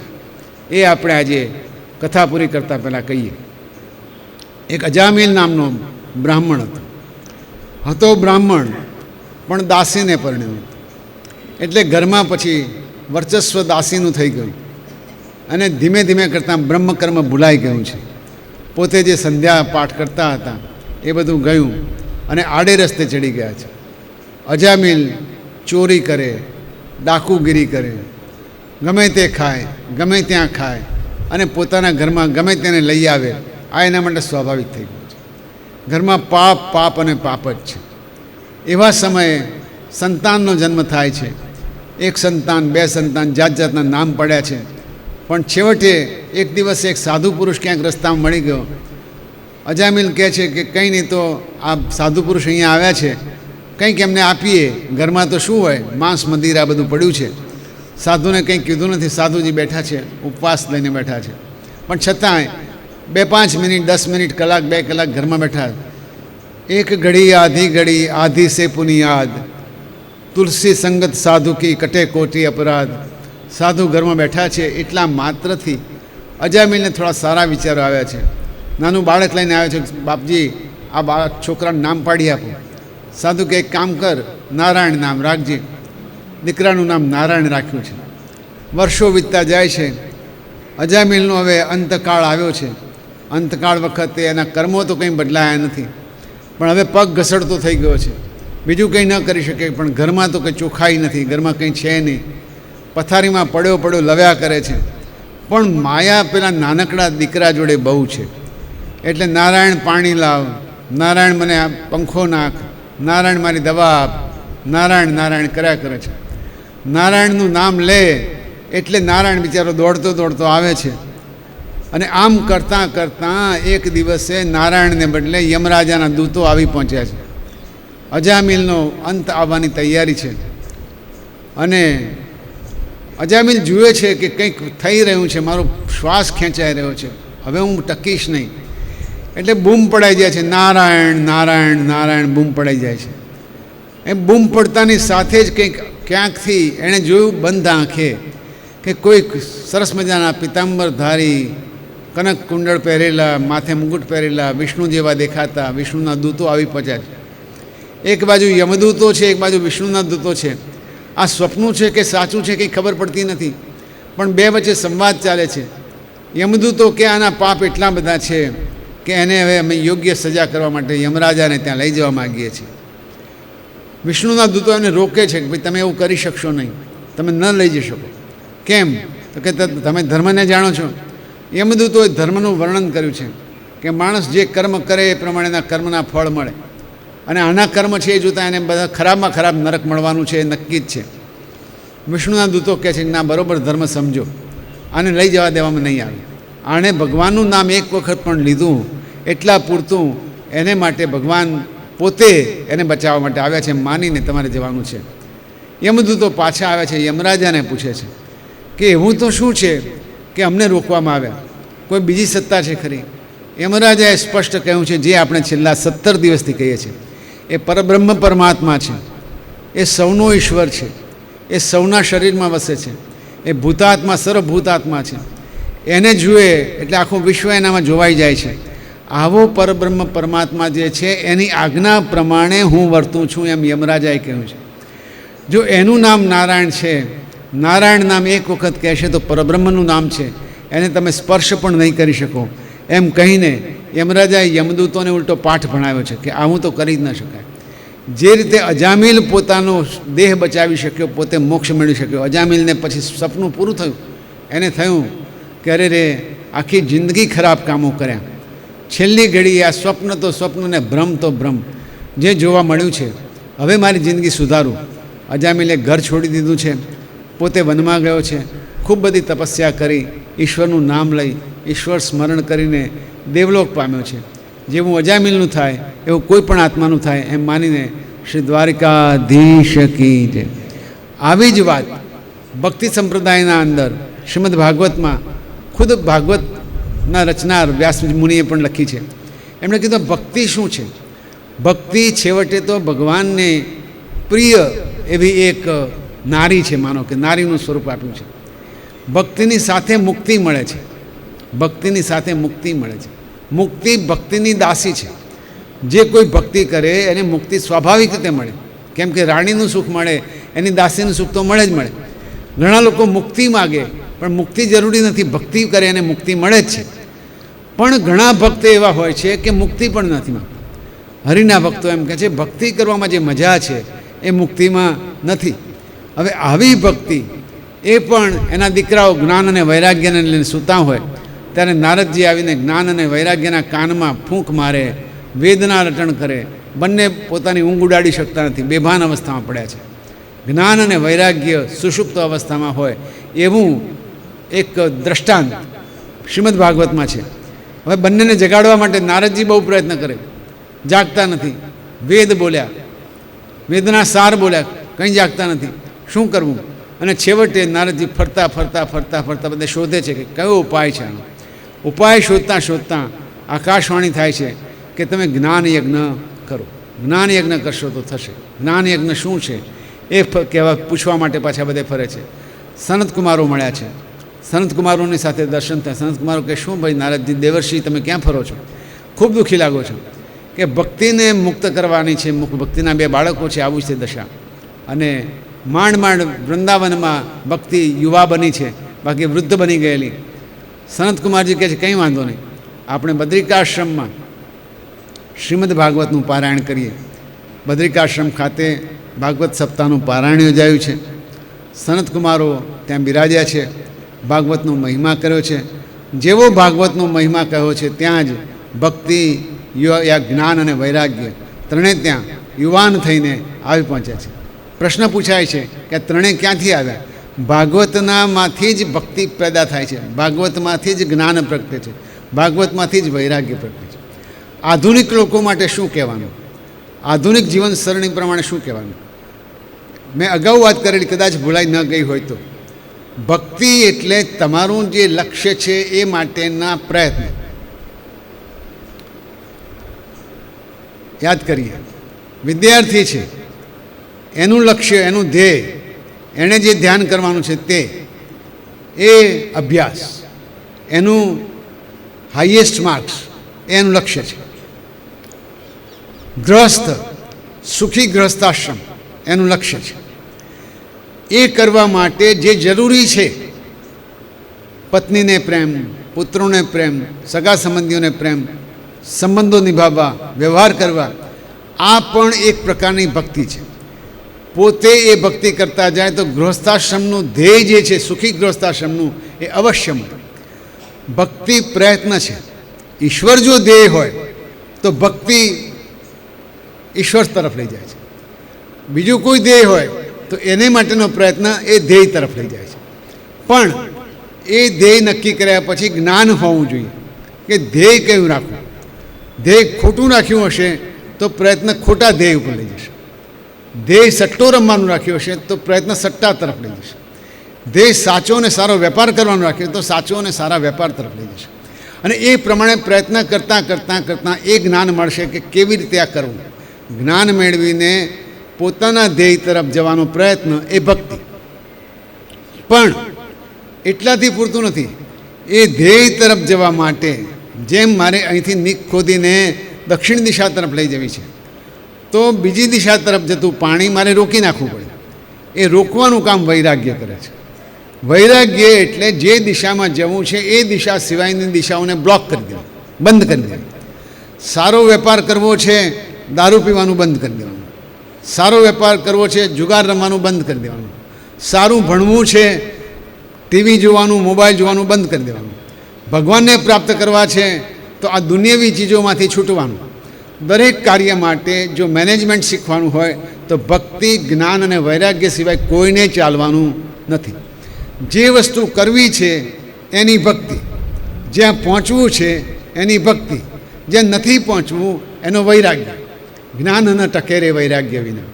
એ આપણે આજે કથા પૂરી કરતાં પહેલાં કહીએ. એક અજામિલ નામનો બ્રાહ્મણ હતો. બ્રાહ્મણ પણ દાસીને પરણ્યો, એટલે ઘરમાં પછી વર્ચસ્વ દાસીનું થઈ ગયું અને ધીમે ધીમે કરતાં બ્રહ્મકર્મ ભૂલાઈ ગયું છે. પોતે જે સંધ્યા પાઠ કરતા હતા એ બધું ગયું અને આડે રસ્તે ચડી ગયા છે. અજામિલ ચોરી કરે, ડાકુગીરી કરે, ગમે તે ખાય, ગમે ત્યાં ખાય અને પોતાના ઘરમાં ગમે તેને લઈ આવે. આ એના માટે સ્વાભાવિક થઈ ગયું છે. ઘરમાં પાપ પાપ અને પાપ જ છે. એવા સમયે સંતાનનો જન્મ થાય છે. એક સંતાન, બે સંતાન, જાત જાતના નામ પડ્યા છે. પણ છેવટે એક દિવસ એક સાધુ પુરુષ ક્યાંક રસ્તામાં મળી ગયો. અજામિલ કહે છે કે કંઈ નહીં, તો આ સાધુ પુરુષ અહીંયા આવ્યા છે, કંઈક એમને આપીએ. ઘરમાં તો શું હોય, માંસ મંદિર આ બધું પડ્યું છે. સાધુને કંઈ કીધું નથી. સાધુજી બેઠા છે, ઉપવાસ લઈને બેઠા છે. પણ છતાંય 2-5 મિનિટ, 10 મિનિટ, કલાક, 2 કલાક ઘરમાં બેઠા. એક ઘડી આધી ઘડી આધી સે પુનિયાદ, તુલસી સંગત સાધુ કી કટે કોટી અપરાધ. સાધુ ઘરમાં બેઠા છે એટલા માત્રથી અજામિલને થોડા સારા વિચારો આવ્યા છે. નાનું બાળક લઈને આવ્યો છે. બાપજી, આ બાળક છોકરાનું નામ પાડી આપો. સાધુ કે એક કામ કર, નારાયણ નામ રાખજે. દીકરાનું નામ નારાયણ રાખ્યું છે. વર્ષો વીતતા જાય છે. અજામિલનો હવે અંતકાળ આવ્યો છે. અંતકાળ વખતે એના કર્મો તો કંઈ બદલાયા નથી, પણ હવે પગ ઘસડતો થઈ ગયો છે. બીજું કંઈ ન કરી શકે, પણ ઘરમાં તો કંઈ ચોખ્ખાઈ નથી, ઘરમાં કંઈ છે નહીં. પથારીમાં પડ્યો પડ્યો લવ્યા કરે છે. પણ માયા પેલા નાનકડા દીકરા જોડે બહુ છે. એટલે નારાયણ પાણી લાવ, નારાયણ મને આ પંખો નાખ, નારાયણ મારી દવા આપ, નારાયણ નારાયણ કર્યા કરે છે. નારાયણનું નામ લે એટલે નારાયણ બિચારો દોડતો દોડતો આવે છે. અને આમ કરતાં કરતાં એક દિવસે નારાયણને બદલે યમરાજાના દૂતો આવી પહોંચ્યા છે. અજામિલનો અંત આવવાની તૈયારી છે અને અજામિલ જુએ છે કે કંઈક થઈ રહ્યું છે, મારો શ્વાસ ખેંચાઈ રહ્યો છે, હવે હું ટકીશ નહીં. એટલે બૂમ પડાઈ જાય છે, નારાયણ નારાયણ નારાયણ બૂમ પડાઈ જાય છે. એ બૂમ પડતાની સાથે જ કંઈક ક્યાંકથી એણે જોયું બંધ આંખે કે કોઈક સરસ મજાના પિતાંબરધારી, કનક કુંડળ પહેરેલા, માથે મુકુટ પહેરેલા, વિષ્ણુ જેવા દેખાતા વિષ્ણુના દૂતો આવી પહોંચ્યા છે. એક બાજુ યમદૂતો છે, એક બાજુ વિષ્ણુના દૂતો છે. આ સ્વપ્નું છે કે સાચું છે કંઈ ખબર પડતી નથી, પણ બે વચ્ચે સંવાદ ચાલે છે. યમદૂતો કે આના પાપ એટલા બધા છે કે એને હવે અમે યોગ્ય સજા કરવા માટે યમરાજાને ત્યાં લઈ જવા માગીએ છીએ. વિષ્ણુના દૂતો એને રોકે છે કે ભાઈ તમે એવું કરી શકશો નહીં, તમે ન લઈ જઈ શકો. કેમ? તો કે તમે ધર્મને જાણો છો. યમદૂતોએ ધર્મનું વર્ણન કર્યું છે કે માણસ જે કર્મ કરે એ પ્રમાણેના કર્મના ફળ મળે, અને આના કર્મ છે એ જોતાં એને બધા ખરાબમાં ખરાબ નરક મળવાનું છે એ નક્કી જ છે. વિષ્ણુના દૂતો કહે છે કે ના, બરાબર ધર્મ સમજો, આને લઈ જવા દેવામાં નહીં આવે. આણે ભગવાનનું નામ એક વખત પણ લીધું એટલા પૂરતું એને માટે ભગવાન પોતે એને બચાવવા માટે આવ્યા છે, માનીને તમારે જવાનું છે. યમદૂતો પાછા આવ્યા છે, યમરાજાને પૂછે છે કે એવું તો શું છે કે અમને રોકવામાં આવ્યા, કોઈ બીજી સત્તા છે ખરી? યમરાજાએ સ્પષ્ટ કહ્યું છે જે આપણે છેલ્લા 17 દિવસથી કહીએ છીએ, એ પરબ્રહ્મ પરમાત્મા છે, એ સૌનો ઈશ્વર છે, એ સૌના શરીરમાં વસે છે, એ ભૂતાત્મા સર્વભૂતાત્મા છે. એને જુએ એટલે આખું વિશ્વ એનામાં જોવાઈ જાય છે. આવો પરબ્રહ્મ પરમાત્મા જે છે એની આજ્ઞા પ્રમાણે હું વર્તું છું, એમ યમરાજાએ કહ્યું છે. જો એનું નામ નારાયણ છે, નારાયણ નામ એક વખત કહેશે તો પરબ્રહ્મનું નામ છે, એને તમે સ્પર્શ પણ નહીં કરી શકો. એમ કહીને યમરાજાએ યમદૂતોને ઉલટો પાઠ ભણાવ્યો છે કે આવું તો કરી જ ન શકાય. જે રીતે અજામિલ પોતાનો દેહ બચાવી શક્યો, પોતે મોક્ષ મેળવી શક્યો, અજામિલને પછી સપનું પૂરું થયું. એને થયું કે અરે રે, આખી જિંદગી ખરાબ કામો કર્યા, છેલ્લી ઘડી આ સ્વપ્ન તો સ્વપ્ન ને ભ્રમ તો ભ્રમ, જે જોવા મળ્યું છે હવે મારી જિંદગી સુધારું. અજામિલે ઘર છોડી દીધું છે, પોતે વનમાં ગયો છે, ખૂબ બધી તપસ્યા કરી, ઈશ્વરનું નામ લઈ, ઈશ્વર સ્મરણ કરીને દેવલોક પામ્યો છે. જેવું અજામિલનું થાય એવું કોઈ પણ આત્માનું થાય એમ માનીને શ્રી દ્વારિકાધીશ કી જય. આવી જ વાત ભક્તિ સંપ્રદાયના અંદર શ્રીમદ ભાગવતમાં ખુદ ભાગવતના રચનાર વ્યાસ મુનિએ પણ લખી છે. એમણે કીધું ભક્તિ શું છે? ભક્તિ છેવટે તો ભગવાનને પ્રિય એવી એક નારી છે, માનો કે નારીનું સ્વરૂપ આપ્યું છે. ભક્તિની સાથે મુક્તિ મળે છે, ભક્તિની સાથે મુક્તિ મળે છે. મુક્તિ ભક્તિની દાસી છે. જે કોઈ ભક્તિ કરે એને મુક્તિ સ્વાભાવિક રીતે મળે, કેમ કે રાણીનું સુખ મળે, એની દાસીનું સુખ તો મળે જ મળે. ઘણા લોકો મુક્તિ માગે પણ મુક્તિ જરૂરી નથી, ભક્તિ કરે એને મુક્તિ મળે જ છે. પણ ઘણા ભક્તો એવા હોય છે કે મુક્તિ પણ નથી માગતા. હરિના ભક્તો એમ કહે છે ભક્તિ કરવામાં જે મજા છે એ મુક્તિમાં નથી. હવે આવી ભક્તિ એ પણ એના દીકરાઓ જ્ઞાન અને વૈરાગ્યને લઈને સૂતા હોય ત્યારે નારદજી આવીને જ્ઞાન અને વૈરાગ્યના કાનમાં ફૂંક મારે, વેદના રટણ કરે, બંને પોતાની ઊંઘ ઉડાડી શકતા નથી, બેભાન અવસ્થામાં પડ્યા છે. જ્ઞાન અને વૈરાગ્ય સુષુપ્ત અવસ્થામાં હોય એવું એક દ્રષ્ટાંત શ્રીમદ ભાગવતમાં છે. હવે બંનેને જગાડવા માટે નારદજી બહુ પ્રયત્ન કરે, જાગતા નથી. વેદ બોલ્યા, વેદના સાર બોલ્યા, કંઈ જાગતા નથી. શું કરવું? અને છેવટે નારદજી ફરતા ફરતા ફરતા ફરતા બધે શોધે છે કે કયો ઉપાય છે આનો. ઉપાય શોધતાં શોધતાં આકાશવાણી થાય છે કે તમે જ્ઞાન યજ્ઞ કરો, જ્ઞાન યજ્ઞ કરશો તો થશે. જ્ઞાન યજ્ઞ શું છે એ કહેવા પૂછવા માટે પાછા બધે ફરે છે. સનતકુમારો મળ્યા છે, સનતકુમારોની સાથે દર્શન થાય. સનતકુમારો કે શું ભાઈ નારદજી દેવર્ષિ તમે ક્યાં ફરો છો? ખૂબ દુઃખી લાગો છો. કે ભક્તિને મુક્ત કરવાની છે, ભક્તિના 2 બાળકો છે, આવું છે દશા. અને માંડ માંડ વૃંદાવનમાં ભક્તિ યુવા બની છે, બાકી વૃદ્ધ બની ગયેલી. સનતકુમારજી કહે છે કંઈ વાંધો નહીં, આપણે બદ્રિકાશ્રમમાં શ્રીમદ ભાગવતનું પારાયણ કરીએ. બદ્રિકાશ્રમ ખાતે ભાગવત સપ્તાહનું પારાયણ યોજાયું છે. સનતકુમારો ત્યાં બિરાજ્યા છે, ભાગવતનો મહિમા કર્યો છે. જેવો ભાગવતનો મહિમા કહ્યો છે ત્યાં જ ભક્તિ, જ્ઞાન અને વૈરાગ્ય ત્રણે ત્યાં યુવાન થઈને આવી પહોંચ્યા છે. પ્રશ્ન પૂછાય છે કે ત્રણે ક્યાંથી આવ્યા? ભાગવતનામાંથી જ ભક્તિ પેદા થાય છે, ભાગવતમાંથી જ જ્ઞાન પ્રગટે છે, ભાગવતમાંથી જ વૈરાગ્ય પ્રગટે છે. આધુનિક લોકો માટે શું કહેવાનું, આધુનિક જીવન સરણી પ્રમાણે શું કહેવાનું? મેં અગાઉ વાત કરેલી, કદાચ ભૂલાઈ ન ગઈ હોય તો, ભક્તિ એટલે તમારું જે લક્ષ્ય છે એ માટેના પ્રયત્ન. યાદ કરીએ, વિદ્યાર્થી છે, એનું લક્ષ્ય, એનું ધ્યેય, એણે જે ધ્યાન કરવાનું છે તે, એ અભ્યાસ, એનું હાઈએસ્ટ માર્ક્સ, એનું લક્ષ્ય છે. ગૃહસ્થ, સુખી ગૃહસ્થાશ્રમ એનું લક્ષ્ય છે. એ કરવા માટે જે જરૂરી છે, પત્નીને પ્રેમ, પુત્રોને પ્રેમ, સગા સંબંધીઓને પ્રેમ, સંબંધો નિભાવવા, વ્યવહાર કરવા, આ પણ એક પ્રકારની ભક્તિ છે. પોતે એ ભક્તિ કરતા જાય તો ગૃહસ્થાશ્રમનું ધ્યેય જે છે, સુખી ગૃહસ્થાશ્રમનું, એ અવશ્ય મળે. ભક્તિ પ્રયત્ન છે. ઈશ્વર જો ધ્યેય હોય તો ભક્તિ ઈશ્વર તરફ લઈ જાય છે. બીજું કોઈ ધ્યેય હોય તો એને માટેનો પ્રયત્ન એ ધ્યેય તરફ લઈ જાય છે. પણ એ ધ્યેય નક્કી કર્યા પછી જ્ઞાન હોવું જોઈએ કે ધ્યેય કયું રાખવું. ધ્યેય ખોટું રાખ્યું હશે તો પ્રયત્ન ખોટા ધ્યેય ઉપર લઈ જશે. ધ્યેય સટ્ટો રમવાનું રાખ્યું હશે તો પ્રયત્ન સટ્ટા તરફ લઈ જશે. ધ્યેય સાચો અને સારો વેપાર કરવાનું રાખ્યો તો સાચો અને સારા વેપાર તરફ લઈ જશે. અને એ પ્રમાણે પ્રયત્ન કરતાં કરતાં કરતાં એ જ્ઞાન મળશે કે કેવી રીતે આ કરવું. જ્ઞાન મેળવીને પોતાના ધ્યેય તરફ જવાનો પ્રયત્ન એ ભક્તિ. પણ એટલાથી પૂરતું નથી. એ ધ્યેય તરફ જવા માટે જેમ મારે અહીંથી નીક ખોદીને દક્ષિણ દિશા તરફ લઈ જવી છે, તો બીજી દિશા તરફ જતું પાણી મારે રોકી નાખવું પડે. એ રોકવાનું કામ વૈરાગ્ય કરે છે. વૈરાગ્ય એટલે જે દિશામાં જવું છે એ દિશા સિવાયની દિશાઓને બ્લોક કરી દેવા, બંધ કરી દેવા. સારો વેપાર કરવો છે, દારૂ પીવાનું બંધ કરી દેવાનું. સારો વેપાર કરવો છે, જુગાર રમવાનું બંધ કરી દેવાનું. સારું ભણવું છે, ટીવી જોવાનું, મોબાઈલ જોવાનું બંધ કરી દેવાનું. ભગવાનને પ્રાપ્ત કરવા છે તો આ દુનિયાવી ચીજોમાંથી છૂટવાનું. દરેક કાર્ય માટે જો મેનેજમેન્ટ શીખવાનું હોય તો ભક્તિ, જ્ઞાન અને વૈરાગ્ય સિવાય કોઈને ચાલવાનું નથી. જે વસ્તુ કરવી છે એની ભક્તિ, જ્યાં પહોંચવું છે એની ભક્તિ, જ્યાં નથી પહોંચવું એનો વૈરાગ્ય. જ્ઞાન ન ટકે રે વૈરાગ્ય વિના.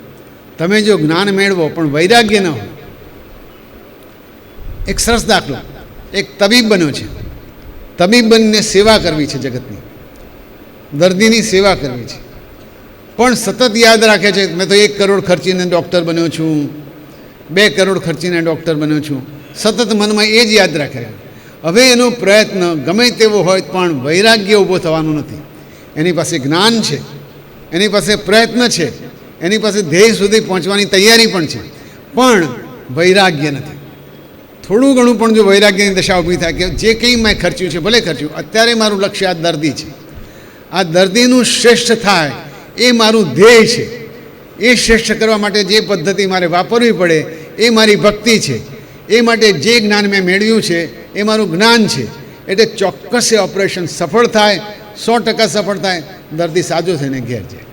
તમે જો જ્ઞાન મેળવો પણ વૈરાગ્ય ન હોય. એક સરસ દાખલો, એક તબીબ બન્યો છે. તબીબ બનીને સેવા કરવી છે જગતની, દર્દીની સેવા કરવી છે, પણ સતત યાદ રાખે છે મેં તો 1 કરોડ ખર્ચીને ડૉક્ટર બન્યો છું, 2 કરોડ ખર્ચીને ડૉક્ટર બન્યો છું. સતત મનમાં એ જ યાદ રાખે. હવે એનો પ્રયત્ન ગમે તેવો હોય પણ વૈરાગ્ય ઊભો થવાનું નથી. એની પાસે જ્ઞાન છે, એની પાસે પ્રયત્ન છે, એની પાસે ધ્યેય સુધી પહોંચવાની તૈયારી પણ છે, પણ વૈરાગ્ય નથી. થોડું ઘણું પણ જો વૈરાગ્યની દશા ઊભી થાય કે જે કંઈ મેં ખર્ચ્યું છે ભલે ખર્ચ્યું, અત્યારે મારું લક્ષ્ય આ દર્દી છે, આ દર્દીનું શ્રેષ્ઠ થાય એ મારું ધ્યેય છે. એ શ્રેષ્ઠ કરવા માટે જે પદ્ધતિ મારે વાપરવી પડે એ મારી ભક્તિ છે. એ માટે જે જ્ઞાન મેં મેળવ્યું છે એ મારું જ્ઞાન છે. એટલે ચોક્કસ એ ઓપરેશન સફળ થાય, 100% સફળ થાય, દર્દી સાજો થઈને ઘેર જાય.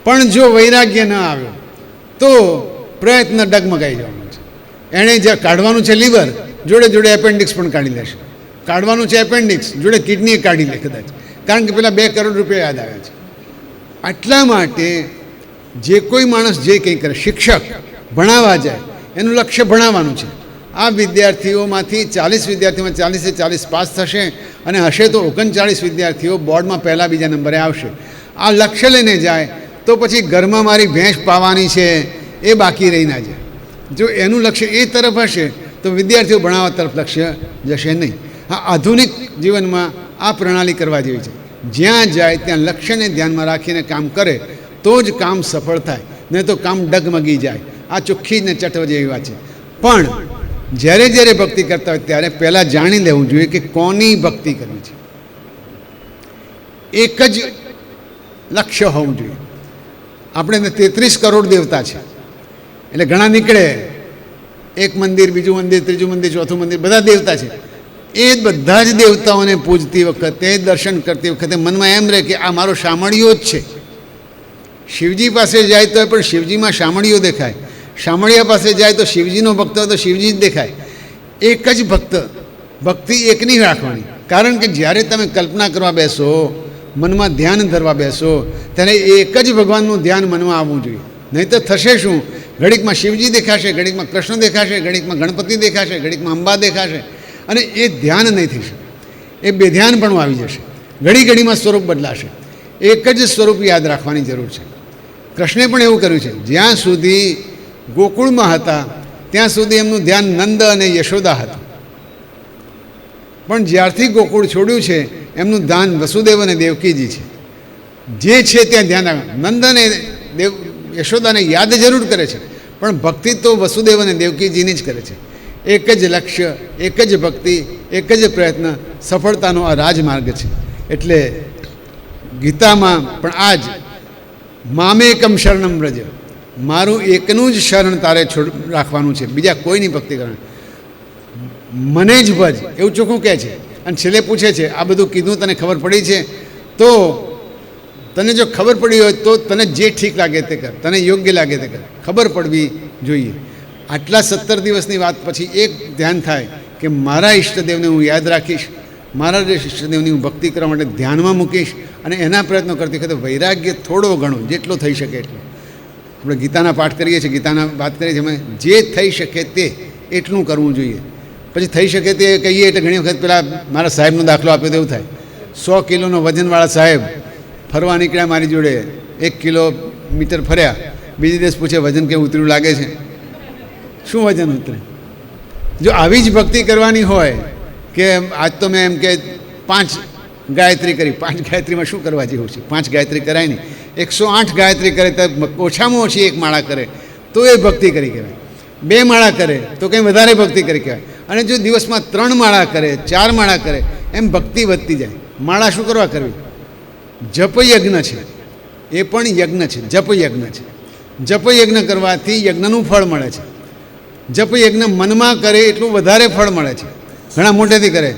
પણ જો વૈરાગ્ય ન આવ્યો તો પ્રયત્ન ડગમગાઈ જવાનો છે. એણે જે કાઢવાનું છે લીવર, જોડે જોડે એપેન્ડિક્સ પણ કાઢી લેશે. કાઢવાનું છે એપેન્ડિક્સ, જોડે કિડની કાઢી લે કદાચ, કારણ કે પેલા 2 કરોડ રૂપિયા યાદ આવ્યા છે. આટલા માટે જે કોઈ માણસ જે કંઈ કરે, શિક્ષક ભણાવવા જાય એનું લક્ષ્ય ભણાવવાનું છે. આ વિદ્યાર્થીઓમાંથી 40 વિદ્યાર્થીઓમાં 40 પાસ થશે અને હશે તો 39 વિદ્યાર્થીઓ બોર્ડમાં પહેલા બીજા નંબરે આવશે. આ લક્ષ્ય લઈને જાય તો પછી ઘરમાં મારી ભેંસ પાવાની છે એ બાકી રહી ના જાય. જો એનું લક્ષ્ય એ તરફ હશે તો વિદ્યાર્થીઓ ભણાવવા તરફ લક્ષ્ય જશે નહીં. હા, આધુનિક જીવનમાં આ પ્રણાલી કરવા જેવી છે. જ્યાં જાય ત્યાં લક્ષ્યને ધ્યાનમાં રાખીને કામ કરે તો જ કામ સફળ થાય, નહીં તો કામ ડગમગી જાય. આ ચોખ્ખી ને ચટવ જેવી વાત છે. પણ જ્યારે જ્યારે ભક્તિ કરતા હોય ત્યારે પહેલાં જાણી લેવું જોઈએ કે કોની ભક્તિ કરવી છે. એક જ લક્ષ્ય હોવું જોઈએ. આપણે 33 કરોડ દેવતા છે એટલે ઘણા નીકળે, એક મંદિર, બીજું મંદિર, ત્રીજું મંદિર, ચોથું મંદિર, બધા દેવતા છે. એ બધા જ દેવતાઓને પૂજતી વખતે, દર્શન કરતી વખતે મનમાં એમ રહે કે આ મારો શામળિયો જ છે. શિવજી પાસે જાય તો પણ શિવજીમાં શામળિયો દેખાય, શામળિયા પાસે જાય તો શિવજીનો ભક્ત હોય તો શિવજી જ દેખાય. એક જ ભક્ત, ભક્તિ એકની રાખવાની. કારણ કે જ્યારે તમે કલ્પના કરવા બેસો, મનમાં ધ્યાન ધરવા બેસો, ત્યારે એક જ ભગવાનનું ધ્યાન મનમાં આવવું જોઈએ. નહીં તો થશે શું? ઘડીકમાં શિવજી દેખાશે, ઘડીકમાં કૃષ્ણ દેખાશે, ઘડીકમાં ગણપતિ દેખાશે, ઘડીકમાં અંબા દેખાશે, અને એ ધ્યાન નહીં થઈ શકે. એ બેધ્યાન પણ આવી જશે. ઘડી ઘડીમાં સ્વરૂપ બદલાશે. એક જ સ્વરૂપ યાદ રાખવાની જરૂર છે. કૃષ્ણે પણ એવું કર્યું છે. જ્યાં સુધી ગોકુળમાં હતા ત્યાં સુધી એમનું ધ્યાન નંદ અને યશોદા હતું. પણ જ્યારથી ગોકુળ છોડ્યું છે એમનું ધ્યાન વસુદેવ અને દેવકીજી છે. જે છે ત્યાં ધ્યાન આવે. નંદ અને યશોદાને યાદ જરૂર કરે છે, પણ ભક્તિ તો વસુદેવ અને દેવકીજીની જ કરે છે. એક જ લક્ષ્ય, એક જ ભક્તિ, એક જ પ્રયત્ન, સફળતાનો આ રાજમાર્ગ છે. એટલે ગીતામાં પણ આ જ મામેકમ શરણમ વ્રજ, મારું એકનું જ શરણ તારે રાખવાનું છે, બીજા કોઈની ભક્તિ કરવાની, મને જ ભજ, એવું ચોખ્ખું કહે છે. અને છેલ્લે પૂછે છે, આ બધું કીધું તને ખબર પડી છે? તો તને જો ખબર પડી હોય તો તને જે ઠીક લાગે તે કર, તને યોગ્ય લાગે તે કર. ખબર પડવી જોઈએ. આટલા 17 દિવસની વાત પછી એક ધ્યાન થાય કે મારા ઈષ્ટદેવને હું યાદ રાખીશ, મારા ઈષ્ટદેવની હું ભક્તિ કરવા માટે ધ્યાનમાં મૂકીશ, અને એના પ્રયત્નો કરતી વખતે વૈરાગ્ય થોડો ઘણો જેટલો થઈ શકે એટલો. આપણે ગીતાના પાઠ કરીએ છીએ, ગીતાના વાત કરીએ છીએ, અમે જે થઈ શકે તે એટલું કરવું જોઈએ. પછી થઈ શકે તે કહીએ એટલે ઘણી વખત પેલા મારા સાહેબનો દાખલો આપ્યો તો એવું થાય. 100 કિલોનો વજનવાળા સાહેબ ફરવા નીકળ્યા મારી જોડે, 1 કિલોમીટર ફર્યા, બીજે દિવસ પૂછે વજન કેવું ઉતર્યું લાગે છે? શું વજન ઉતરે? જો આવી જ ભક્તિ કરવાની હોય કે આજ તો મેં એમ કે 5 ગાયત્રી કરી, 5 ગાયત્રીમાં શું કરવા જેવું છે? 5 ગાયત્રી કરાય નહીં. 108 ગાયત્રી કરે તો ઓછામાં ઓછી 1 માળા કરે તો એ ભક્તિ કરી કહેવાય. 2 માળા કરે તો કંઈ વધારે ભક્તિ કરી કહેવાય. અને જો દિવસમાં 3 માળા કરે, 4 માળા કરે, એમ ભક્તિ વધતી જાય. માળા શું કરવા કરવી? જપ યજ્ઞ છે, એ પણ યજ્ઞ છે, જપ યજ્ઞ છે. જપ યજ્ઞ કરવાથી યજ્ઞનું ફળ મળે છે. જપ યજ્ઞ મનમાં કરે એટલું વધારે ફળ મળે છે. ઘણા મોટેથી કરે,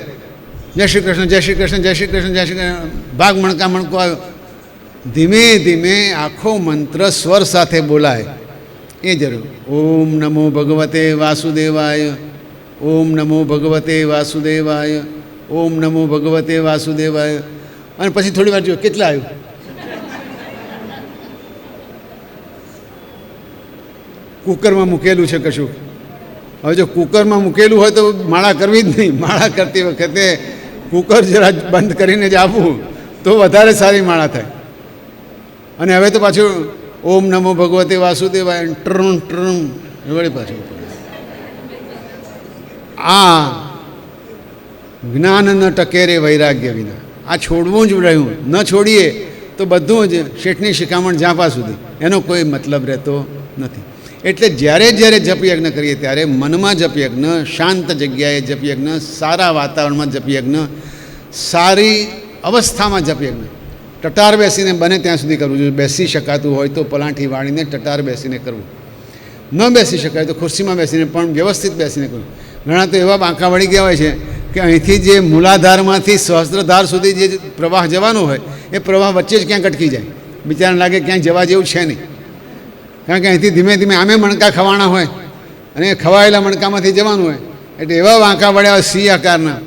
જય શ્રી કૃષ્ણ, જય શ્રી કૃષ્ણ, જય શ્રી કૃષ્ણ, જય શ્રી કૃષ્ણ, ભાગ મણકા મણકો આવ્યો. ધીમે ધીમે આખો મંત્ર સ્વર સાથે બોલાય એ જરૂર. ઓમ નમો ભગવતે વાસુદેવાય, ઓમ નમો ભગવતે વાસુદેવાય, ઓમ નમો ભગવતે વાસુદેવાય. અને પછી થોડી વાર જો કેટલા આવ્યું. કુકરમાં મૂકેલું છે કશું. હવે જો કુકરમાં મૂકેલું હોય તો માળા કરવી જ નહીં. માળા કરતી વખતે કુકર જરા બંધ કરીને જ આપવું તો વધારે સારી માળા થાય. અને હવે તો પાછું ઓમ નમો ભગવતે વાસુદેવાય ટ્રમ ટ્રમ વળી પાછું. આ જ્ઞાન ન ટકે રે વૈરાગ્ય વિના. આ છોડવું જ રહ્યું. ન છોડીએ તો બધું જ શેઠની શિખામણ ઝાંપા સુધી, એનો કોઈ મતલબ રહેતો નથી. એટલે જ્યારે જ્યારે જપયજ્ઞ કરીએ ત્યારે મનમાં જપયજ્ઞ, શાંત જગ્યાએ જપયજ્ઞ, સારા વાતાવરણમાં જપયજ્ઞ, સારી અવસ્થામાં જપયજ્ઞ. ટટાર બેસીને બને ત્યાં સુધી કરવું જોઈએ. બેસી શકાતું હોય તો પલાંઠી વાળીને ટટાર બેસીને કરવું. ન બેસી શકાય તો ખુરશીમાં બેસીને પણ વ્યવસ્થિત બેસીને કરવું. ઘણા તો એવા બાંકા વળી ગયા હોય છે કે અહીંથી જે મૂલાધારમાંથી સહસ્ત્રધાર સુધી જે પ્રવાહ જવાનો હોય એ પ્રવાહ વચ્ચે જ ક્યાંક અટકી જાય. બિચારાને લાગે ક્યાંય જવા જેવું છે નહીં. કારણ કે અહીંથી ધીમે ધીમે આમે મણકા ખવાના હોય અને ખવાયેલા મણકામાંથી જવાનું હોય. એટલે એવા વાંકા વળ્યા હોય સી આકારના.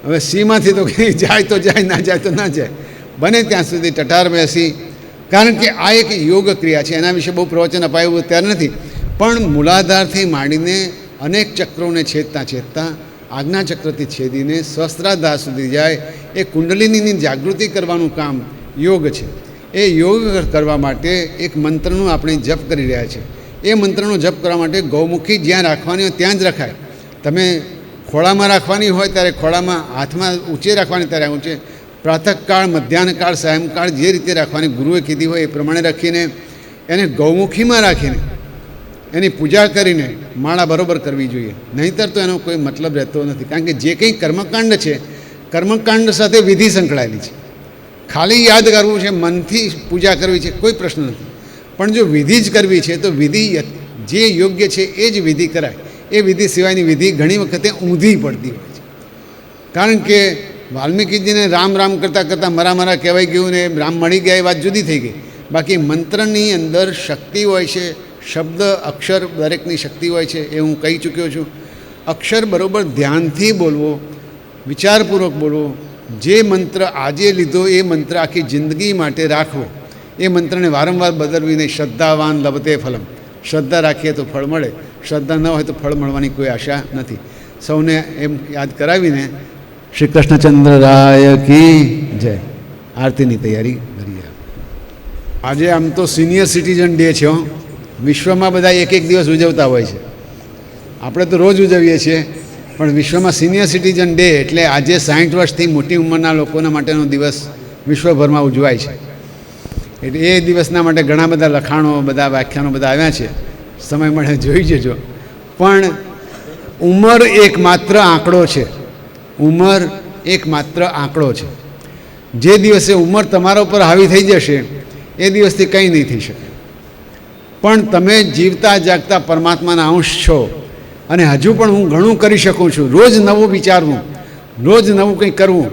હવે સીમાંથી તો કંઈ જાય તો જાય, ના જાય તો ના જાય. બને ત્યાં સુધી ટટાર બેસી. કારણ કે આ એક યોગ ક્રિયા છે. એના વિશે બહુ પ્રવચન અપાયું ત્યારે નથી, પણ મૂલાધારથી માંડીને અનેક ચક્રોને છેદતા છેદતા આજ્ઞાચક્રથી છેદીને સહસ્ત્રાધાર સુધી જાય એ કુંડલિનીની જાગૃતિ કરવાનું કામ યોગ છે. એ યોગ કરવા માટે એક મંત્રનું આપણે જપ કરી રહ્યા છીએ. એ મંત્રનો જપ કરવા માટે ગૌમુખી જ્યાં રાખવાની હોય ત્યાં જ રખાય. તમે ખોળામાં રાખવાની હોય ત્યારે ખોળામાં, હાથમાં ઊંચે રાખવાની ત્યારે ઊંચે, પ્રાતઃકાળ, મધ્યાહનકાળ, સાયંકાળ જે રીતે રાખવાની ગુરુએ કીધી હોય એ પ્રમાણે રાખીને એને ગૌમુખીમાં રાખીને એની પૂજા કરીને માળા બરોબર કરવી જોઈએ. નહીંતર તો એનો કોઈ મતલબ રહેતો નથી. કારણ કે જે કંઈ કર્મકાંડ છે, કર્મકાંડ સાથે વિધિ સંકળાયેલી છે. ખાલી યાદ કરવું છે, મનથી પૂજા કરવી છે, કોઈ પ્રશ્ન નથી. પણ જો વિધિ જ કરવી છે તો વિધિ જે યોગ્ય છે એ જ વિધિ કરાય. એ વિધિ સિવાયની વિધિ ઘણી વખતે ઊંધી પડતી હોય છે. કારણ કે વાલ્મીકીજીને રામ રામ કરતાં કરતાં મરા કહેવાય ગયું ને રામ મળી ગયા એ વાત જુદી થઈ ગઈ. બાકી મંત્રની અંદર શક્તિ હોય છે, શબ્દ અક્ષર દરેકની શક્તિ હોય છે એ હું કહી ચૂક્યો છું. અક્ષર બરાબર ધ્યાનથી બોલવો, વિચારપૂર્વક બોલવો. જે મંત્ર આજે લીધો એ મંત્ર આખી જિંદગી માટે રાખવો. એ મંત્રને વારંવાર બદલવીને શ્રદ્ધાવાન લભતે ફલમ. શ્રદ્ધા રાખીએ તો ફળ મળે, શ્રદ્ધા ન હોય તો ફળ મળવાની કોઈ આશા નથી. સૌને એમ યાદ કરાવીને શ્રી કૃષ્ણચંદ્ર રાય કી જય. આરતીની તૈયારી કરીએ. આજે આમ તો સિનિયર સિટીઝન ડે છે. વિશ્વમાં બધા એક એક દિવસ ઉજવતા હોય છે. આપણે તો રોજ ઉજવીએ છીએ, પણ વિશ્વમાં સિનિયર સિટીઝન ડે એટલે આજે 60 વર્ષથી મોટી ઉંમરના લોકોના માટેનો દિવસ વિશ્વભરમાં ઉજવાય છે. એટલે એ દિવસના માટે ઘણા બધા લખાણો, બધા વ્યાખ્યાનો બધા આવ્યા છે. સમય મળે જોઈ જજો. પણ ઉંમર એક માત્ર આંકડો છે. ઉંમર એક માત્ર આંકડો છે. જે દિવસે ઉંમર તમારા ઉપર હાવી થઈ જશે એ દિવસથી કંઈ નહીં થઈ શકે. પણ તમે જીવતા જાગતા પરમાત્માના અંશ છો અને હજુ પણ હું ઘણું કરી શકું છું. રોજ નવું વિચારવું, રોજ નવું કંઈક કરવું.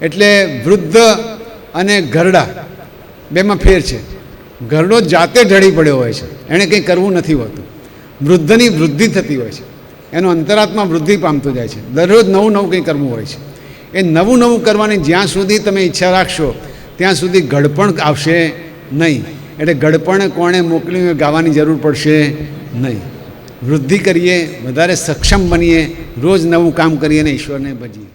એટલે વૃદ્ધ અને ઘરડા બેમાં ફેર છે. ઘરડો જાતે ઢળી પડ્યો હોય છે, એણે કંઈ કરવું નથી હોતું. વૃદ્ધની વૃદ્ધિ થતી હોય છે, એનો અંતરાત્મા વૃદ્ધિ પામતો જાય છે. દરરોજ નવું નવું કંઈ કરવું હોય છે. એ નવું નવું કરવાની જ્યાં સુધી તમે ઈચ્છા રાખશો ત્યાં સુધી ઘડપણ આવશે નહીં. એટલે ઘડપણ કોણે મોકલીને ગાવાની જરૂર પડશે નહીં. વૃદ્ધિ કરીએ, વધારે સક્ષમ બનીએ, રોજ નવું કામ કરીએ અને ઈશ્વરને ભજીએ.